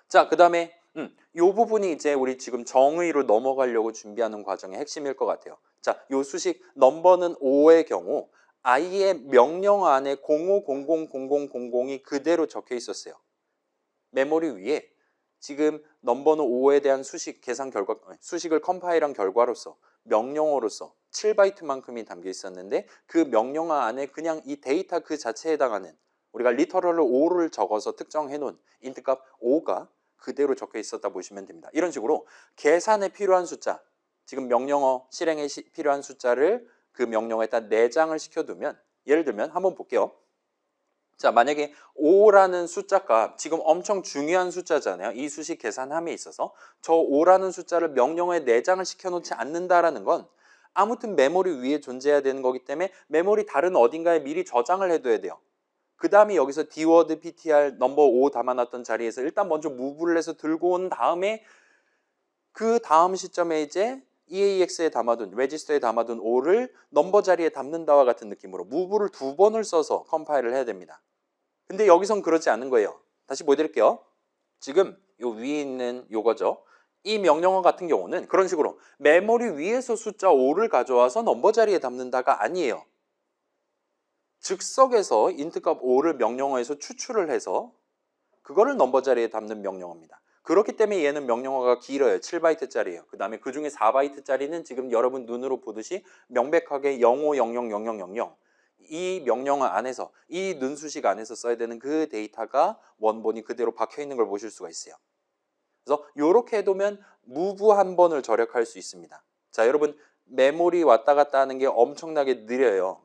자, 그 다음에 이 부분이 이제 우리 지금 정의로 넘어가려고 준비하는 과정의 핵심일 것 같아요. 자, 이 수식 넘버는 5의 경우 아예 명령 안에 05000000이 그대로 적혀 있었어요. 메모리 위에 지금 넘버는 5에 대한 수식 계산 결과, 수식을 컴파일한 결과로서 명령어로서 7바이트만큼이 담겨 있었는데 그 명령어 안에 그냥 이 데이터 그 자체에 해당하는 우리가 리터럴로 5를 적어서 특정해 놓은 인트값 5가 그대로 적혀 있었다 보시면 됩니다. 이런 식으로 계산에 필요한 숫자, 지금 명령어 실행에 필요한 숫자를 그 명령어에다 내장을 시켜두면, 예를 들면 한번 볼게요. 자, 만약에 5라는 숫자값, 지금 엄청 중요한 숫자잖아요. 이 수식 계산함에 있어서 저 5라는 숫자를 명령어에 내장을 시켜놓지 않는다라는 건 아무튼 메모리 위에 존재해야 되는 거기 때문에 메모리 다른 어딘가에 미리 저장을 해둬야 돼요. 그 다음에 여기서 dword ptr 넘버 5 담아놨던 자리에서 일단 먼저 무브를 해서 들고 온 다음에 그 다음 시점에 이제 EAX에 담아둔, 레지스터에 담아둔 5를 넘버 자리에 담는다와 같은 느낌으로 무브를 2번을 써서 컴파일을 해야 됩니다. 근데 여기선 그렇지 않은 거예요. 다시 보여드릴게요. 지금 요 위에 있는 요거죠. 이 명령어 같은 경우는 그런 식으로 메모리 위에서 숫자 5를 가져와서 넘버 자리에 담는다가 아니에요. 즉석에서 인트값 5를 명령어에서 추출을 해서 그거를 넘버 자리에 담는 명령어입니다. 그렇기 때문에 얘는 명령어가 길어요. 7바이트짜리예요. 그 다음에 그 중에 4바이트짜리는 지금 여러분 눈으로 보듯이 명백하게 05000000 이 명령어 안에서, 이 눈수식 안에서 써야 되는 그 데이터가 원본이 그대로 박혀 있는 걸 보실 수가 있어요. 그래서 이렇게 해두면 무브 한 번을 절약할 수 있습니다. 자, 여러분 메모리 왔다 갔다 하는 게 엄청나게 느려요.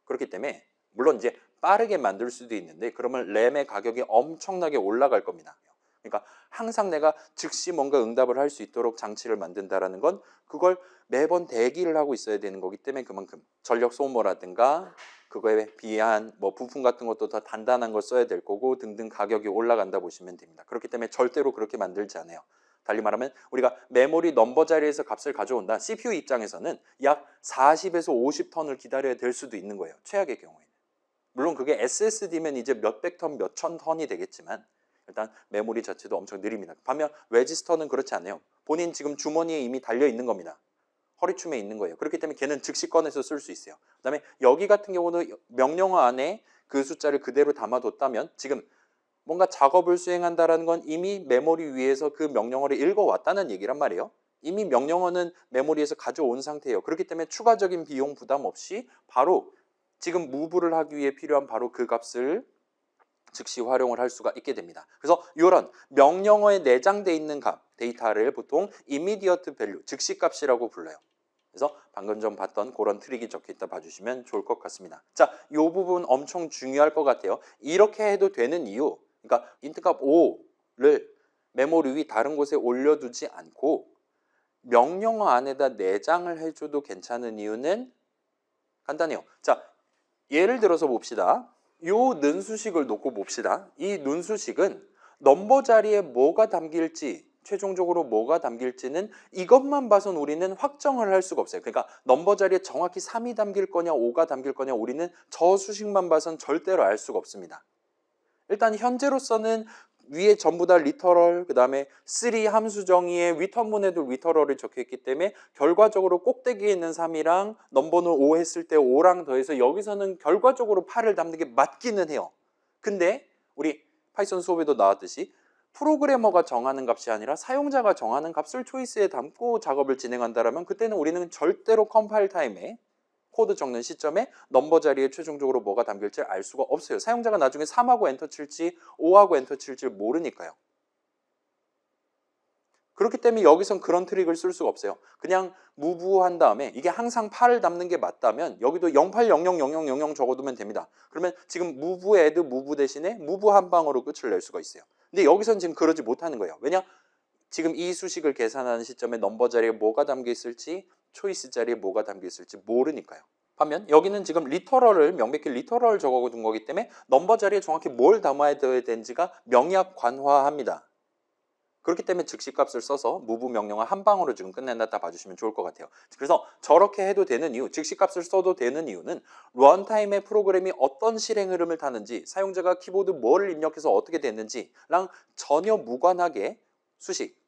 그렇기 때문에 물론 이제 빠르게 만들 수도 있는데 그러면 램의 가격이 엄청나게 올라갈 겁니다. 그러니까 항상 내가 즉시 뭔가 응답을 할 수 있도록 장치를 만든다라는 건 그걸 매번 대기를 하고 있어야 되는 거기 때문에 그만큼 전력 소모라든가 그거에 비한 뭐 부품 같은 것도 더 단단한 걸 써야 될 거고 등등 가격이 올라간다 보시면 됩니다. 그렇기 때문에 절대로 그렇게 만들지 않아요. 달리 말하면 우리가 메모리 넘버 자리에서 값을 가져온다. CPU 입장에서는 약 40에서 50턴을 기다려야 될 수도 있는 거예요. 최악의 경우에는. 물론 그게 SSD면 이제 몇백 턴, 몇천 턴이 되겠지만 일단 메모리 자체도 엄청 느립니다. 반면 레지스터는 그렇지 않아요. 본인 지금 주머니에 이미 달려 있는 겁니다. 허리춤에 있는 거예요. 그렇기 때문에 걔는 즉시 꺼내서 쓸 수 있어요. 그 다음에 여기 같은 경우는 명령어 안에 그 숫자를 그대로 담아뒀다면 지금 뭔가 작업을 수행한다는 건 이미 메모리 위에서 그 명령어를 읽어왔다는 얘기란 말이에요. 이미 명령어는 메모리에서 가져온 상태예요. 그렇기 때문에 추가적인 비용 부담 없이 바로 지금 무브를 하기 위해 필요한 바로 그 값을 즉시 활용을 할 수가 있게 됩니다. 그래서 이런 명령어에 내장되어 있는 값, 데이터를 보통 immediate value, 즉시 값이라고 불러요. 그래서 방금 전 봤던 그런 트릭이 적혀 있다 봐주시면 좋을 것 같습니다. 자, 이 부분 엄청 중요할 것 같아요. 이렇게 해도 되는 이유, 그러니까 인트값 5를 메모리 위 다른 곳에 올려두지 않고 명령어 안에다 내장을 해줘도 괜찮은 이유는 간단해요. 자, 예를 들어서 봅시다. 요 는수식을 놓고 봅시다. 이 는수식은 넘버 자리에 뭐가 담길지, 최종적으로 뭐가 담길지는 이것만 봐선 우리는 확정을 할 수가 없어요. 그러니까 넘버 자리에 정확히 3이 담길 거냐 5가 담길 거냐 우리는 저 수식만 봐선 절대로 알 수가 없습니다. 일단 현재로서는 위에 전부 다 리터럴, 그 다음에 3 함수 정의에 리턴문에도 리터럴이 적혀 있기 때문에 결과적으로 꼭대기에 있는 3이랑 넘버는 5 했을 때 5랑 더해서 여기서는 결과적으로 8을 담는 게 맞기는 해요. 근데 우리 파이썬 수업에도 나왔듯이 프로그래머가 정하는 값이 아니라 사용자가 정하는 값을 초이스에 담고 작업을 진행한다면 그때는 우리는 절대로 컴파일 타임에 코드 적는 시점에 넘버 자리에 최종적으로 뭐가 담길지 알 수가 없어요. 사용자가 나중에 3하고 엔터 칠지 5하고 엔터 칠지 모르니까요. 그렇기 때문에 여기선 그런 트릭을 쓸 수가 없어요. 그냥 무브한 다음에 이게 항상 8을 담는 게 맞다면 여기도 08000000 적어두면 됩니다. 그러면 지금 무브 애드 무브 대신에 무브 한 방으로 끝을 낼 수가 있어요. 근데 여기선 지금 그러지 못하는 거예요. 왜냐? 지금 이 수식을 계산하는 시점에 넘버 자리에 뭐가 담겨 있을지 초이스 자리에 뭐가 담겨 있을지 모르니까요. 반면 여기는 지금 리터럴을 명백히 리터럴을 적어둔 거기 때문에 넘버 자리에 정확히 뭘 담아야 되는지가 명약관화합니다. 그렇기 때문에 즉시값을 써서 무브 명령어 한 방으로 지금 끝낸다 봐주시면 좋을 것 같아요. 그래서 저렇게 해도 되는 이유, 즉시값을 써도 되는 이유는 런타임의 프로그램이 어떤 실행 흐름을 타는지, 사용자가 키보드 뭐를 입력해서 어떻게 됐는지랑 전혀 무관하게 수식,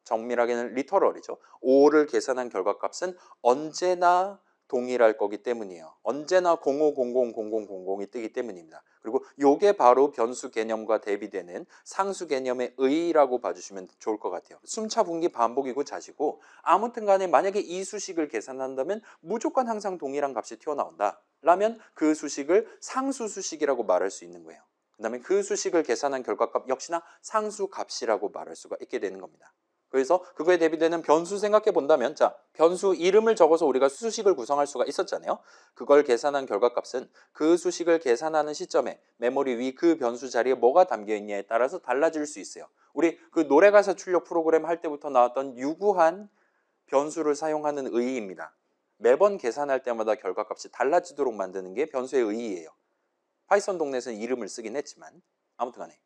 정밀하게는 리터럴이죠. 5를 계산한 결과값은 언제나 동일할 거기 때문이에요. 언제나 05000000이 뜨기 때문입니다. 그리고 요게 바로 변수 개념과 대비되는 상수 개념의 의의라고 봐주시면 좋을 것 같아요. 숨차 분기 반복이고 자시고 아무튼 간에 만약에 이 수식을 계산한다면 무조건 항상 동일한 값이 튀어나온다 라면 그 수식을 상수 수식이라고 말할 수 있는 거예요. 그 다음에 그 수식을 계산한 결과값 역시나 상수 값이라고 말할 수가 있게 되는 겁니다. 그래서 그거에 대비되는 변수 생각해 본다면, 자, 변수 이름을 적어서 우리가 수식을 구성할 수가 있었잖아요. 그걸 계산한 결과값은 그 수식을 계산하는 시점에 메모리 위 그 변수 자리에 뭐가 담겨 있냐에 따라서 달라질 수 있어요. 우리 그 노래가사 출력 프로그램 할 때부터 나왔던 유구한 변수를 사용하는 의의입니다. 매번 계산할 때마다 결과값이 달라지도록 만드는 게 변수의 의의예요. 파이썬 동네에서는 이름을 쓰긴 했지만 아무튼 간에.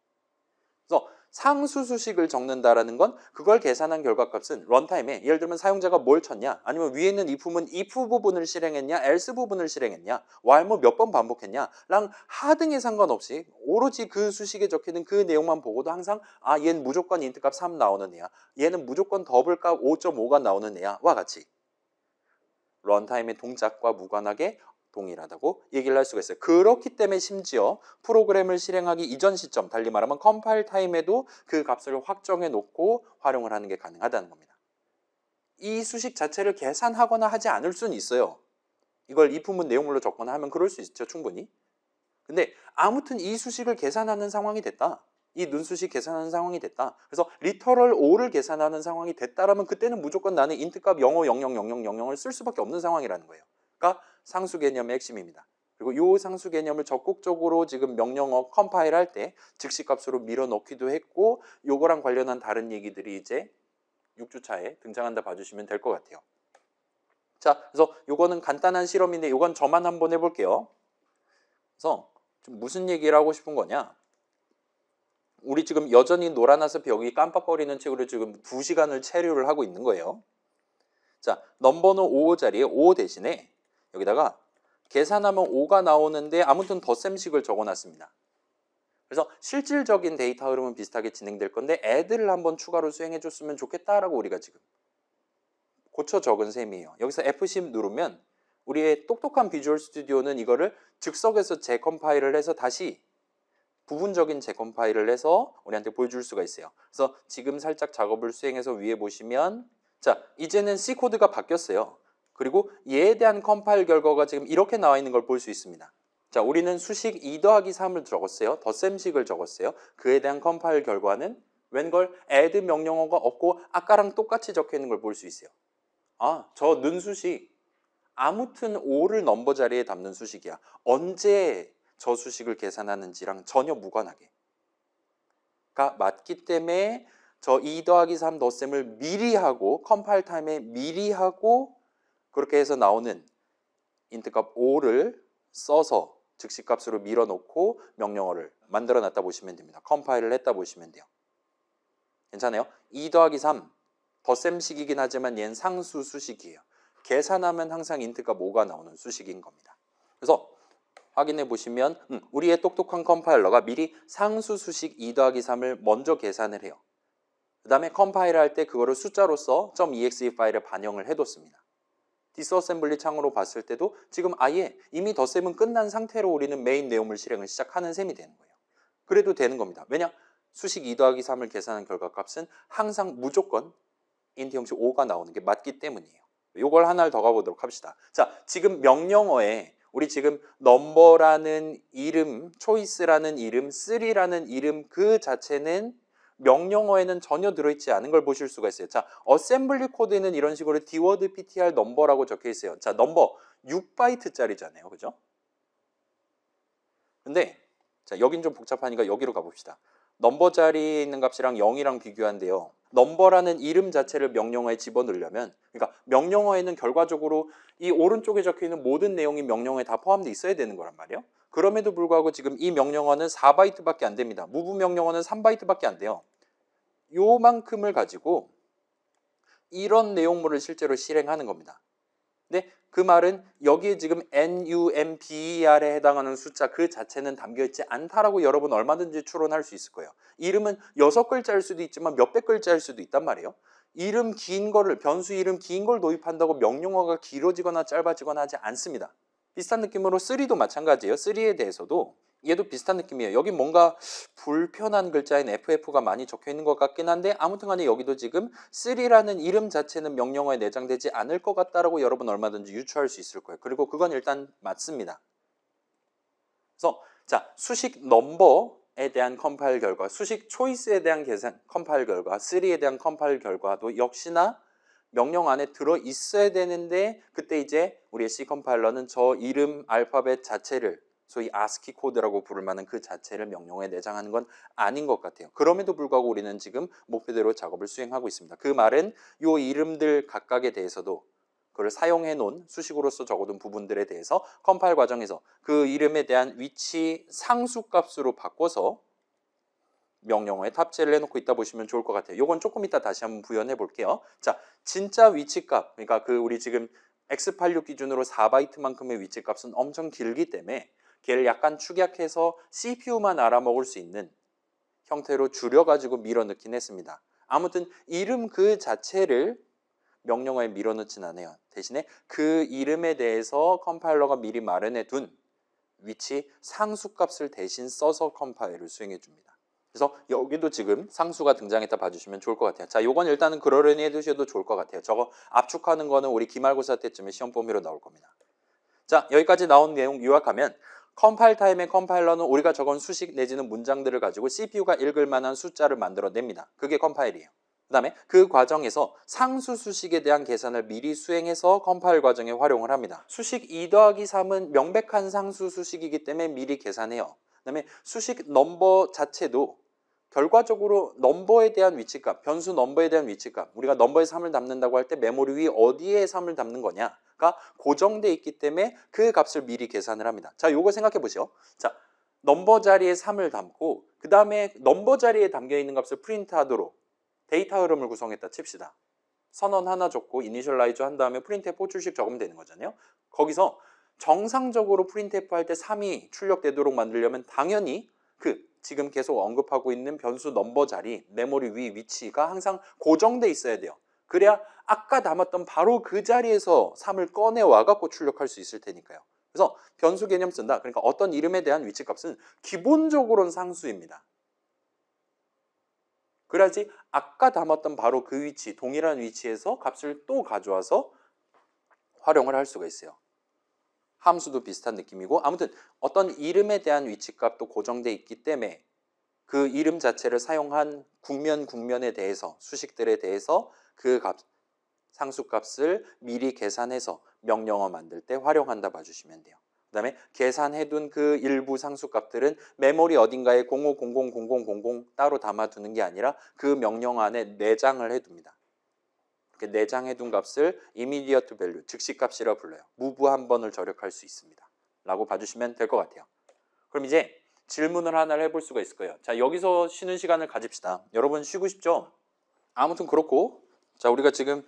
그래서 상수 수식을 적는다라는 건 그걸 계산한 결과값은 런타임에 예를 들면 사용자가 뭘 쳤냐, 아니면 위에 있는 if은 if 부분을 실행했냐, else 부분을 실행했냐, while 몇 번 반복했냐 랑 하등에 상관없이 오로지 그 수식에 적혀있는 그 내용만 보고도 항상 아, 얘는 무조건 인트값 3 나오는 애야, 얘는 무조건 더블값 5.5가 나오는 애야 와 같이 런타임의 동작과 무관하게 동일하다고 얘기를 할 수가 있어요. 그렇기 때문에 심지어 프로그램을 실행하기 이전 시점, 달리 말하면 컴파일 타임에도 그 값을 확정해 놓고 활용을 하는 게 가능하다는 겁니다. 이 수식 자체를 계산하거나 하지 않을 수는 있어요. 이걸 if문 내용물로 적거나 하면 그럴 수 있죠, 충분히. 근데 아무튼 이 수식을 계산하는 상황이 됐다. 이 눈수식 계산하는 상황이 됐다. 그래서 리터럴 O를 계산하는 상황이 됐다라면 그때는 무조건 나는 인트값 05000000을 쓸 수밖에 없는 상황이라는 거예요. 그러니까 상수 개념의 핵심입니다. 그리고 이 상수 개념을 적극적으로 지금 명령어 컴파일 할 때 즉시값으로 밀어넣기도 했고, 요거랑 관련한 다른 얘기들이 이제 6주차에 등장한다 봐주시면 될 것 같아요. 자, 그래서 요거는 간단한 실험인데 요건 저만 한번 해볼게요. 그래서 좀 무슨 얘기를 하고 싶은 거냐, 우리 지금 여전히 노란아서 벽이 깜빡거리는 책으로 지금 2시간을 체류를 하고 있는 거예요. 자, 넘버는 5 자리에 5 대신에 여기다가 계산하면 5가 나오는데 아무튼 덧셈식을 적어놨습니다. 그래서 실질적인 데이터 흐름은 비슷하게 진행될 건데 애들을 한번 추가로 수행해 줬으면 좋겠다라고 우리가 지금 고쳐 적은 셈이에요. 여기서 F10 누르면 우리의 똑똑한 비주얼 스튜디오는 이거를 즉석에서 재컴파일을 해서 다시 부분적인 재컴파일을 해서 우리한테 보여줄 수가 있어요. 그래서 지금 살짝 작업을 수행해서 위에 보시면, 자, 이제는 C 코드가 바뀌었어요. 그리고 얘에 대한 컴파일 결과가 지금 이렇게 나와 있는 걸 볼 수 있습니다. 자, 우리는 수식 2 더하기 3을 적었어요. 덧셈식을 적었어요. 그에 대한 컴파일 결과는 웬걸 add 명령어가 없고 아까랑 똑같이 적혀 있는 걸 볼 수 있어요. 아, 저 는수식 아무튼 5를 넘버 자리에 담는 수식이야. 언제 저 수식을 계산하는지랑 전혀 무관하게 가 맞기 때문에 저 2 더하기 3 덧셈을 미리 하고 컴파일 타임에 미리 하고 그렇게 해서 나오는 인트값 5를 써서 즉시값으로 밀어놓고 명령어를 만들어 놨다 보시면 됩니다. 컴파일을 했다 보시면 돼요. 괜찮아요? 2 더하기 3 덧셈식이긴 하지만 얘는 상수 수식이에요. 계산하면 항상 인트값 5가 나오는 수식인 겁니다. 그래서 확인해 보시면 우리의 똑똑한 컴파일러가 미리 상수 수식 2 더하기 3을 먼저 계산을 해요. 그 다음에 컴파일을 할 때 그거를 숫자로서 .exe 파일에 반영을 해뒀습니다. 디스어셈블리 창으로 봤을 때도 지금 아예 이미 덧셈은 끝난 상태로 우리는 메인 내용물 실행을 시작하는 셈이 되는 거예요. 그래도 되는 겁니다. 왜냐? 수식 2 더하기 3을 계산한 결과값은 항상 무조건 인트 형식 5가 나오는 게 맞기 때문이에요. 이걸 하나를 더 가보도록 합시다. 자, 지금 명령어에 우리 지금 넘버라는 이름, 초이스라는 이름, 3라는 이름 그 자체는 명령어에는 전혀 들어있지 않은 걸 보실 수가 있어요. 자, 어셈블리 코드에는 이런 식으로 dword ptr 넘버라고 적혀 있어요. 자, 넘버 6바이트짜리잖아요. 그죠? 근데 자, 여긴 좀 복잡하니까 여기로 가봅시다. 넘버 자리에 있는 값이랑 0이랑 비교한대요. 넘버라는 이름 자체를 명령어에 집어넣으려면, 그러니까 명령어에는 결과적으로 이 오른쪽에 적혀있는 모든 내용이 명령어에 다 포함되어 있어야 되는 거란 말이에요. 그럼에도 불구하고 지금 이 명령어는 4바이트밖에 안 됩니다. 무브 명령어는 3바이트밖에 안 돼요. 요만큼을 가지고 이런 내용물을 실제로 실행하는 겁니다. 근데 그 말은 여기에 지금 number에 해당하는 숫자 그 자체는 담겨있지 않다라고 여러분 얼마든지 추론할 수 있을 거예요. 이름은 6글자일 수도 있지만 몇백 글자일 수도 있단 말이에요. 이름 긴 거를 변수 이름 긴 걸 도입한다고 명령어가 길어지거나 짧아지거나 하지 않습니다. 비슷한 느낌으로 3도 마찬가지예요. 3에 대해서도 얘도 비슷한 느낌이에요. 여기 뭔가 불편한 글자인 FF가 많이 적혀 있는 것 같긴 한데 아무튼 간에 여기도 지금 3라는 이름 자체는 명령어에 내장되지 않을 것 같다라고 여러분 얼마든지 유추할 수 있을 거예요. 그리고 그건 일단 맞습니다. 그래서 자, 수식 넘버에 대한 컴파일 결과, 수식 초이스에 대한 계산 컴파일 결과, 3에 대한 컴파일 결과도 역시나 명령 안에 들어 있어야 되는데 그때 이제 우리의 C 컴파일러는 저 이름 알파벳 자체를 소위 ASCII 코드라고 부를 만한 그 자체를 명령어에 내장하는 건 아닌 것 같아요. 그럼에도 불구하고 우리는 지금 목표대로 작업을 수행하고 있습니다. 그 말은 요 이름들 각각에 대해서도 그걸 사용해 놓은 수식으로서 적어둔 부분들에 대해서 컴파일 과정에서 그 이름에 대한 위치 상수값으로 바꿔서 명령어에 탑재를 해놓고 있다 보시면 좋을 것 같아요. 요건 조금 이따 다시 한번 부연해 볼게요. 자, 진짜 위치값, 그러니까 그 우리 지금 x86 기준으로 4바이트만큼의 위치값은 엄청 길기 때문에 걔를 약간 축약해서 CPU만 알아먹을 수 있는 형태로 줄여가지고 밀어넣긴 했습니다. 아무튼 이름 그 자체를 명령어에 밀어넣진 않아요. 대신에 그 이름에 대해서 컴파일러가 미리 마련해 둔 위치 상수값을 대신 써서 컴파일을 수행해 줍니다. 그래서 여기도 지금 상수가 등장했다 봐주시면 좋을 것 같아요. 자, 요건 일단은 그러려니 해두셔도 좋을 것 같아요. 저거 압축하는 거는 우리 기말고사 때쯤에 시험 범위로 나올 겁니다. 자, 여기까지 나온 내용 요약하면 컴파일 타임의 컴파일러는 우리가 적은 수식 내지는 문장들을 가지고 CPU가 읽을 만한 숫자를 만들어냅니다. 그게 컴파일이에요. 그 다음에 그 과정에서 상수 수식에 대한 계산을 미리 수행해서 컴파일 과정에 활용을 합니다. 수식 2 더하기 3은 명백한 상수 수식이기 때문에 미리 계산해요. 그 다음에 수식 넘버 자체도 결과적으로 넘버에 대한 위치값, 변수 넘버에 대한 위치값, 우리가 넘버에 3을 담는다고 할 때 메모리 위 어디에 3을 담는 거냐가 고정돼 있기 때문에 그 값을 미리 계산을 합니다. 자, 요거 생각해 보시죠. 자, 넘버 자리에 3을 담고 그 다음에 넘버 자리에 담겨 있는 값을 프린트하도록 데이터 흐름을 구성했다 칩시다. 선언 하나 줬고 이니셜라이즈 한 다음에 프린트F 호출식 적으면 되는 거잖아요. 거기서 정상적으로 프린트F 할 때 3이 출력되도록 만들려면 당연히 그 지금 계속 언급하고 있는 변수 넘버 자리, 메모리 위 위치가 항상 고정돼 있어야 돼요. 그래야 아까 담았던 바로 그 자리에서 3을 꺼내와 갖고 출력할 수 있을 테니까요. 그래서 변수 개념 쓴다. 그러니까 어떤 이름에 대한 위치값은 기본적으로는 상수입니다. 그래야지 아까 담았던 바로 그 위치, 동일한 위치에서 값을 또 가져와서 활용을 할 수가 있어요. 함수도 비슷한 느낌이고 아무튼 어떤 이름에 대한 위치값도 고정돼 있기 때문에 그 이름 자체를 사용한 국면에 대해서 수식들에 대해서 그 값, 상수값을 미리 계산해서 명령어 만들 때 활용한다 봐주시면 돼요. 그 다음에 계산해둔 그 일부 상수값들은 메모리 어딘가에 05000000 따로 담아두는 게 아니라 그 명령 안에 내장을 해둡니다. 이렇게 내장해둔 값을 immediate value, 즉시값이라 불러요. move 한 번을 절약할 수 있습니다. 라고 봐주시면 될 것 같아요. 그럼 이제 질문을 하나를 해볼 수가 있을 거예요. 자, 여기서 쉬는 시간을 가집시다. 여러분 쉬고 싶죠? 아무튼 그렇고 자, 우리가 지금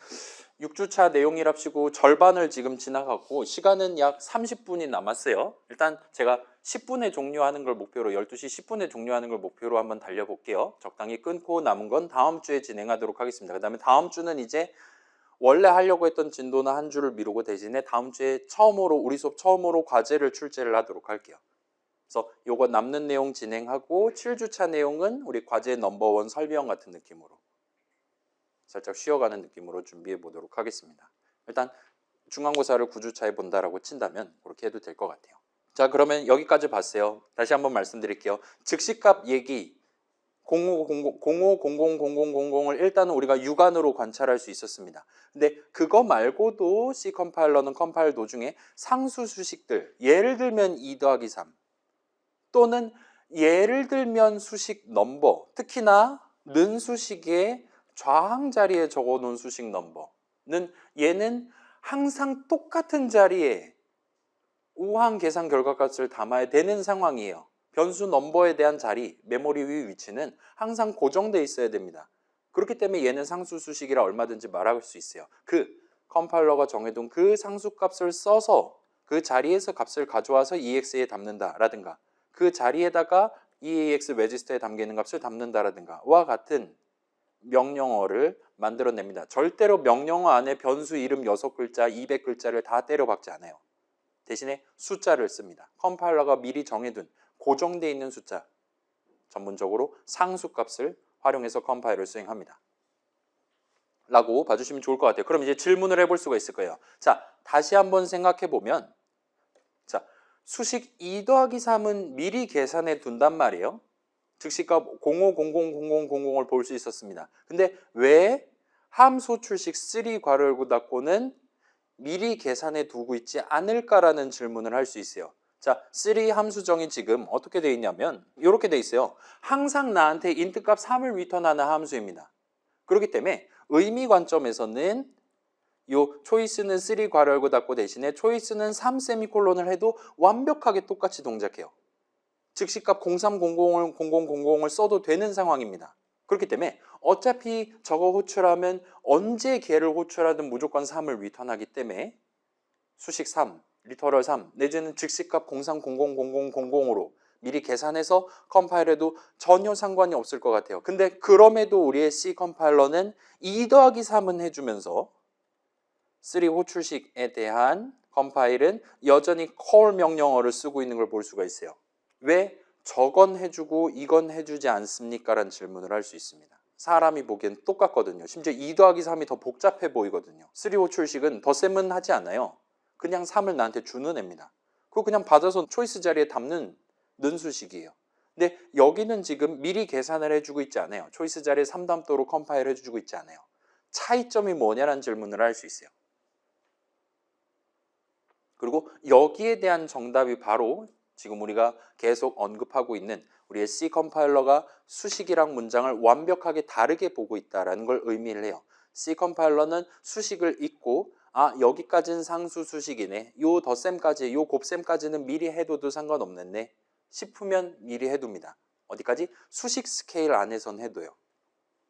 6주차 내용이랍시고 절반을 지금 지나갔고 시간은 약 30분이 남았어요. 일단 제가 10분에 종료하는 걸 목표로 12시 10분에 종료하는 걸 목표로 한번 달려볼게요. 적당히 끊고 남은 건 다음 주에 진행하도록 하겠습니다. 그 다음에 다음 주는 이제 원래 하려고 했던 진도는 한 주를 미루고 대신에 다음 주에 처음으로 우리 수업 처음으로 과제를 출제를 하도록 할게요. 그래서 요거 남는 내용 진행하고 7주차 내용은 우리 과제 넘버원 설명 같은 느낌으로 살짝 쉬어가는 느낌으로 준비해 보도록 하겠습니다. 일단 중간고사를 9주차에 본다라고 친다면 그렇게 해도 될 것 같아요. 자, 그러면 여기까지 봤어요. 다시 한번 말씀드릴게요. 즉시값 얘기 05000000을 일단은 우리가 육안으로 관찰할 수 있었습니다. 근데 그거 말고도 C 컴파일러는 컴파일 도중에 상수 수식들, 예를 들면 2 더하기 3 또는 예를 들면 수식 넘버, 특히나 는 수식의 좌항 자리에 적어놓은 수식 넘버는 얘는 항상 똑같은 자리에 우항 계산 결과값을 담아야 되는 상황이에요. 변수 넘버에 대한 자리, 메모리 위 위치는 항상 고정돼 있어야 됩니다. 그렇기 때문에 얘는 상수 수식이라 얼마든지 말할 수 있어요. 그 컴파일러가 정해둔 그 상수값을 써서 그 자리에서 값을 가져와서 EX에 담는다라든가 그 자리에다가 EAX 레지스터에 담겨 있는 값을 담는다라든가 와 같은 명령어를 만들어냅니다. 절대로 명령어 안에 변수 이름 6글자, 200글자를 다 때려박지 않아요. 대신에 숫자를 씁니다. 컴파일러가 미리 정해둔 고정되어 있는 숫자, 전문적으로 상수값을 활용해서 컴파일을 수행합니다. 라고 봐주시면 좋을 것 같아요. 그럼 이제 질문을 해볼 수가 있을 거예요. 자, 다시 한번 생각해 보면, 자, 수식 2 더하기 3은 미리 계산해 둔단 말이에요. 즉시값 05000000을 볼 수 있었습니다. 근데 왜 함수 출식 3 괄호 열고 닫고는 미리 계산해 두고 있지 않을까라는 질문을 할 수 있어요. 자, 3 함수정이 지금 어떻게 되어 있냐면 이렇게 되어 있어요. 항상 나한테 인트값 3을 리턴하는 함수입니다. 그렇기 때문에 의미 관점에서는 요 초이스는 3 괄호 열고 닫고 대신에 초이스는 3 세미콜론을 해도 완벽하게 똑같이 동작해요. 즉시값 0300을 0000을 써도 되는 상황입니다. 그렇기 때문에 어차피 저거 호출하면 언제 걔를 호출하든 무조건 3을 리턴하기 때문에 수식 3, 리터럴 3 내지는 즉시값 03000000으로 미리 계산해서 컴파일해도 전혀 상관이 없을 것 같아요. 근데 그럼에도 우리의 C 컴파일러는 2 더하기 3은 해주면서 3 호출식에 대한 컴파일은 여전히 call 명령어를 쓰고 있는 걸 볼 수가 있어요. 왜 저건 해주고 이건 해주지 않습니까? 라는 질문을 할 수 있습니다. 사람이 보기엔 똑같거든요. 심지어 2 더하기 3이 더 복잡해 보이거든요. 3 호출식은 덧셈은 하지 않아요. 그냥 3을 나한테 주는 애입니다. 그거 그냥 받아서 초이스 자리에 담는 는수식이에요. 근데 여기는 지금 미리 계산을 해주고 있지 않아요. 초이스 자리에 3담도로 컴파일 해주고 있지 않아요. 차이점이 뭐냐라는 질문을 할 수 있어요. 그리고 여기에 대한 정답이 바로 지금 우리가 계속 언급하고 있는 우리의 C 컴파일러가 수식이랑 문장을 완벽하게 다르게 보고 있다는 걸 의미를 해요. C 컴파일러는 수식을 읽고 여기까지는 상수 수식이네. 요 덧셈까지, 요 곱셈까지는 미리 해둬도 상관없겠네 싶으면 미리 해둡니다. 어디까지? 수식 스케일 안에선 해둬요.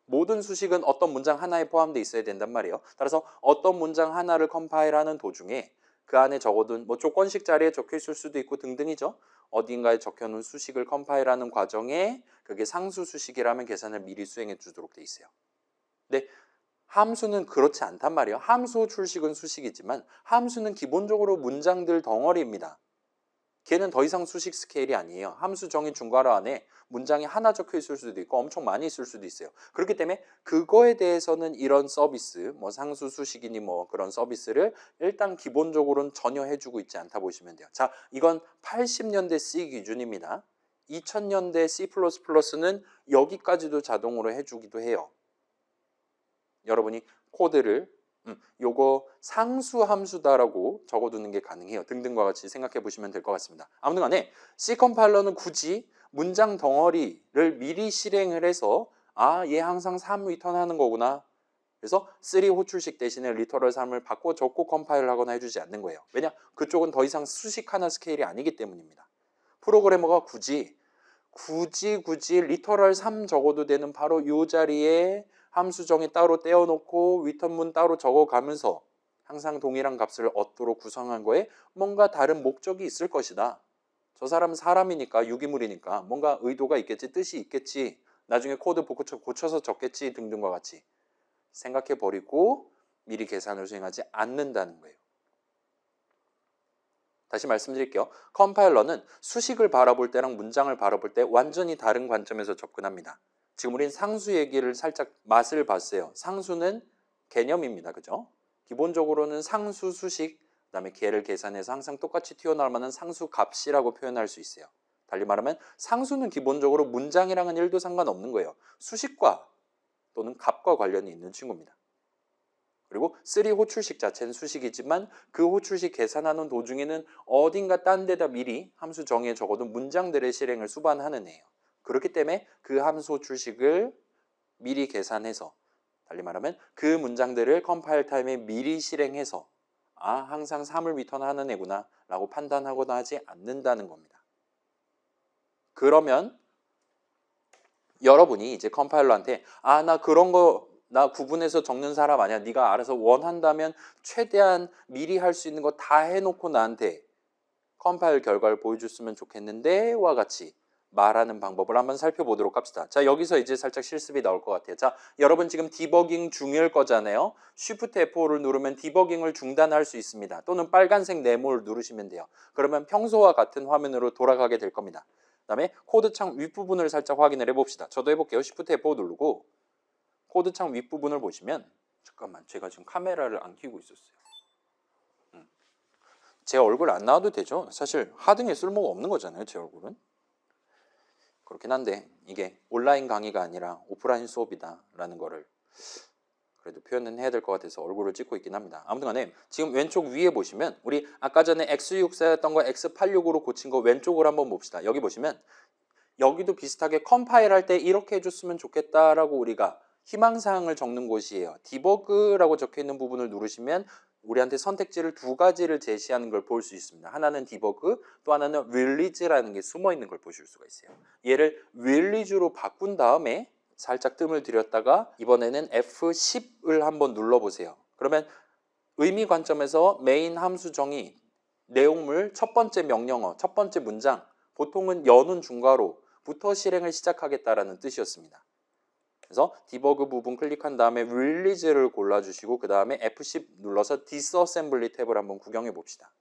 모든 수식은 어떤 문장 하나에 포함되어 있어야 된단 말이에요. 따라서 어떤 문장 하나를 컴파일하는 도중에 그 안에 적어둔 조건식 자리에 적혀 있을 수도 있고 등등이죠. 어딘가에 적혀놓은 수식을 컴파일하는 과정에 그게 상수 수식이라면 계산을 미리 수행해 주도록 돼 있어요. 근데 함수는 그렇지 않단 말이에요. 함수 출식은 수식이지만 함수는 기본적으로 문장들 덩어리입니다. 걔는 더 이상 수식 스케일이 아니에요. 함수 정의 중괄호 안에 문장이 하나 적혀 있을 수도 있고 엄청 많이 있을 수도 있어요. 그렇기 때문에 그거에 대해서는 이런 서비스, 상수 수식이니 그런 서비스를 일단 기본적으로는 전혀 해주고 있지 않다 보시면 돼요. 자, 이건 80년대 C 기준입니다. 2000년대 C++는 여기까지도 자동으로 해주기도 해요. 여러분이 코드를 요거 상수 함수다라고 적어두는 게 가능해요. 등등과 같이 생각해 보시면 될 것 같습니다. 아무튼 간에 C 컴파일러는 굳이 문장 덩어리를 미리 실행을 해서 얘 항상 3 리턴하는 거구나. 그래서 3 호출식 대신에 리터럴 3을 바꿔 적고 컴파일 하거나 해주지 않는 거예요. 왜냐? 그쪽은 더 이상 수식 하나 스케일이 아니기 때문입니다. 프로그래머가 굳이 리터럴 3 적어도 되는 바로 이 자리에 함수정의 따로 떼어놓고 리턴문 따로 적어가면서 항상 동일한 값을 얻도록 구성한 거에 뭔가 다른 목적이 있을 것이다. 저 사람은 사람이니까 유기물이니까 뭔가 의도가 있겠지, 뜻이 있겠지, 나중에 코드 고쳐서 적겠지 등등과 같이 생각해버리고 미리 계산을 수행하지 않는다는 거예요. 다시 말씀드릴게요. 컴파일러는 수식을 바라볼 때랑 문장을 바라볼 때 완전히 다른 관점에서 접근합니다. 지금 우린 상수 얘기를 살짝 맛을 봤어요. 상수는 개념입니다. 그죠? 기본적으로는 상수 수식, 그 다음에 걔를 계산해서 항상 똑같이 튀어나올 만한 상수 값이라고 표현할 수 있어요. 달리 말하면 상수는 기본적으로 문장이랑은 1도 상관없는 거예요. 수식과 또는 값과 관련이 있는 친구입니다. 그리고 3 호출식 자체는 수식이지만 그 호출식 계산하는 도중에는 어딘가 딴 데다 미리 함수 정의에 적어둔 문장들의 실행을 수반하는 애예요. 그렇기 때문에 그 함수 호출식을 미리 계산해서, 달리 말하면 그 문장들을 컴파일 타임에 미리 실행해서 항상 3을 리턴하는 애구나 라고 판단하거나 하지 않는다는 겁니다. 그러면 여러분이 이제 컴파일러한테 나 그런 거 나 구분해서 적는 사람 아니야. 네가 알아서 원한다면 최대한 미리 할 수 있는 거 다 해놓고 나한테 컴파일 결과를 보여줬으면 좋겠는데 와 같이 말하는 방법을 한번 살펴보도록 합시다. 자, 여기서 이제 살짝 실습이 나올 것 같아요. 자, 여러분 지금 디버깅 중일 거잖아요. Shift F5를 누르면 디버깅을 중단할 수 있습니다. 또는 빨간색 네모를 누르시면 돼요. 그러면 평소와 같은 화면으로 돌아가게 될 겁니다. 그다음에 코드창 윗부분을 살짝 확인을 해봅시다. 저도 해볼게요. Shift F5 누르고 코드창 윗부분을 보시면, 잠깐만, 제가 지금 카메라를 안 켜고 있었어요. 제 얼굴 안 나와도 되죠. 사실 하등에 쓸모가 없는 거잖아요, 제 얼굴은. 그렇긴 한데 이게 온라인 강의가 아니라 오프라인 수업이다라는 거를 그래도 표현은 해야 될 것 같아서 얼굴을 찍고 있긴 합니다. 아무튼 간에 지금 왼쪽 위에 보시면 우리 아까 전에 X64였던 거 X86으로 고친 거 왼쪽으로 한번 봅시다. 여기 보시면 여기도 비슷하게 컴파일 할 때 이렇게 해줬으면 좋겠다라고 우리가 희망사항을 적는 곳이에요. 디버그라고 적혀있는 부분을 누르시면 우리한테 선택지를 두 가지를 제시하는 걸 볼 수 있습니다. 하나는 디버그, 또 하나는 릴리즈라는 게 숨어 있는 걸 보실 수가 있어요. 얘를 릴리즈로 바꾼 다음에 살짝 뜸을 들였다가 이번에는 F10을 한번 눌러보세요. 그러면 의미 관점에서 메인 함수 정의, 내용물, 첫 번째 명령어, 첫 번째 문장, 보통은 여는 중괄호부터 실행을 시작하겠다라는 뜻이었습니다. 그래서 디버그 부분 클릭한 다음에 릴리즈를 골라주시고 그 다음에 F10 눌러서 디스어셈블리 탭을 한번 구경해 봅시다.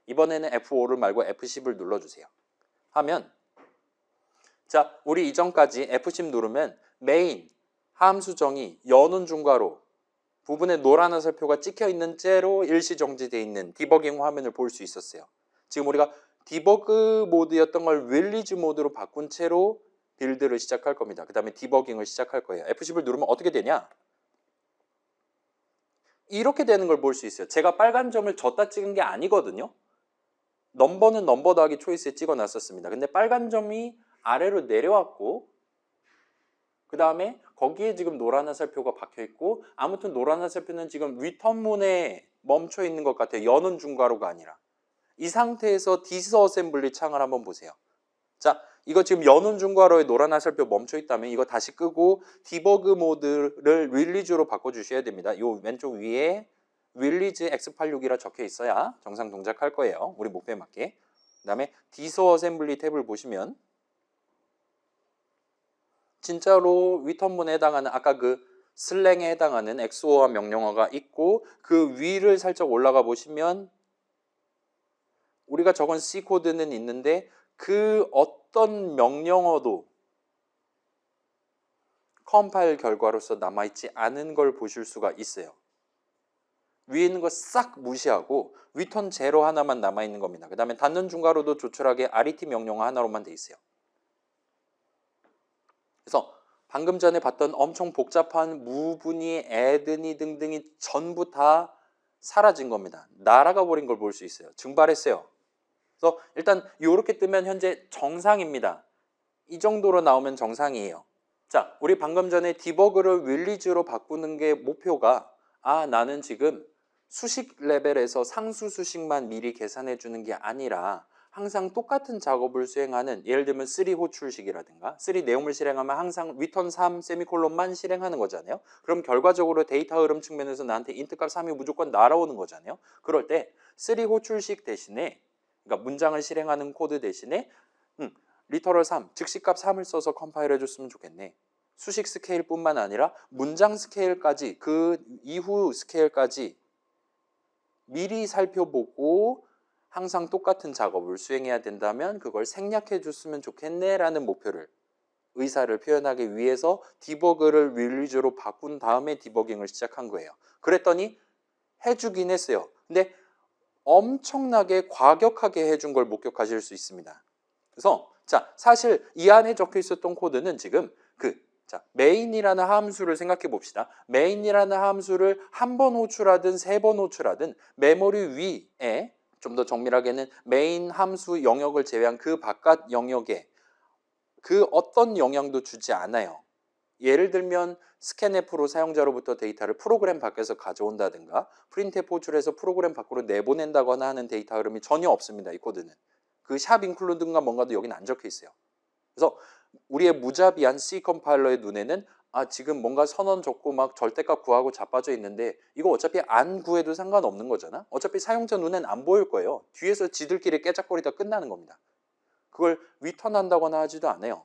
이번에는 F5를 말고 F10을 눌러주세요. 하면 자, 우리 이전까지 F10 누르면 메인, 함수 정의, 여는 중괄호 부분에 노란 화살표가 찍혀 있는 채로 일시정지되어 있는 디버깅 화면을 볼 수 있었어요. 지금 우리가 디버그 모드였던 걸 릴리즈 모드로 바꾼 채로 빌드를 시작할 겁니다. 그 다음에 디버깅을 시작할 거예요. F10을 누르면 어떻게 되냐? 이렇게 되는 걸 볼 수 있어요. 제가 빨간 점을 졌다 찍은 게 아니거든요. 넘버는 넘버 더하기 초이스에 찍어 놨었습니다. 근데 빨간 점이 아래로 내려왔고 그 다음에 거기에 지금 노란 화살표가 박혀 있고 아무튼 노란 화살표는 지금 리턴문에 멈춰 있는 것 같아요. 여는 중괄호가 아니라. 이 상태에서 디스어셈블리 창을 한번 보세요. 자, 이거 지금 여는 중괄호에 노란 화살표 멈춰 있다면 이거 다시 끄고 디버그 모드를 릴리즈로 바꿔주셔야 됩니다. 요 왼쪽 위에 릴리즈 X86이라 적혀 있어야 정상 동작할 거예요. 우리 목표에 맞게. 그 다음에 디스어셈블리 탭을 보시면 진짜로 리턴문에 해당하는 아까 그 슬랭에 해당하는 XOR 명령어가 있고 그 위를 살짝 올라가 보시면 우리가 적은 C 코드는 있는데 그 어떤 명령어도 컴파일 결과로서 남아있지 않은 걸 보실 수가 있어요. 위에 있는 거 싹 무시하고 리턴 제로 하나만 남아있는 겁니다. 그 다음에 닫는 중괄호도 조촐하게 RET 명령어 하나로만 돼 있어요. 그래서 방금 전에 봤던 엄청 복잡한 무분이, 애드니 등등이 전부 다 사라진 겁니다. 날아가 버린 걸 볼 수 있어요. 증발했어요. 그래서 일단 이렇게 뜨면 현재 정상입니다. 이 정도로 나오면 정상이에요. 자, 우리 방금 전에 디버그를 릴리즈로 바꾸는 게 목표가 나는 지금 수식 레벨에서 상수 수식만 미리 계산해 주는 게 아니라 항상 똑같은 작업을 수행하는 예를 들면 3 호출식이라든가 3 내용물 실행하면 항상 return 3 세미콜론만 실행하는 거잖아요. 그럼 결과적으로 데이터 흐름 측면에서 나한테 인트값 3이 무조건 날아오는 거잖아요. 그럴 때 3 호출식 대신에 그러니까 문장을 실행하는 코드 대신에 리터럴 3, 즉시값 3을 써서 컴파일 해줬으면 좋겠네. 수식 스케일뿐만 아니라 문장 스케일까지 그 이후 스케일까지 미리 살펴보고 항상 똑같은 작업을 수행해야 된다면 그걸 생략해 줬으면 좋겠네 라는 목표를 의사를 표현하기 위해서 디버그를 릴리즈로 바꾼 다음에 디버깅을 시작한 거예요. 그랬더니 해주긴 했어요. 근데 엄청나게 과격하게 해준 걸 목격하실 수 있습니다. 그래서 자, 사실 이 안에 적혀 있었던 코드는 지금 메인이라는 함수를 생각해 봅시다. 메인이라는 함수를 한 번 호출하든 세 번 호출하든 메모리 위에 좀 더 정밀하게는 메인 함수 영역을 제외한 그 바깥 영역에 그 어떤 영향도 주지 않아요. 예를 들면 스캔F로 사용자로부터 데이터를 프로그램 밖에서 가져온다든가 프린트F 호출해서 프로그램 밖으로 내보낸다거나 하는 데이터 흐름이 전혀 없습니다. 이 코드는. 그 샵 인클루드인가 뭔가도 여기는 안 적혀 있어요. 그래서 우리의 무자비한 C 컴파일러의 눈에는 지금 뭔가 선언 적고 막 절대값 구하고 자빠져 있는데 이거 어차피 안 구해도 상관없는 거잖아. 어차피 사용자 눈엔 안 보일 거예요. 뒤에서 지들끼리 깨작거리다 끝나는 겁니다. 그걸 리턴한다거나 하지도 않아요.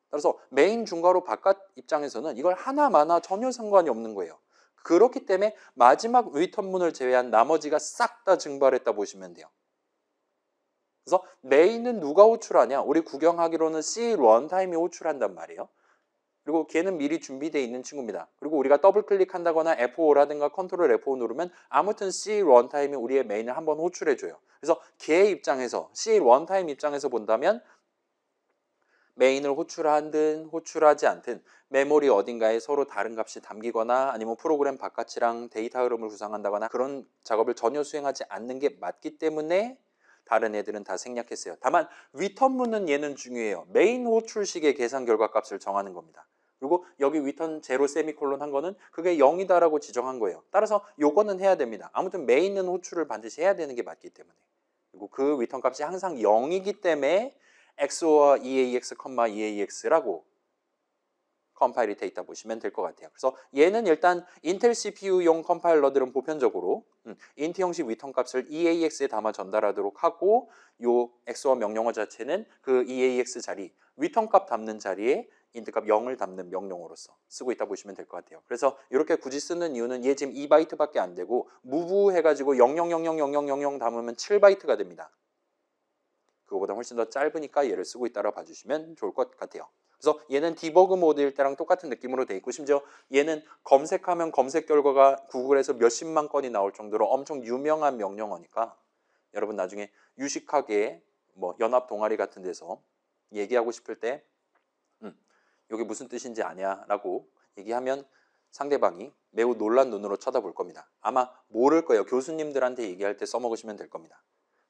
따라서 메인 중괄호 바깥 입장에서는 이걸 하나마나 전혀 상관이 없는 거예요. 그렇기 때문에 마지막 리턴문을 제외한 나머지가 싹 다 증발했다 보시면 돼요. 그래서 메인은 누가 호출하냐? 우리 구경하기로는 C 런타임이 호출한단 말이에요. 그리고 걔는 미리 준비되어 있는 친구입니다. 그리고 우리가 더블 클릭한다거나 F5라든가 컨트롤 F5 누르면 아무튼 C 런타임이 우리의 메인을 한번 호출해줘요. 그래서 걔 입장에서 C 런타임 입장에서 본다면 메인을 호출하든 호출하지 않든 메모리 어딘가에 서로 다른 값이 담기거나 아니면 프로그램 바깥이랑 데이터 흐름을 구성한다거나 그런 작업을 전혀 수행하지 않는 게 맞기 때문에 다른 애들은 다 생략했어요. 다만 리턴문은 얘는 중요해요. 메인 호출식의 계산 결과 값을 정하는 겁니다. 그리고 여기 리턴 제로 세미콜론 한 거는 그게 0이다라고 지정한 거예요. 따라서 요거는 해야 됩니다. 아무튼 메인은 호출을 반드시 해야 되는 게 맞기 때문에. 그리고 그 리턴 값이 항상 0이기 때문에 XOR EAX, EAX라고 컴파일이 돼 있다 보시면 될 것 같아요. 그래서 얘는 일단 인텔 CPU용 컴파일러들은 보편적으로 int 형식 리턴 값을 EAX에 담아 전달하도록 하고 요 XOR 명령어 자체는 그 EAX 자리, 리턴 값 담는 자리에 int 값 0을 담는 명령어로서 쓰고 있다 보시면 될 것 같아요. 그래서 이렇게 굳이 쓰는 이유는 얘 지금 2바이트밖에 안 되고 move 해가지고 00000000 담으면 7바이트가 됩니다. 그거보다 훨씬 더 짧으니까 얘를 쓰고 있다라 봐주시면 좋을 것 같아요. 그래서 얘는 디버그 모드일 때랑 똑같은 느낌으로 돼 있고 심지어 얘는 검색하면 검색 결과가 구글에서 몇십만 건이 나올 정도로 엄청 유명한 명령어니까 여러분 나중에 유식하게 뭐 연합 동아리 같은 데서 얘기하고 싶을 때 이게 무슨 뜻인지 아냐 라고 얘기하면 상대방이 매우 놀란 눈으로 쳐다볼 겁니다. 아마 모를 거예요. 교수님들한테 얘기할 때 써먹으시면 될 겁니다.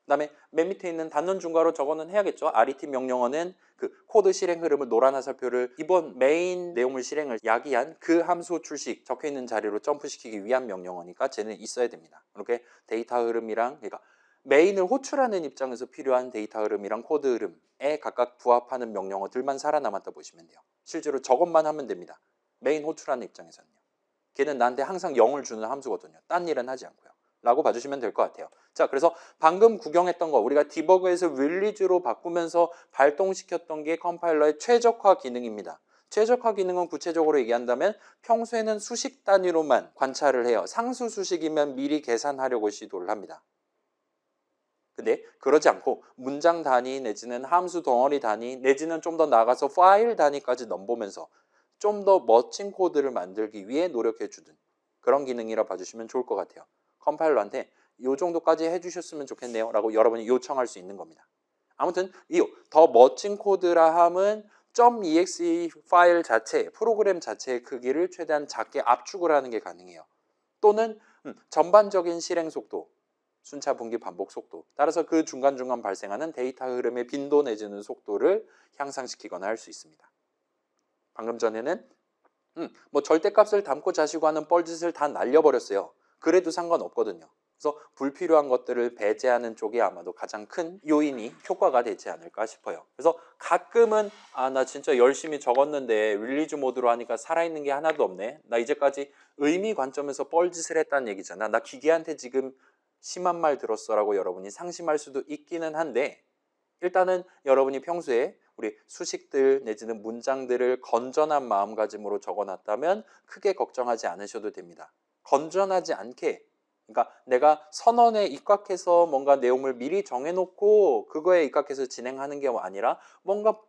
그 다음에 맨 밑에 있는 단원 중괄호 저거는 해야겠죠. RET 명령어는 그 코드 실행 흐름을 노란 화살표를 이번 메인 내용물 실행을 야기한 그 함수 출식 적혀있는 자리로 점프시키기 위한 명령어니까 쟤는 있어야 됩니다. 이렇게 데이터 흐름이랑 그러니까 메인을 호출하는 입장에서 필요한 데이터 흐름이랑 코드 흐름에 각각 부합하는 명령어들만 살아남았다 보시면 돼요. 실제로 저것만 하면 됩니다. 메인 호출하는 입장에서는요. 걔는 나한테 항상 0을 주는 함수거든요. 딴 일은 하지 않고요. 라고 봐주시면 될 것 같아요. 자, 그래서 방금 구경했던 거 우리가 디버그에서 릴리즈로 바꾸면서 발동시켰던 게 컴파일러의 최적화 기능입니다. 최적화 기능은 구체적으로 얘기한다면 평소에는 수식 단위로만 관찰을 해요. 상수 수식이면 미리 계산하려고 시도를 합니다. 근데 그러지 않고 문장 단위 내지는 함수 덩어리 단위 내지는 좀 더 나아가서 파일 단위까지 넘보면서 좀 더 멋진 코드를 만들기 위해 노력해주는 그런 기능이라 봐주시면 좋을 것 같아요. 컴파일러한테 이 정도까지 해주셨으면 좋겠네요 라고 여러분이 요청할 수 있는 겁니다. 아무튼 이 더 멋진 코드라 함은 .exe 파일 자체, 프로그램 자체의 크기를 최대한 작게 압축을 하는 게 가능해요. 또는 전반적인 실행 속도, 순차 분기 반복 속도, 따라서 그 중간중간 발생하는 데이터 흐름의 빈도 내지는 속도를 향상시키거나 할 수 있습니다. 방금 전에는 뭐 절대값을 담고 자시고 하는 뻘짓을 다 날려버렸어요. 그래도 상관없거든요. 그래서 불필요한 것들을 배제하는 쪽이 아마도 가장 큰 요인이 효과가 되지 않을까 싶어요. 그래서 가끔은 나 진짜 열심히 적었는데 릴리즈 모드로 하니까 살아있는 게 하나도 없네. 나 이제까지 의미 관점에서 뻘짓을 했다는 얘기잖아. 나 기계한테 지금 심한 말 들었어 라고 여러분이 상심할 수도 있기는 한데 일단은 여러분이 평소에 우리 수식들 내지는 문장들을 건전한 마음가짐으로 적어놨다면 크게 걱정하지 않으셔도 됩니다. 건전하지 않게 그러니까 내가 선언에 입각해서 뭔가 내용을 미리 정해놓고 그거에 입각해서 진행하는 게 아니라 뭔가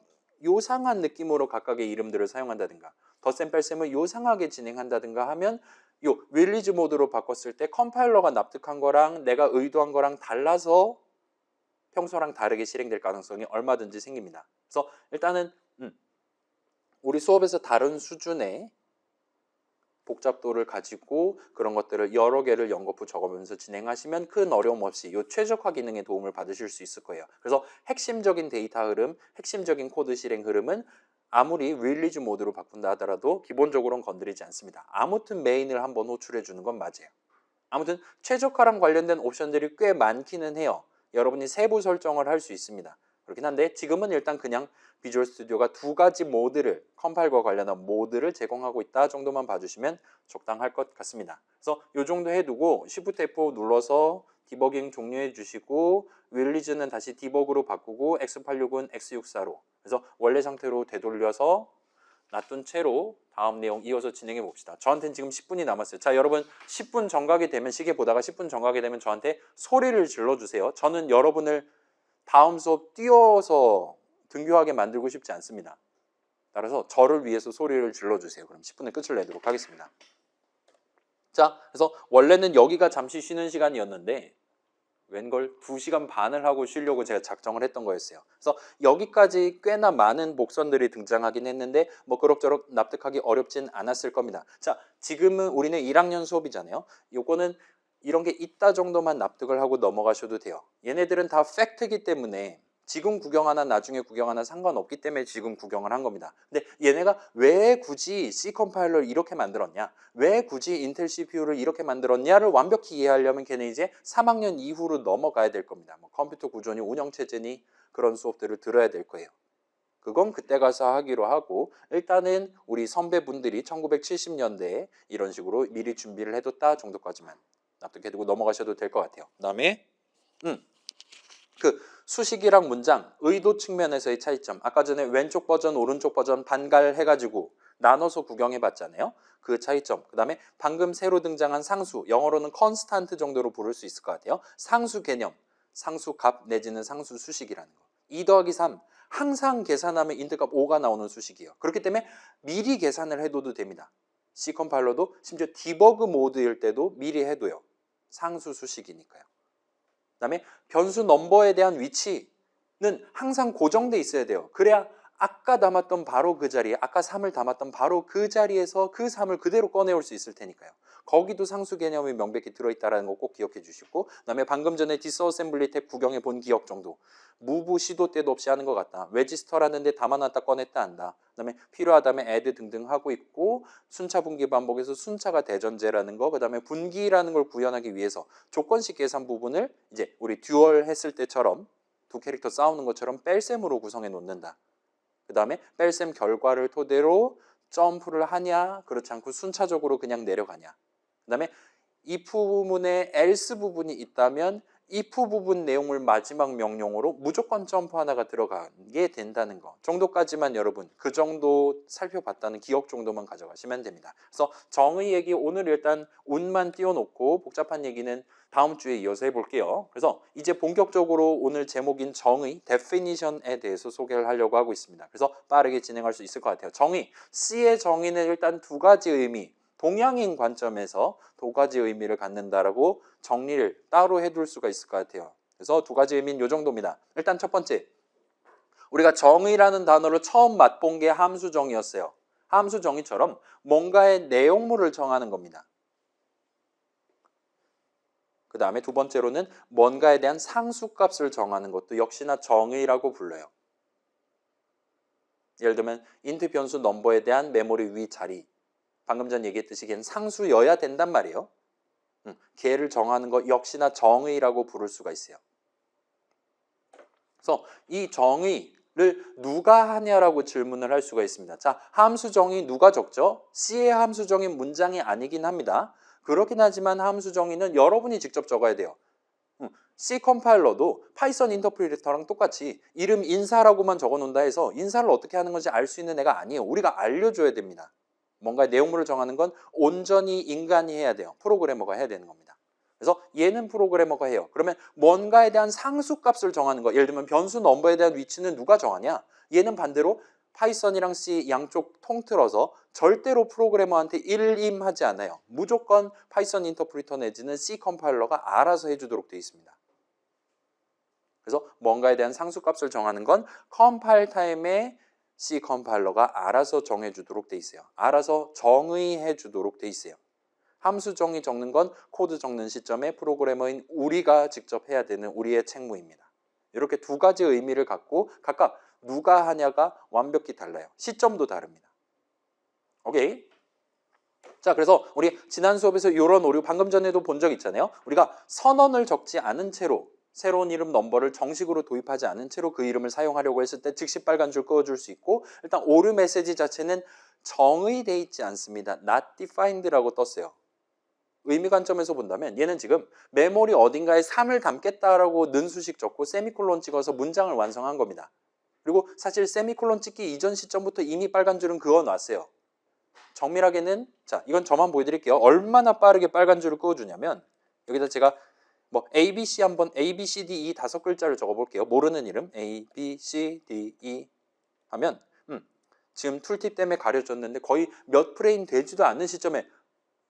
요상한 느낌으로 각각의 이름들을 사용한다든가 덧셈 뺄셈을 요상하게 진행한다든가 하면 요 릴리즈 모드로 바꿨을 때 컴파일러가 납득한 거랑 내가 의도한 거랑 달라서 평소랑 다르게 실행될 가능성이 얼마든지 생깁니다. 그래서 일단은 우리 수업에서 다른 수준의 복잡도를 가지고 그런 것들을 여러 개를 연거푸 적으면서 진행하시면 큰 어려움 없이 이 최적화 기능의 도움을 받으실 수 있을 거예요. 그래서 핵심적인 데이터 흐름, 핵심적인 코드 실행 흐름은 아무리 릴리즈 모드로 바꾼다 하더라도 기본적으로는 건드리지 않습니다. 아무튼 메인을 한번 호출해 주는 건 맞아요. 아무튼 최적화랑 관련된 옵션들이 꽤 많기는 해요. 여러분이 세부 설정을 할 수 있습니다. 그렇긴 한데 지금은 일단 그냥 비주얼 스튜디오가 두 가지 모드를 컴파일과 관련한 모드를 제공하고 있다 정도만 봐주시면 적당할 것 같습니다. 그래서 이 정도 해두고 Shift F5 눌러서 디버깅 종료해 주시고 윌리즈는 다시 디버그로 바꾸고 x86은 x64로 그래서 원래 상태로 되돌려서 놔둔 채로 다음 내용 이어서 진행해 봅시다. 저한테는 지금 10분이 남았어요. 자, 여러분 10분 정각이 되면 시계 보다가 10분 정각이 되면 저한테 소리를 질러주세요. 저는 여러분을 다음 수업 띄워서 등교하게 만들고 싶지 않습니다. 따라서 저를 위해서 소리를 질러주세요. 그럼 10분의 끝을 내도록 하겠습니다. 자, 그래서 원래는 여기가 잠시 쉬는 시간이었는데 웬걸 2시간 반을 하고 쉬려고 제가 작정을 했던 거였어요. 그래서 여기까지 꽤나 많은 복선들이 등장하긴 했는데 뭐 그럭저럭 납득하기 어렵진 않았을 겁니다. 자, 지금은 우리는 1학년 수업이잖아요. 요거는 이런 게 있다 정도만 납득을 하고 넘어가셔도 돼요. 얘네들은 다 팩트이기 때문에 지금 구경하나 나중에 구경하나 상관없기 때문에 지금 구경을 한 겁니다. 근데 얘네가 왜 굳이 C 컴파일러를 이렇게 만들었냐, 왜 굳이 인텔 CPU를 이렇게 만들었냐를 완벽히 이해하려면 걔네 이제 3학년 이후로 넘어가야 될 겁니다. 뭐 컴퓨터 구조니 운영체제니 그런 수업들을 들어야 될 거예요. 그건 그때 가서 하기로 하고 일단은 우리 선배분들이 1970년대에 이런 식으로 미리 준비를 해뒀다 정도까지만 납득해두고 넘어가셔도 될 것 같아요. 그 다음에 그 수식이랑 문장, 의도 측면에서의 차이점. 아까 전에 왼쪽 버전, 오른쪽 버전 반갈해가지고 나눠서 구경해 봤잖아요. 그 차이점. 그 다음에 방금 새로 등장한 상수, 영어로는 컨스탄트 정도로 부를 수 있을 것 같아요. 상수 개념, 상수 값 내지는 상수 수식이라는 거. 2 더하기 3, 항상 계산하면 인트값 5가 나오는 수식이에요. 그렇기 때문에 미리 계산을 해둬도 됩니다. C 컴파일러도 심지어 디버그 모드일 때도 미리 해둬요. 상수 수식이니까요. 그 다음에 변수 넘버에 대한 위치는 항상 고정돼 있어야 돼요. 그래야 아까 담았던 바로 그 자리에, 아까 3을 담았던 바로 그 자리에서 그 3을 그대로 꺼내올 수 있을 테니까요. 거기도 상수 개념이 명백히 들어있다는 거 꼭 기억해 주시고, 그 다음에 방금 전에 디스어셈블리 탭 구경해 본 기억 정도. 무브 시도 때도 없이 하는 것 같다. 레지스터라는데 담아놨다 꺼냈다 한다. 그 다음에 필요하다면 add 등등 하고 있고, 순차 분기 반복에서 순차가 대전제라는 거, 그 다음에 분기라는 걸 구현하기 위해서 조건식 계산 부분을 이제 우리 듀얼 했을 때처럼 두 캐릭터 싸우는 것처럼 뺄셈으로 구성해 놓는다. 그 다음에 뺄셈 결과를 토대로 점프를 하냐, 그렇지 않고 순차적으로 그냥 내려가냐. 그 다음에 if 부분에 else 부분이 있다면 if 부분 내용을 마지막 명령으로 무조건 점프 하나가 들어가게 된다는 거 정도까지만 여러분 그 정도 살펴봤다는 기억 정도만 가져가시면 됩니다. 그래서 정의 얘기 오늘 일단 운만 띄워놓고 복잡한 얘기는 다음 주에 이어서 해볼게요. 그래서 이제 본격적으로 오늘 제목인 정의, definition에 대해서 소개를 하려고 하고 있습니다. 그래서 빠르게 진행할 수 있을 것 같아요. 정의, C의 정의는 일단 두 가지 의미, 동양인 관점에서 두 가지 의미를 갖는다라고 정리를 따로 해둘 수가 있을 것 같아요. 그래서 두 가지 의미는 이 정도입니다. 일단 첫 번째, 우리가 정의라는 단어를 처음 맛본 게 함수 정의였어요. 함수 정의처럼 뭔가의 내용물을 정하는 겁니다. 그 다음에 두 번째로는 뭔가에 대한 상수값을 정하는 것도 역시나 정의라고 불러요. 예를 들면 int 변수 넘버에 대한 메모리 위 자리, 방금 전 얘기했듯이 걔는 상수여야 된단 말이에요. 걔를 정하는 것 역시나 정의라고 부를 수가 있어요. 그래서 이 정의를 누가 하냐라고 질문을 할 수가 있습니다. 자, 함수 정의 누가 적죠? C의 함수 정의 문장이 아니긴 합니다. 그렇긴 하지만 함수 정의는 여러분이 직접 적어야 돼요. C 컴파일러도 파이썬 인터프리터랑 똑같이 이름 인사라고만 적어놓는다 해서 인사를 어떻게 하는 건지 알 수 있는 애가 아니에요. 우리가 알려줘야 됩니다. 뭔가 내용물을 정하는 건 온전히 인간이 해야 돼요. 프로그래머가 해야 되는 겁니다. 그래서 얘는 프로그래머가 해요. 그러면 뭔가에 대한 상수값을 정하는 거, 예를 들면 변수 넘버에 대한 위치는 누가 정하냐? 얘는 반대로 파이썬이랑 C 양쪽 통틀어서 절대로 프로그래머한테 일임하지 않아요. 무조건 파이썬 인터프리터 내지는 C 컴파일러가 알아서 해주도록 되어 있습니다. 그래서 뭔가에 대한 상수값을 정하는 건 컴파일 타임에 C 컴파일러가 알아서 정해주도록 돼 있어요. 알아서 정의해주도록 돼 있어요. 함수 정의 적는 건 코드 적는 시점에 프로그래머인 우리가 직접 해야 되는 우리의 책무입니다. 이렇게 두 가지 의미를 갖고 각각 누가 하냐가 완벽히 달라요. 시점도 다릅니다. 오케이? 자, 그래서 우리 지난 수업에서 이런 오류 방금 전에도 본 적 있잖아요. 우리가 선언을 적지 않은 채로 새로운 이름 넘버를 정식으로 도입하지 않은 채로 그 이름을 사용하려고 했을 때 즉시 빨간 줄 그어줄 수 있고, 일단 오류 메시지 자체는 정의돼 있지 않습니다. Not defined라고 떴어요. 의미 관점에서 본다면 얘는 지금 메모리 어딘가에 3을 담겠다라고 는 수식 적고 세미콜론 찍어서 문장을 완성한 겁니다. 그리고 사실 세미콜론 찍기 이전 시점부터 이미 빨간 줄은 그어놨어요. 정밀하게는 자 이건 저만 보여드릴게요. 얼마나 빠르게 빨간 줄을 그어주냐면 여기다 제가 뭐 A, B, C 한번 A, B, C, D, E 5글자를 적어볼게요. 모르는 이름 A, B, C, D, E 하면 지금 툴팁 때문에 가려졌는데 거의 몇 프레임 되지도 않는 시점에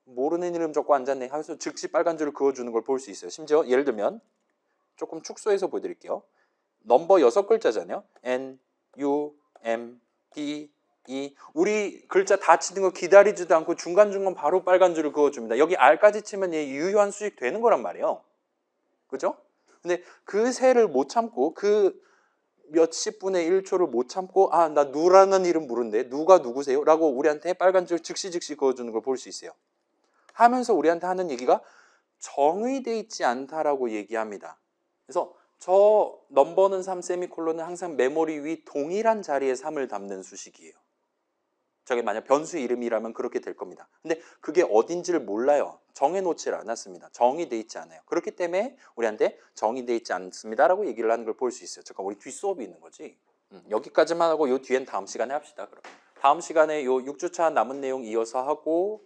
모르는 이름 적고 앉았네 하면서 즉시 빨간 줄을 그어주는 걸 볼 수 있어요. 심지어 예를 들면 조금 축소해서 보여드릴게요. 넘버 6글자잖아요. N, U, M, P, E 우리 글자 다 치는 거 기다리지도 않고 중간중간 바로 빨간 줄을 그어줍니다. 여기 R까지 치면 얘 유효한 수식 되는 거란 말이에요. 그죠? 근데 그 세를 못 참고 그 몇십 분의 1초를 못 참고 아 나 누라는 이름 모르는데 누가 누구세요? 라고 우리한테 빨간 줄 즉시 그어주는 걸 볼 수 있어요. 하면서 우리한테 하는 얘기가 정의돼 있지 않다라고 얘기합니다. 그래서 저 넘버는 3 세미콜론은 항상 메모리 위 동일한 자리에 3을 담는 수식이에요. 저게 만약 변수 이름이라면 그렇게 될 겁니다. 근데 그게 어딘지를 몰라요. 정해놓지 않았습니다. 정의돼 있지 않아요. 그렇기 때문에 우리한테 정의돼 있지 않습니다라고 얘기를 하는 걸 볼 수 있어요. 잠깐 우리 뒷수업이 있는 거지. 여기까지만 하고 요 뒤엔 다음 시간에 합시다. 그럼 다음 시간에 요 6주차 남은 내용 이어서 하고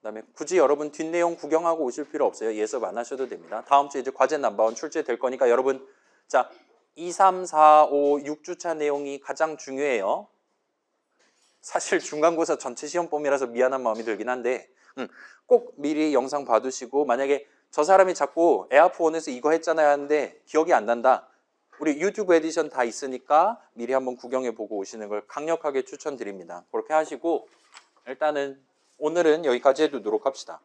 그다음에 굳이 여러분 뒷내용 구경하고 오실 필요 없어요. 예습 안 하셔도 됩니다. 다음 주에 이제 과제 넘버원 출제될 거니까 여러분 자 2, 3, 4, 5, 6주차 내용이 가장 중요해요. 사실 중간고사 전체 시험범위라서 미안한 마음이 들긴 한데 꼭 미리 영상 봐두시고 만약에 저 사람이 자꾸 에어프1에서 이거 했잖아요 하는데 기억이 안 난다. 우리 유튜브 에디션 다 있으니까 미리 한번 구경해보고 오시는 걸 강력하게 추천드립니다. 그렇게 하시고 일단은 오늘은 여기까지 해두도록 합시다.